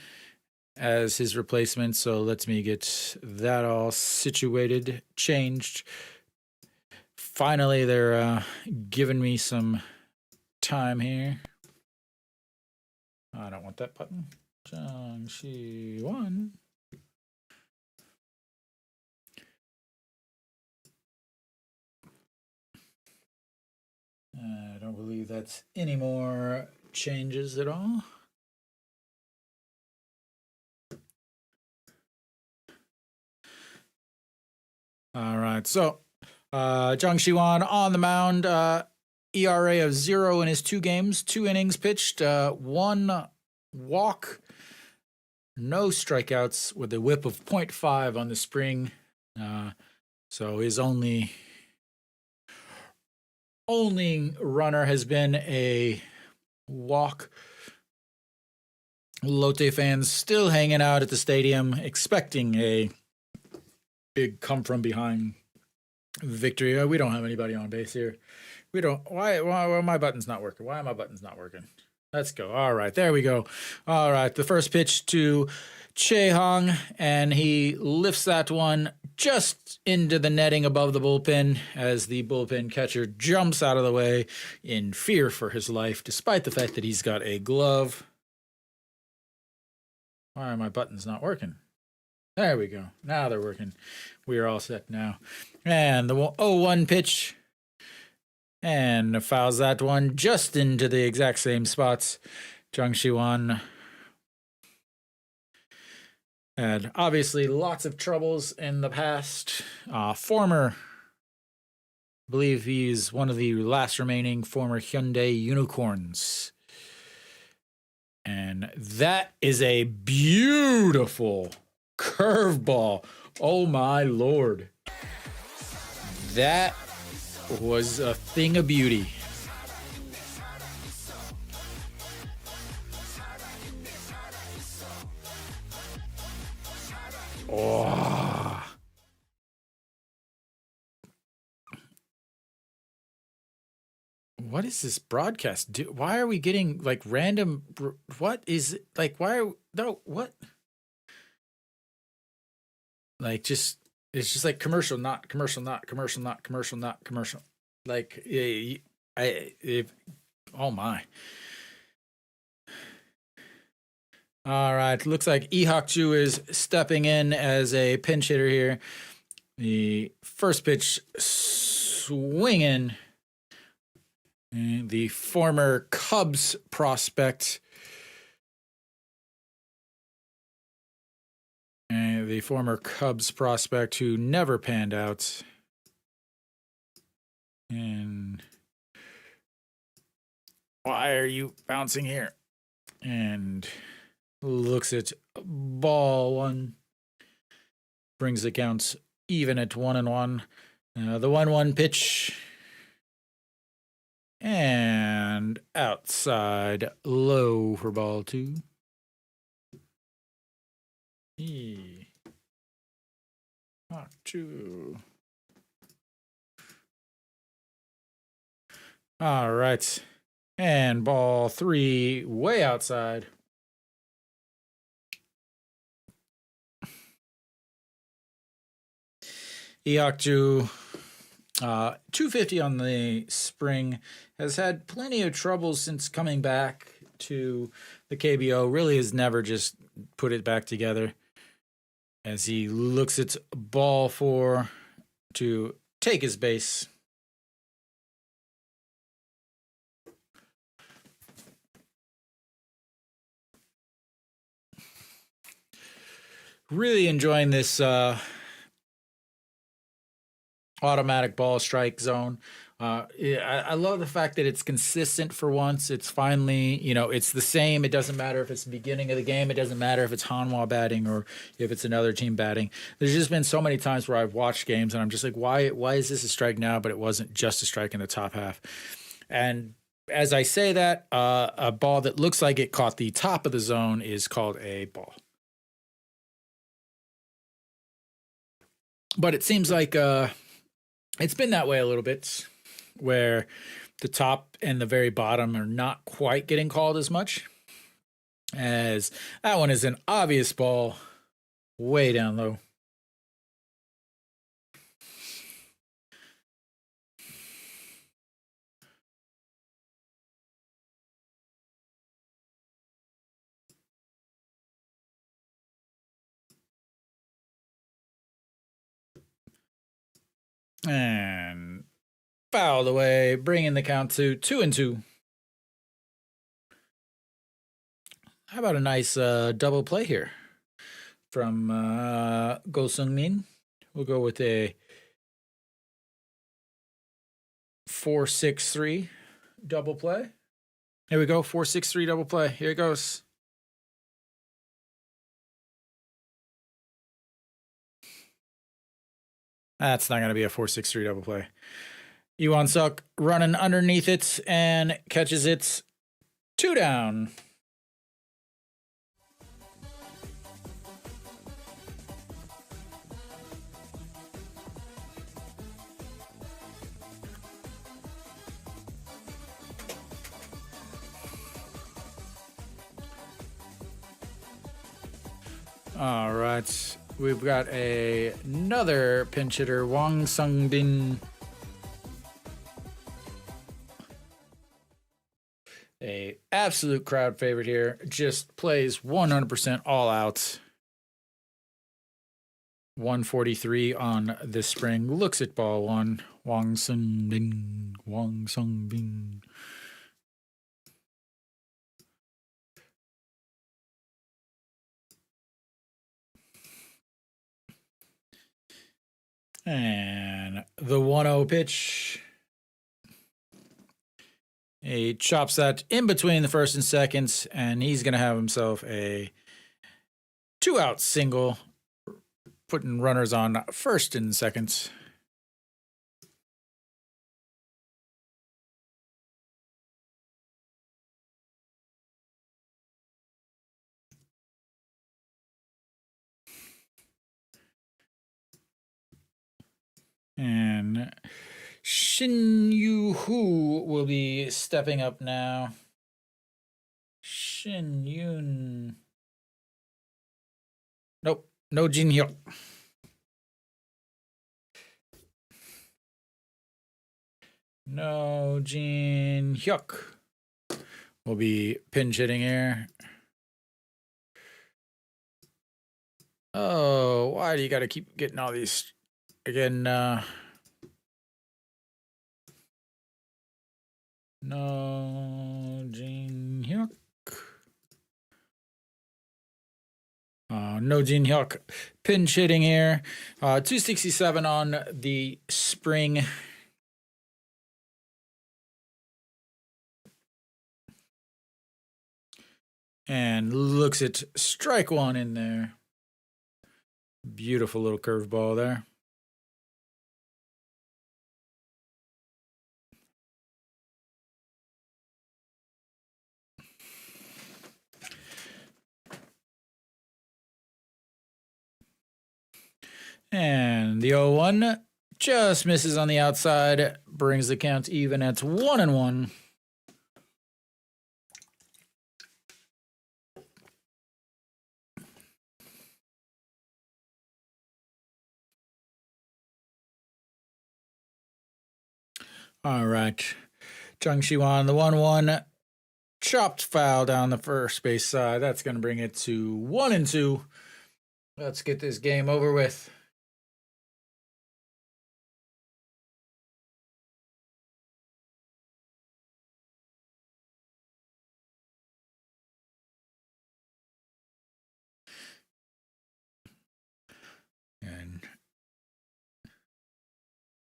as his replacement. So let me get that all situated, changed. Finally, they're giving me some time here. I don't want that button. Jung Shi-won. I don't believe that's any more changes at all. All right, so Jung Shi-won on the mound, ERA of 0 in his 2 games, 2 innings pitched, 1 walk, no strikeouts with a whip of .5 on the spring. So his only runner has been a walk. Lotte fans still hanging out at the stadium, expecting a big come from behind victory. We don't have anybody on base here. We don't. Why my button's not working? Why are my buttons not working? Let's go. All right, there we go. All right, the first pitch to Chae-hong, and he lifts that one just into the netting above the bullpen as the bullpen catcher jumps out of the way in fear for his life, despite the fact that he's got a glove. Why are my buttons not working? There we go. Now they're working. We are all set now. And the 0-1 pitch. And fouls that one just into the exact same spots. Jung Shi-won had obviously lots of troubles in the past. I believe he's one of the last remaining former Hyundai Unicorns. And that is a beautiful curveball. Oh my Lord. That was a thing of beauty. Oh. What is this broadcast do? Why are we getting like random? What is it? Like, why are no? What? Like, just it's just like commercial, not commercial, not commercial, not commercial, not commercial. Like, oh my. All right, looks like Ihakju is stepping in as a pinch hitter here. The first pitch swinging. And the former Cubs prospect. And the former Cubs prospect who never panned out. And why are you bouncing here? And looks at ball one. Brings the counts even at 1-1. The 1-1 pitch. And outside low for ball two. Two. All right. And ball three way outside. Ihakju, 250 on the spring, has had plenty of trouble since coming back to the KBO. Really has never just put it back together as he looks at ball four to take his base. Really enjoying this automatic ball strike zone. I love the fact that it's consistent for once. It's finally, it's the same. It doesn't matter if it's the beginning of the game. It doesn't matter if it's Hanwha batting or if it's another team batting. There's just been so many times where I've watched games and I'm just like, why is this a strike now? But it wasn't just a strike in the top half. And as I say that, a ball that looks like it caught the top of the zone is called a ball. But it seems like it's been that way a little bit, where the top and the very bottom are not quite getting called as much, as that one is an obvious ball way down low. And fouled away, bringing the count to 2-2. How about a nice double play here from Go Sung-min? We'll go with a 4-6-3 double play. Here we go, 4-6-3 double play. Here it goes. That's not going to be a 4-6-3 double play. Iwan Suk running underneath it and catches it 2 down. All right. We've got another pinch hitter, Wang Sung-bin. A absolute crowd favorite here. Just plays 100% all out. 143 on this spring. Looks at ball one. Wang Sung-bin. Wang Sung-bin. And the 1-0 pitch. He chops that in between the first and second, and he's going to have himself a 2-out single, putting runners on first and second. And Shin Yu Hu will be stepping up now. Shin Yun. Nope. No Jin Hyuk. No Jin Hyuk will be pinch hitting here. Oh, why do you got to keep getting all these again? No Jin Hyuk. No Jin Hyuk pinch hitting here. 267 on the spring. And looks at strike one in there. Beautiful little curveball there. And the 0-1 just misses on the outside, brings the count even at 1-1. All right. Chung Shiwan, the 1-1. Chopped foul down the first base side. That's going to bring it to 1-2. Let's get this game over with. And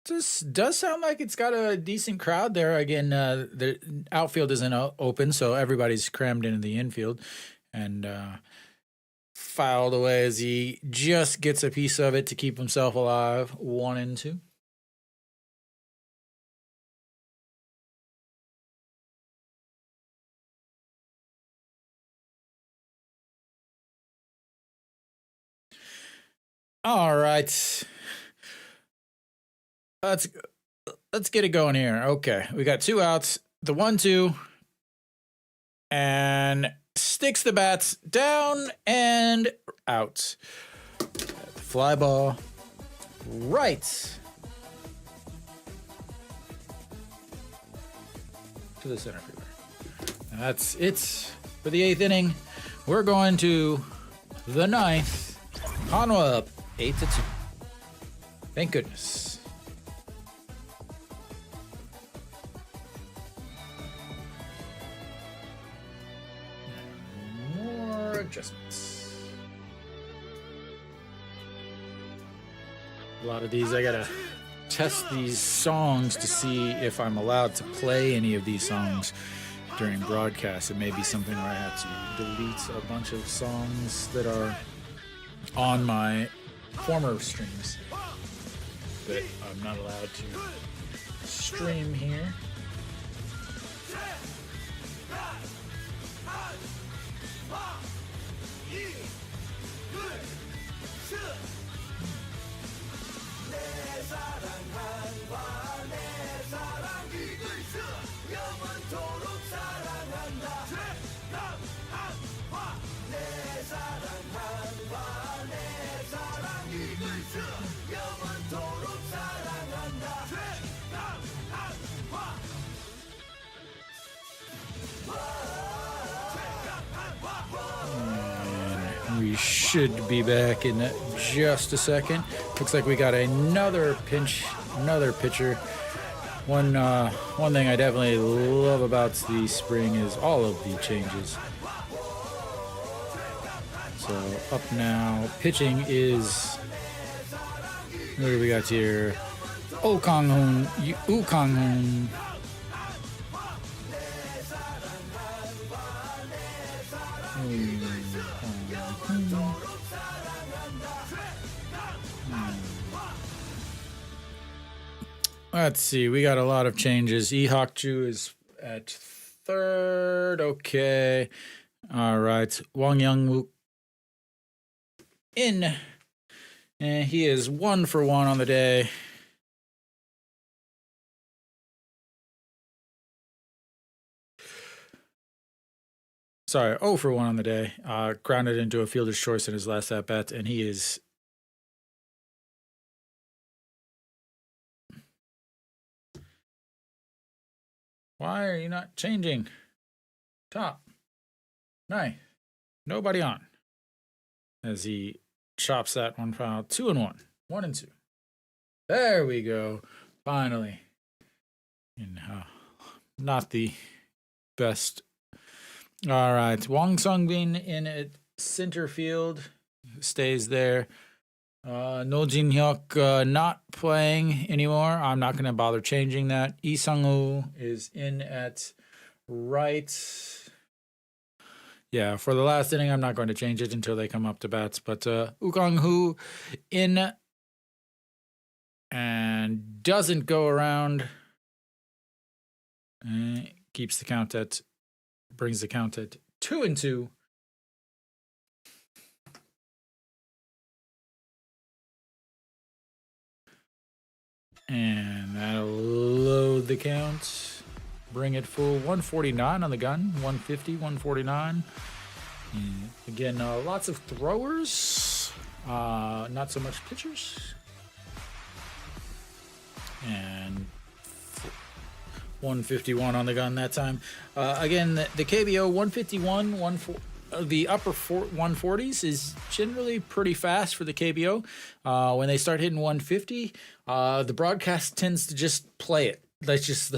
this does sound like it's got a decent crowd there. Again, the outfield isn't open, so everybody's crammed into the infield. And fouled away as he just gets a piece of it to keep himself alive. 1-2. All right. Let's get it going here. Okay, we got 2 outs. The 1-2, and sticks the bats down and out. Fly ball right to the center fielder. And that's it for the 8th inning. We're going to the 9th. Hanwha up 8-2. Thank goodness. Adjustments. A lot of these, I gotta test these songs to see if I'm allowed to play any of these songs during broadcast. It may be something where I have to delete a bunch of songs that are on my former streams that I'm not allowed to stream here. We should be back in just a second. Looks like we got another pitcher. One thing I definitely love about the spring is all of the changes. So up now, pitching is, what do we got here? Oh Kang-hoon, Yu Kang-hoon. Let's see, we got a lot of changes. Lee Hak-ju is at 3rd. Okay. All right. Wang Young-wook in. And he is 1 for 1 on the day. Sorry, 0 for 1 on the day. Grounded into a fielder's choice in his last at bat, and he is. Why are you not changing? Top. 9. Nobody on. As he chops that one foul. 2-1. 1-2. There we go. Finally. And not the best. All right. Wang Songbin in at center field. Stays there. No Jin Hyuk not playing anymore. I'm not going to bother changing that. Lee Sang-woo is in at right. Yeah, for the last inning, I'm not going to change it until they come up to bats. But Woo Kang-hoo in and doesn't go around. Keeps the count at, brings the count at 2-2. And that'll load the count. Bring it full. 149 on the gun. 150, 149. And again, lots of throwers. Not so much pitchers. And 151 on the gun that time. Again, the KBO 151, the upper 140s is generally pretty fast for the KBO. When they start hitting 150, the broadcast tends to just play it. Let's just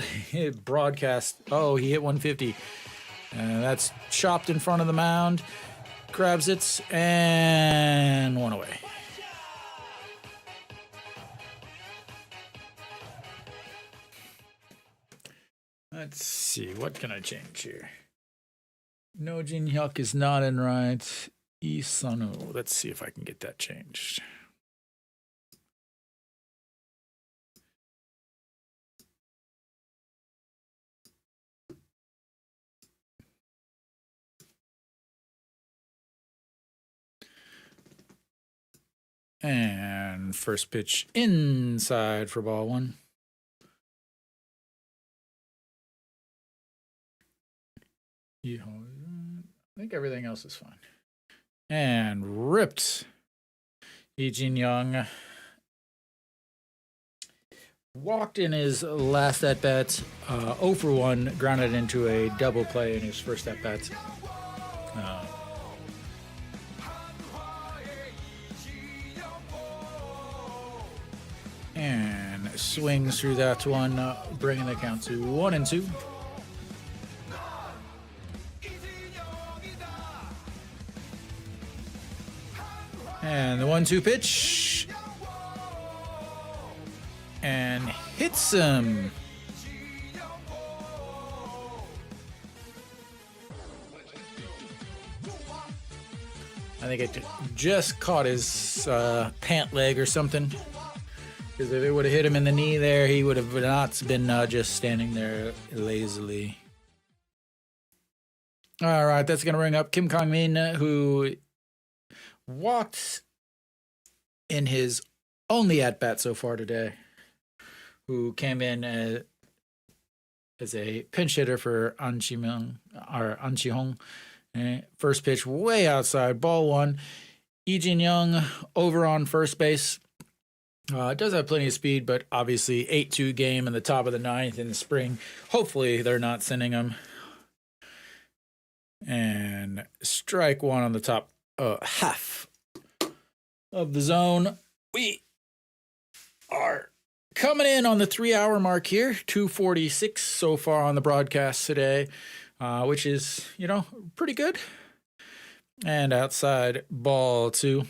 broadcast, oh, he hit 150. That's chopped in front of the mound. Grabs it, and one away. Let's see, what can I change here? No Jin Hyuk is not in right. Lee Sang-woo. Let's see if I can get that changed. And first pitch inside for ball 1. I think everything else is fine. And ripped. Lee Jin-young walked in his last at-bat, 0 for 1, grounded into a double play in his first at-bat. And swings through that one, bringing the count to 1-2. And the 1-2 pitch. And hits him. I think it just caught his pant leg or something. Because if it would have hit him in the knee there, he would have not been just standing there lazily. All right, that's going to bring up Kim Kang-min, who walked in his only at-bat so far today, who came in as a pinch hitter for An Chi-hong. First pitch way outside, ball 1. Lee Jin-young over on first base. Does have plenty of speed, but obviously 8-2 game in the top of the 9th in the spring. Hopefully they're not sending him. And strike 1 on the top half of the zone. We are coming in on the 3-hour mark here. 2:46 so far on the broadcast today, which is, pretty good. And outside ball 2.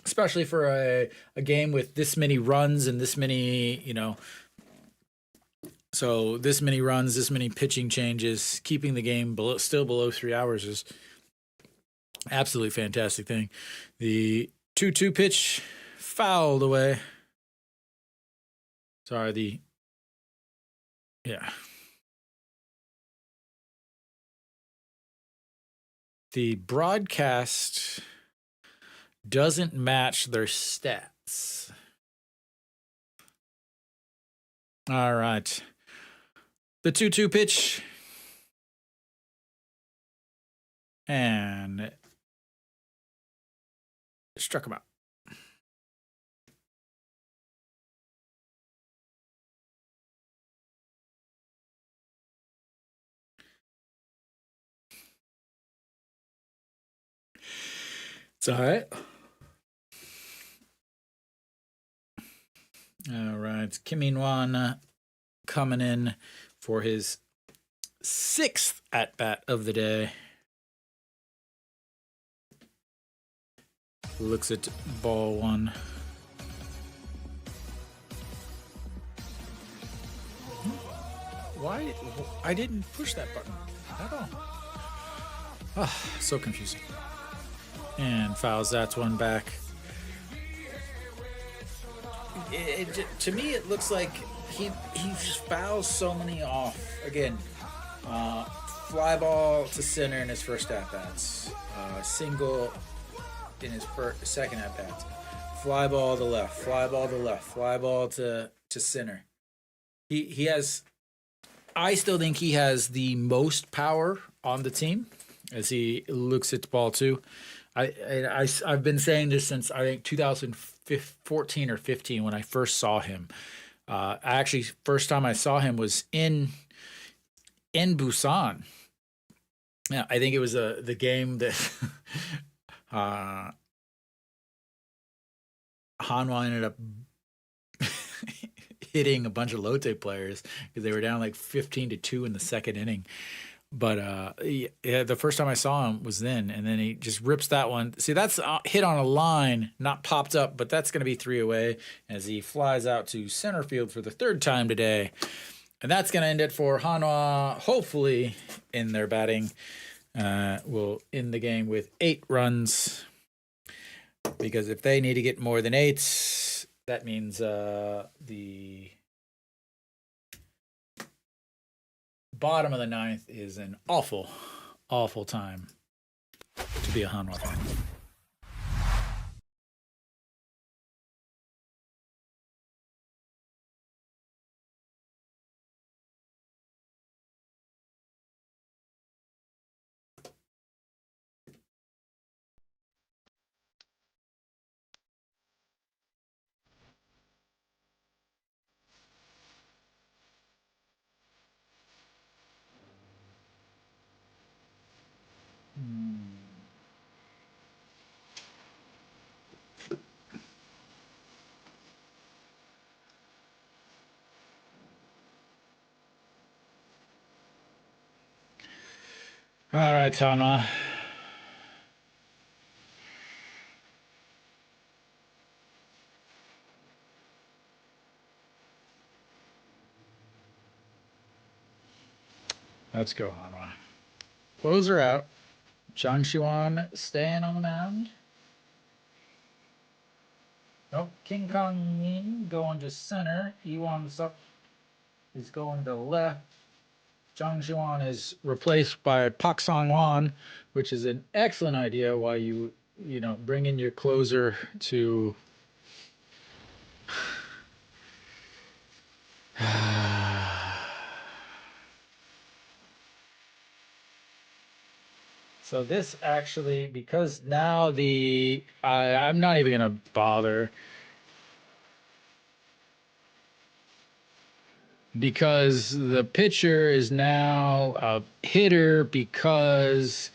Especially for a game with this many runs and this many, so this many runs, this many pitching changes, keeping the game still below 3 hours is absolutely fantastic thing. The 2-2 pitch fouled away. Sorry, the broadcast doesn't match their stats. All right. The 2-2 pitch and struck him out. It's all right. All right. Kim In-wan coming in for his 6th at-bat of the day. Looks at ball 1. Why? I didn't push that button at all. Oh, so confusing. And fouls that one back. To me, it looks like he just fouls so many off. Again, fly ball to center in his first at-bats. Single in his second at-bats. Fly ball to left. Fly ball to left. Fly ball to center. He has... I still think he has the most power on the team as he looks at the ball too. I've been saying this since I think 2014 or 15 when I first saw him. First time I saw him was in Busan. Yeah, I think it was the game that Hanwha ended up hitting a bunch of Lotte players because they were down like 15-2 in the second inning. But yeah, the first time I saw him was then, and then he just rips that one. See, that's hit on a line, not popped up, but that's going to be 3 away as he flies out to center field for the 3rd time today. And that's going to end it for Hanwha, hopefully, in their batting. Will end the game with 8 runs, because if they need to get more than 8, that means the bottom of the 9th is an awful, awful time to be a Hanwha fan. All right, Hanwha. Let's go, Hanwha. Closer out. Jung Shiwan staying on the mound. Nope. King Kong Yin going to center. Iwan Suk is going to left. Jung Shiwan is replaced by Pak Sang-wan, which is an excellent idea. Why you bring in your closer to So this actually, because now I'm not even gonna bother, because the pitcher is now a hitter because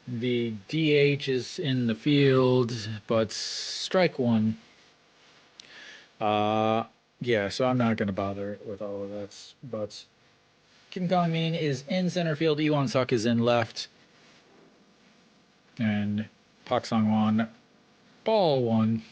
the DH is in the field, but strike 1. Yeah, so I'm not gonna bother with all of that. But Kim Kong-min is in center field. Iwan Suk is in left. And Pak Sang-wan, ball 1.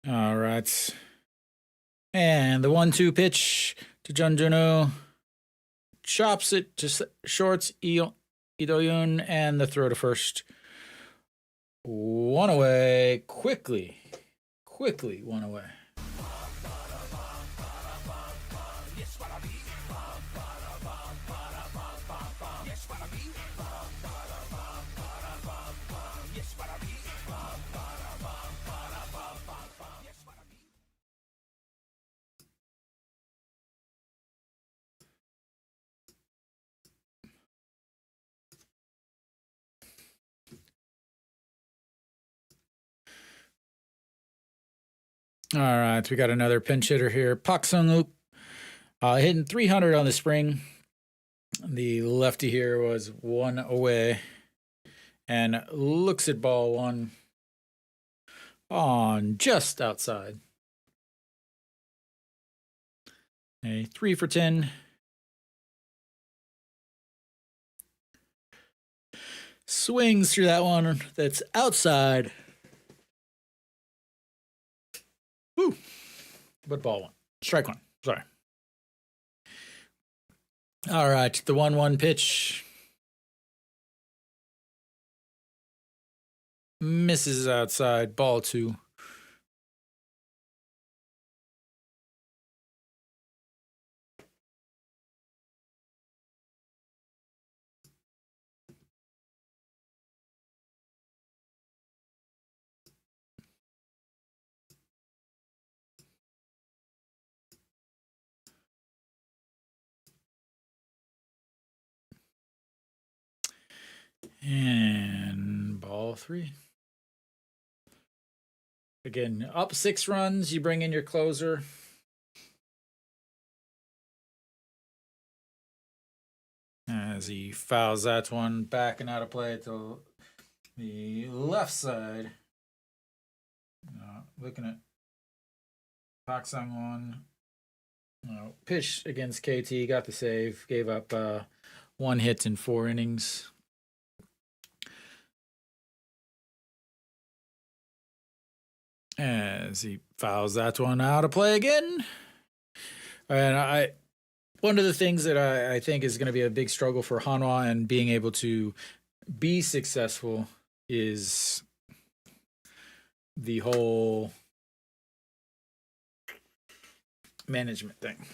All right. And the 1-2 pitch to Jun Junwoo. Chops it to shorts, Ido-yoon, and the throw to first One away. Quickly. One away. All right, we got another pinch hitter here. Pak Sung-wook, hitting 300 on the spring. The lefty here was one away and looks at ball one on just outside. A 3 for 10. Swings through that one that's outside. Woo! But ball one. Strike one. Sorry. All right, the 1-1 pitch. Misses outside. Ball two. And ball three. Again, up 6 runs. You bring in your closer. As he fouls that one, backing out of play to the left side. Looking at Pak Sung-won. Pitch against KT, got the save, gave up 1 hit in 4 innings. As he fouls that one out of play again. And one of the things that I think is going to be a big struggle for Hanwha and being able to be successful is the whole management thing.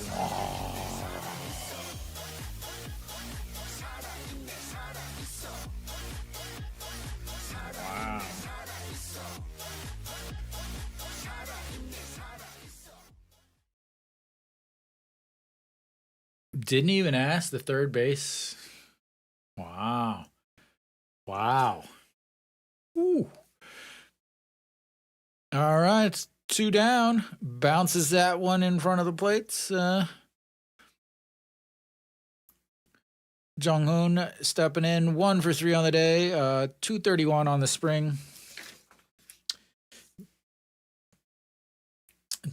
Wow. Didn't even ask the third base. Wow. Wow. Ooh. All right. 2 down. Bounces that one in front of the plates. Jong-hoon stepping in. 1 for 3 on the day. 231 on the spring.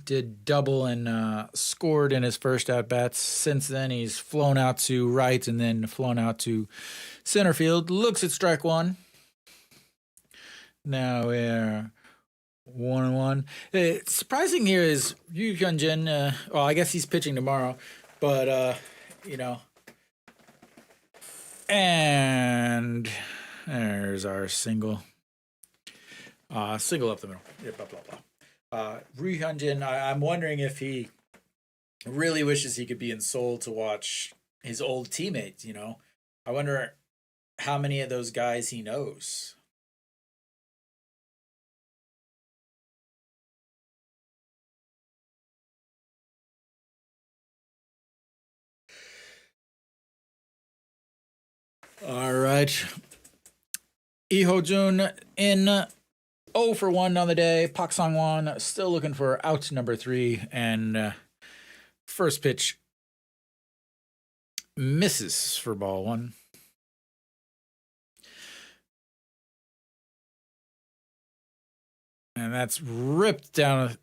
Did double and scored in his first at-bats. Since then, he's flown out to right and then flown out to center field. Looks at strike one. Now we're 1-1. Surprising here is Yu Hyun-jin. Well, I guess he's pitching tomorrow, but and there's our single. Single up the middle. Yeah, blah blah blah. Ryu Hyun-jin, I'm wondering if he really wishes he could be in Seoul to watch his old teammates. I wonder how many of those guys he knows. All right. Lee Ho-jun in 0 for 1 on the day. Pak Sung-won still looking for out number 3. And first pitch misses for ball 1. And that's ripped down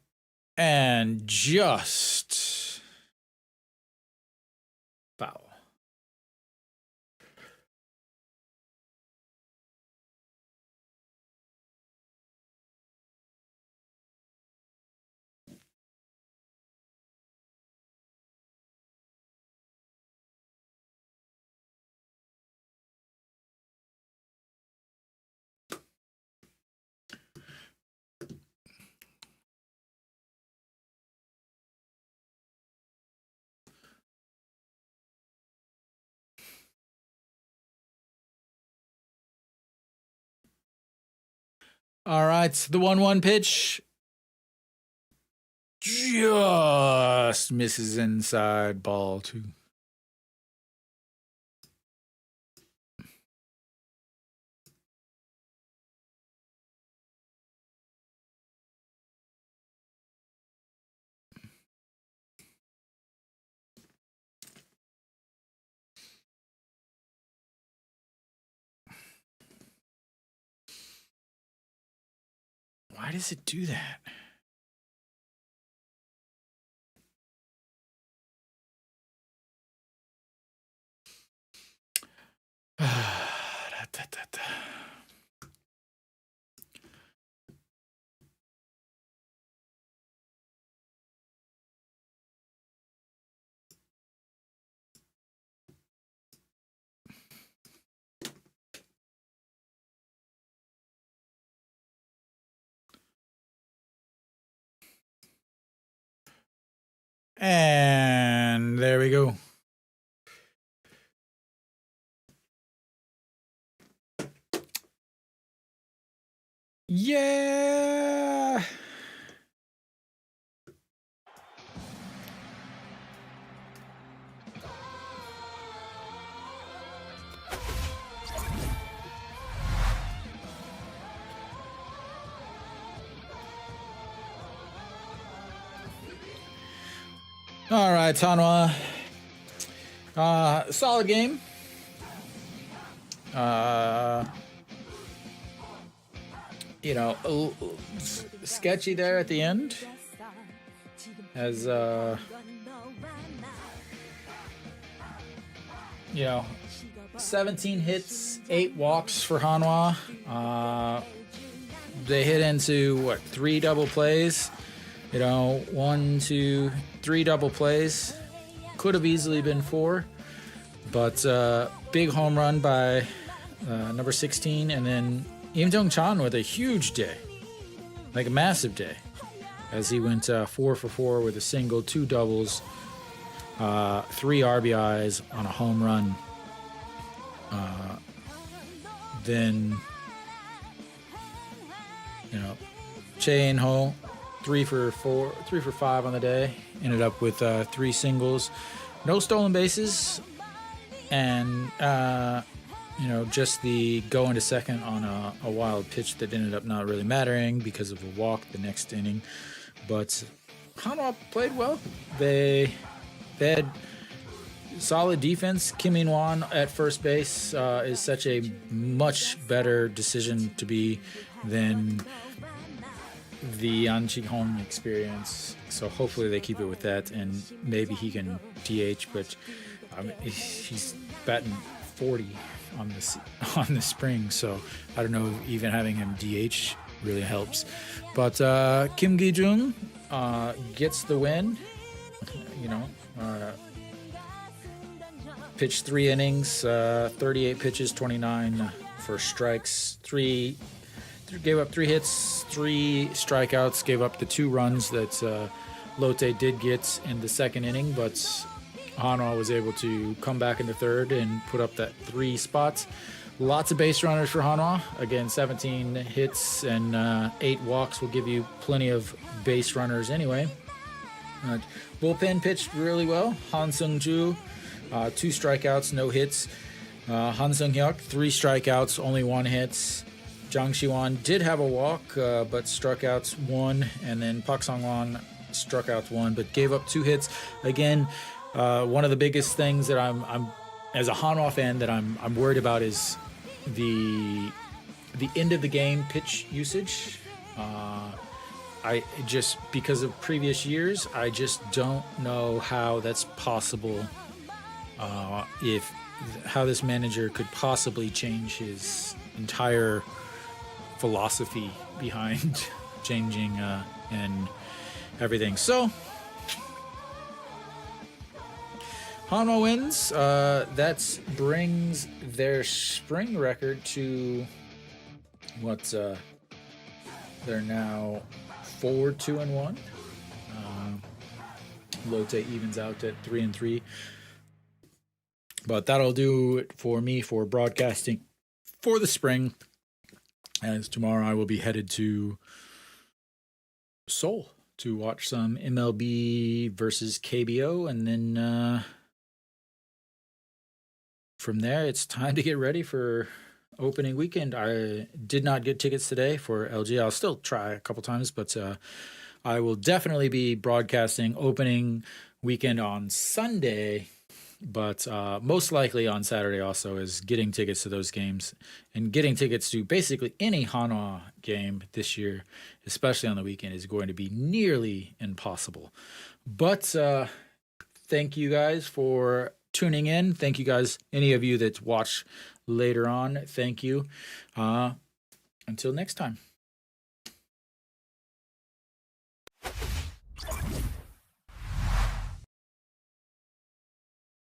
and just foul. All right, the 1-1 pitch just misses inside, ball 2. Why does it do that? And there we go. Yeah. All right, Hanwha. Solid game. Sketchy there at the end. As 17 hits, 8 walks for Hanwha. They hit into 3 double plays. 1, 2, 3 double plays. Could have easily been 4, but big home run by number 16, and then Im Jong-chan with a huge day, like a massive day, as he went 4 for 4 with a single, 2 doubles, 3 RBIs on a home run. Then, Che In-ho, 3 for 5 on the day. Ended up with 3 singles, no stolen bases, and just the go into second on a wild pitch that ended up not really mattering because of a walk the next inning. But Hanwha played well. They had solid defense. Kim In-won at first base is such a much better decision to be than the An Chi-hong experience. So hopefully they keep it with that, and maybe he can DH. But he's batting 40 on the spring, so I don't know if even having him DH really helps. But Kim Gi-jung gets the win. Pitched 3 innings, 38 pitches, 29 for strikes, gave up 3 hits, 3 strikeouts, gave up the 2 runs that Lotte did get in the second inning, but Hanwha was able to come back in the third and put up that 3 spots. Lots of base runners for Hanwha. Again, 17 hits and 8 walks will give you plenty of base runners anyway. Bullpen pitched really well. Han Sung-ju, 2 strikeouts, no hits. Han Sung-hyuk, 3 strikeouts, only 1 hit. Jang Si-won did have a walk, but struck out 1, and then Park Sang-won struck out 1, but gave up 2 hits. Again, one of the biggest things that I'm as a Hanwha fan that I'm worried about is the end of the game pitch usage. I just, because of previous years, I just don't know how that's possible. How this manager could possibly change his entire philosophy behind changing and everything. So Hanwha wins. That brings their spring record to they're now 4-2-1. Lotte evens out at 3-3. But that'll do it for me for broadcasting for the spring. as tomorrow I will be headed to Seoul to watch some MLB versus KBO, and then from there it's time to get ready for opening weekend. I did not get tickets today for LG. I'll still try a couple times, but I will definitely be broadcasting opening weekend on Sunday, but most likely on Saturday also is getting tickets to those games and getting tickets to basically any Hanwha game this year, especially on the weekend, is going to be nearly impossible. But thank you guys for tuning in. Thank you guys, any of you that watch later on. Thank you. Until next time.